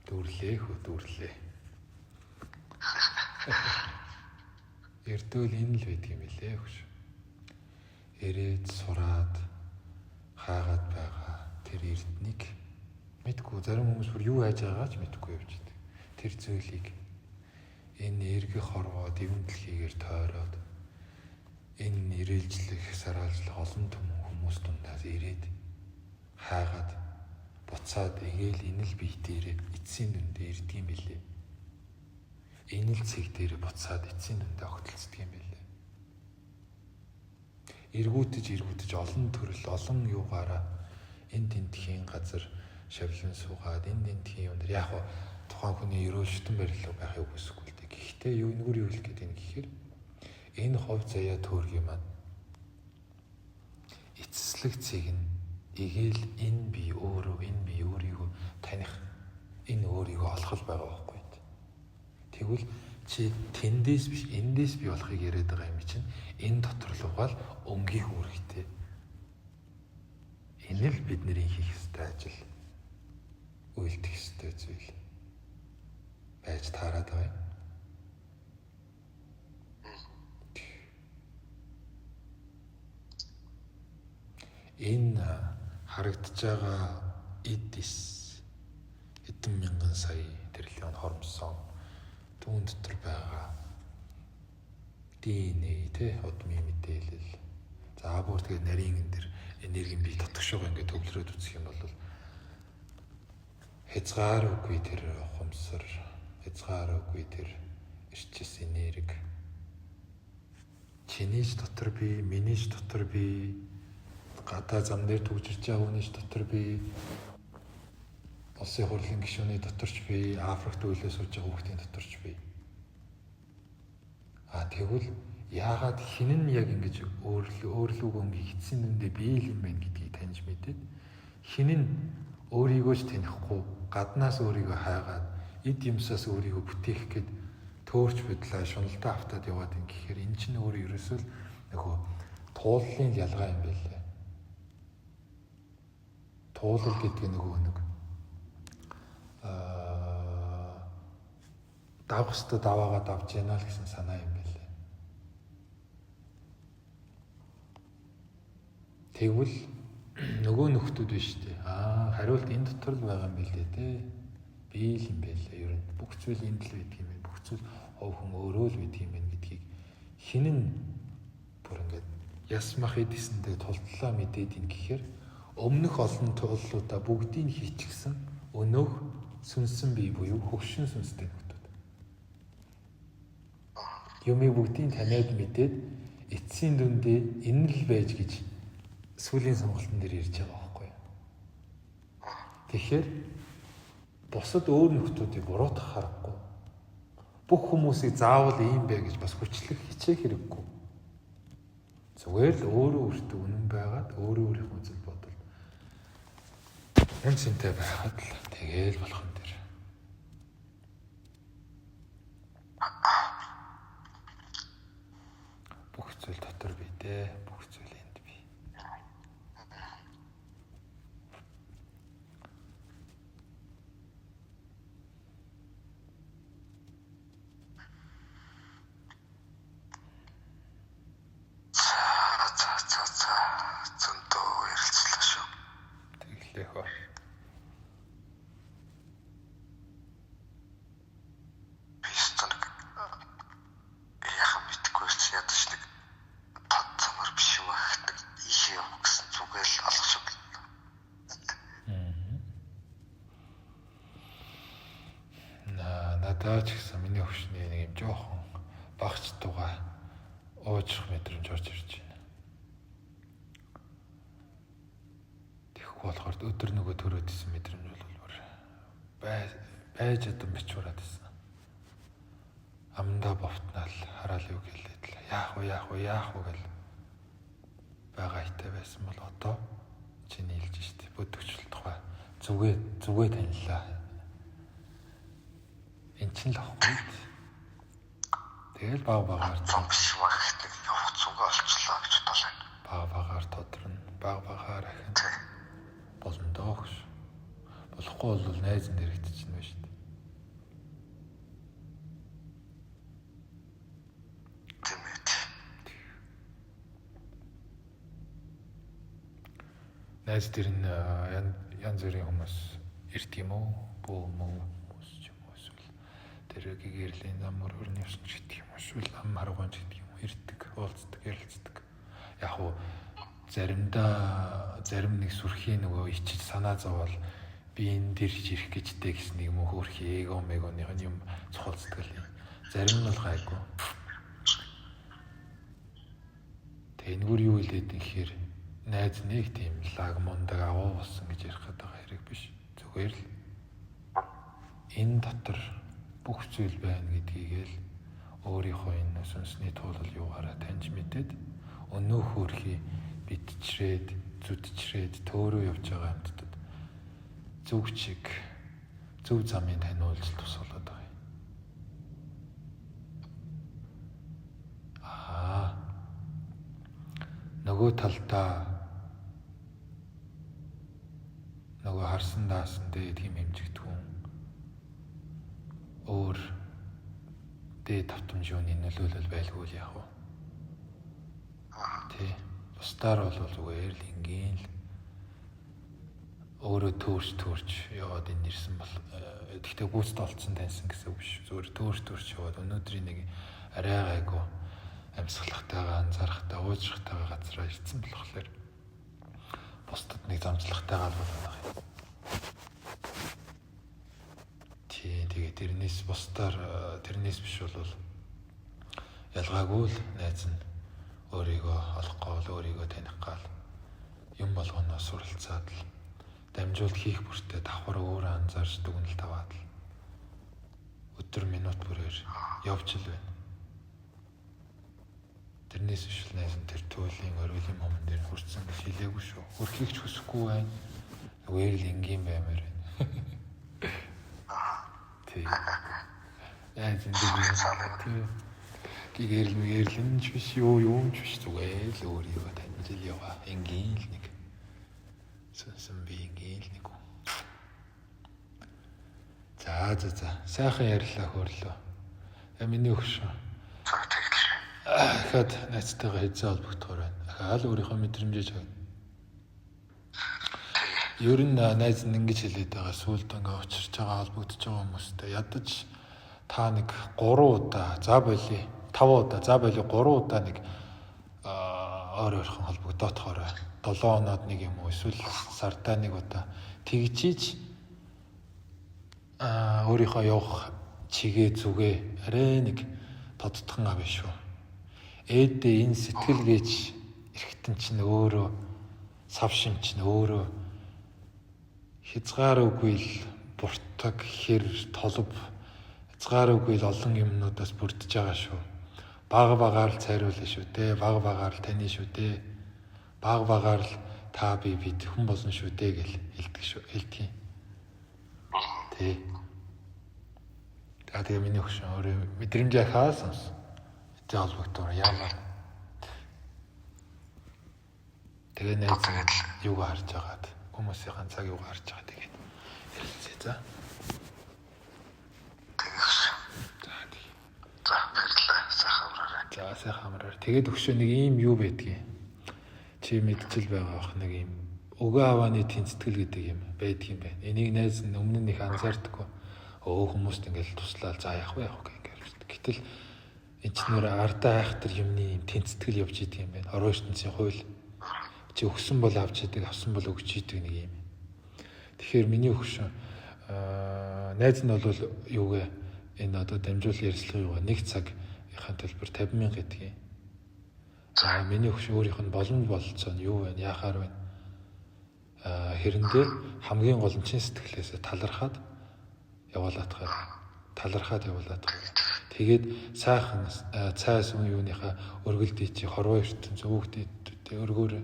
Дүрлээ хөө дүрлээ. Эрдүүл энэ л байдаг юм лээ хөш. Ирээд сураад хаагаад байгаа тэр эрднийг мэдгүй зарим хүмүүс бүр юу хайж байгаагаа ч мэдгүй явж идэг. Тэр зүйлийг энэ эргэх хорвоо дэвнэлхийгээр тойроод энэ ирээлжлэх сараалжлах олон том хүмүүс дундаас ирээд хаагаад буцаад эгээл энэ л бие дээрээ эцсийн дүндээ ирдэг юм билээ. Энэ л цэг дээрээ буцаад эцсийн дүндээ огтлцдаг юм билээ. Эргүүтэж олон төрөл олон юугаараа энэ тентхийн газар шавлан суугаад энэ тентхийн юм дээр яг тухайн хүний ерөөл шүтэн барилга байхыг үгүйсэхгүй л дээ. Гэхдээ юу нүгүр юу хэлэх гээд юм гэхээр энэ хов заяа төөргийн маань эцэслэг цэг нь эгээл энэ би өөрийгөө таних энэ өөрийгөө олох байгаа байхгүй. Тэгвэл чи тэндээс биш эндээс би болохыг яриад байгаа юм чинь энэ дотор л угаал өнгийн үүрэгтэй. Энэ л бидний хийх ёстой ажил. Үйлдэх ёстой зүйл байж таарад байгаа юм. Энэ харагдаж байгаа хэдэн мянган сая тэрлэн хормсон түүн дотор байгаа ДНА удмын мэдээлэл. За бүр тэгээ нарийн энэ энергийн бие дотгошоо ингээд төвлөрөөд үзэх юм бол хязгаар үгүй тэр ухамсар, хязгаар үгүй тэр эрчис энерги. Чинийч дотор би, минийч дотор би, гадаа зам дээр төгжирч байгаа хүнийч дотор би, улсын хурлын гишүүний доторч би, Африкт үйлээ сууж байгаа хүүхдийн доторч би. Тэгвэл яагаад хин нь яг ингэж өөрлөг өнгийг эцсийн дүндээ бий л юм байна гэдгийг таньж мэдээд хин нь өөрийгөө ч танихгүй гаднаас өөрийгөө хайгаад эд юмсаас өөрийгөө бүтээх гээд төөрч бодлаа шуналдаа автаад яваад ин гэхээр эн чинь өөрөө ерөөсөө л нөгөө тууллын ялгаа юм байлээ. Туулал гэдэг нөгөө нэг давх өстө даваагаа давж яана л гэсэн санаа юм байлээ. Тэгвэл нөгөө нөхдүүд биш үү? Хариулт энэ дотор л байгаа юм билээ те. Би л юм байлээ. Ер нь бүх зүйл энд л байдаг юм байна. Бүх зүйл хов хүн өөрөө л байдаг юм байна гэдгийг хинэн бүр ингээд ясмах эдсэндээ тултлаа мэдээд ин гэхээр өмнөх олон тууллуудаа бүгдийг хийчихсэн өнөөх сүнсэн бие буюу хөгшин сүнстэй нөхдүүд. Юмыг бүгдийг таниад мэдээд эцсийн дүндээ энэ л байж гэж сүүлийн сонголтын дээр ирж байгаа байхгүй юу. Тэгэхээр бусад өөр нөхдүүдийг буруутгах харахгүй. Бүх хүмүүсийг заавал ийм бай гэж бас хүчлэх хичээх хэрэггүй. Зүгээр л өөрөө өөртөө үнэн байгаад өөрийнхөө зүйл бодвол үнцэнтэй байхад л тэгээл болох юм дээр. Бүх зүйл дотор бий дээ. Бүх зүйл энд бий. Зөндөө ярилцлаа шүү. Тэглээ хөө. Надад ч гэсэн миний хөвшний нэг юм жоохон багч тугаа уужрах мэдрэмж орж ирж байна. Тэгэхгүй болохоор өдөр нөгөө төрөөд исэн мэдрэмж бол байж одоо бичвараад исэн. Амдаа бовтнаал хараал юу гэлээд л яах вэ гэл байгаа итэй байсан бол одоо чиний хэлж штэ бүдгчл тухай зүгээ таниллаа. Энд чинь л ахгүй. Тэгэл багаар зам биш байх нэг явах зүгээ олчлоо гэж бодлоо. Багаар тодорно. Багаар ахин. Боломдоо хөш. Болохгүй болохгүй бол найз нь хэрэгтчихнэ ба шүү дээ. Тэмээд. Найз дээр нь янз бүрийн хүмүүс ирд юм уу? Бөө мөн хүмүүс ч юм уу эсвэл тэр гэгэрлийн зам өргөрний явсан ч гэдэг юм уу? Эсвэл ам харгуун ч гэдэг юм уу? Ирдэг, уулздаг, ярилцдаг. Яг уу зарим нэг сүрхийн нөгөө ичиж санаа зовоол би энэ дэр ирэх гэжтэй гэсэн нэг мөн хөөрхий эго мегоных нь юм цохолцдог л. Зарим нь бол гайгүй. Тэгээ энэгээр юу хэлээд нэхэр найз нэг тийм лаг мундаг агуу болсон гэж ярих гэдэг хэрэг биш. Зүгээр л энэ дотор бүх зүйл байна гэдгийг л өөрийнхөө энэ сүнсний туулал юугаараа таньж мэдээд өнөө хөөрхий битчрээд зүдчрээд төөрөө явж байгаа амьтдад зөв чиг зөв замын таниулж тусгалаад байгаа юм. Нөгөө талдаа нөгөө харсан даасан дээд хим хэмжигдэхүүн өөр дээд тавтамжууны нөлөөлөл байлгүй л яах вэ? Тэ бусдаар бол зүгээр л ингийн л өөрөө төөрч яваад энэ ирсэн бол тэгтээ гүйцэд олцсон таньсан гэсэн үг биш. Зүгээр төөрч яваад өнөөдрийн нэг арай гайгүй амьсгалахтайгаа анзаарахтай уужрахтайгаа газараа ирсэн болохоор бусдад нэг замжлагтайгаа л болоод байгаа юм. Тэгээ тэрнээс бусдаар тэрнээс биш бол ялгаагүй л найз нь өөрийгөө олох гол өөрийгөө таних гал юм болгоно суралцаад л дамжуулт хийх бүртээ давхар өөрөө анзаарч дүгнэлт аваад л өдөр минут бүрээр явж л байна. Тэрнээс биш л найз нь тэр туйлын оройн момон дээр хүрсэн гэж хэлээгүй шүү. Хөрхийг ч хүсэхгүй байна. Зүгээр л энгийн баймаар байна. Тэг. Яаж энэ гэгэрл биш юм биш зүгээр л өөрийгөө таньж л яваа. Энгийн л нэг сонсон би энгийн л нэг. За сайхан ярьлаа хөрлөө. Миний өгш. Ахад найзтайгаа хэзээ холбогдохоор байна. Ахаал өөрийнхөө мэдрэмжээ чаг. Ер нь найз нь ингэж хэлээд байгаа сүулт ингээ очирч байгаа холбогдож байгаа хүмүүстэй ядаж та нэг 3 удаа за болий 5 удаа за болий 3 удаа нэг ойрхон холбогдоотохоор 7 оноод нэг юм уу эсвэл сардаа нэг удаа тэгжиж өөрийнхөө явах чигээ зүгээ арай нэг тодтгон авъя шүү. Ээдээ энэ сэтгэлгээч эргэтэн чинь өөрөө савшин чинь өөрөө хязгааргүй л буртаг хэр толб хязгааргүй л олон юмнуудаас бүрдэж байгаа шүү. Бага л цайруулна шүү дээ. Бага л таны шүү дээ. Бага л та бид хүн болно шүү дээ гэл хэлдэг юм. Тэ. Тэгээ миний хөшөө өөрөө мэдрэмжээ хаасан. Холбогдоор яамаа. Тэгээ найз юу харж байгаад хүмүүсийн цаг юу харж байгаа тэгээд ярилцъя за. За сайхан амраар. Тэгээд өгшөө нэг ийм юу байдгийг чи мэдчил байгаа бах нэг ийм өгөө авааны тэнцэтгэл гэдэг юм байдгийн байна. Энийг найз нь өмнө нь их анзаардаггүй. Хүмүүст ингээл туслаад за яах вэ гэх гэтэл энэ ч нөр ардаа айхтар юмны юм тэнцэтгэл явж идэг юм байна. Орон ертөнцийн хууль чи өгсөн бол авч идэг, авсан бол өгч идэг нэг юм. Тэгэхээр миний өгшөн найз нь бол юугээ энэ одоо дамжуул ярилцлагыг нэг цагийн төлбөр 50,000 гэдэг юм. За миний өгшөн өөрийнх нь боломж болцоо нь юу вэ? Яахаар вэ? Хэрэндээ хамгийн гол нь чин сэтгэлээсээ талархаад явуулаад. Тэгээд сайхан цайс юуныхаа өргөлдөө чи хорвоо ертөнц өвөгдөд өргөөр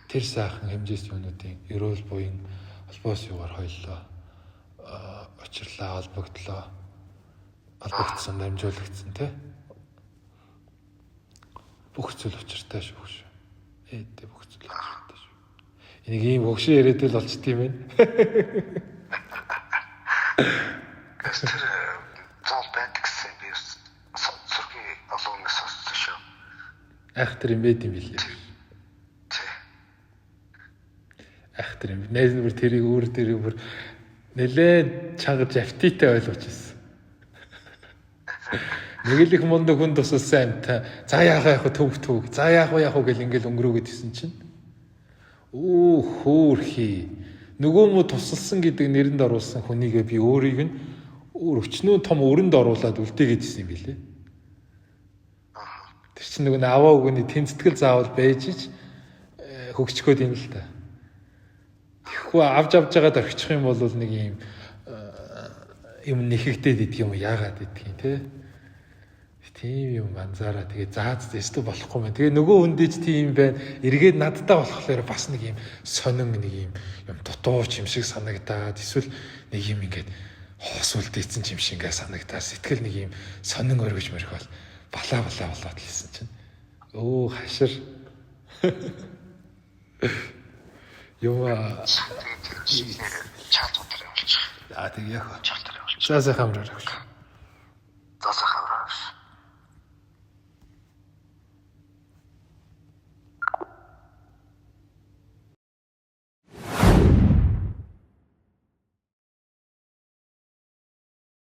тэр сайхан хэмжээс юунуудын эрүүл буян холбоос югаар хойллоо очирлаа холбогдсон дамжуулагдсан тий бүх зүйл учиртай шүү. Ээдээ бүх зүйл учиртай шүү. Энийг ийм хөгшин яриад л болч тийм байна. Гэвч тэр зол байдаг гэсэн би зургийн олоонаас сонссон шүү. Айхтар юм байд юм билээ. Тий. Айхтар юм. Найз нь бүр тэрийг өөр дээрээ бүр нэлээд чангаж автитай ойлгож ирсэн. Нэг л их мундаг хүн тусалсан амт. За яах вэ төв. За яах вэ гэл ингээл өнгөрөөгд исэн чинь. Хөөхий. Нөгөө мө тусалсан гэдэг нэрэнд оруулсан хүнийгээ би өөрийг нь өөр өчнөө том өрөнд оруулаад үлдээгээд исэн юм билээ. Тэр чинь нөгөө аваа өгөөний тэнцэтгэл заавал байж ич хөгчгөөд юм л та. Тэгэхгүй авж байгаад орхичих юм бол нэг юм нэхэгдээд идэх юм яагаад идэх юм те. Тийм юм анзаараа тэгээ зааз зэстэ болохгүй мэн. Тэгээ нөгөө хүндэж тийм байна. Эргээд надтай болохоор бас нэг юм сонин нэг юм дутууч юм шиг санагдаад эсвэл нэг юм ингээд хоос үлдээсэн юм шиг ингээд санагдаад сэтгэл нэг юм сонин өргөж мөрөх бол балаа болоод хэлсэн чинь. Өө хашир. Яа. Чаалтар явуулчих. Аа тэг яг. Чаалтар явуулчих. За сайхан амраарай.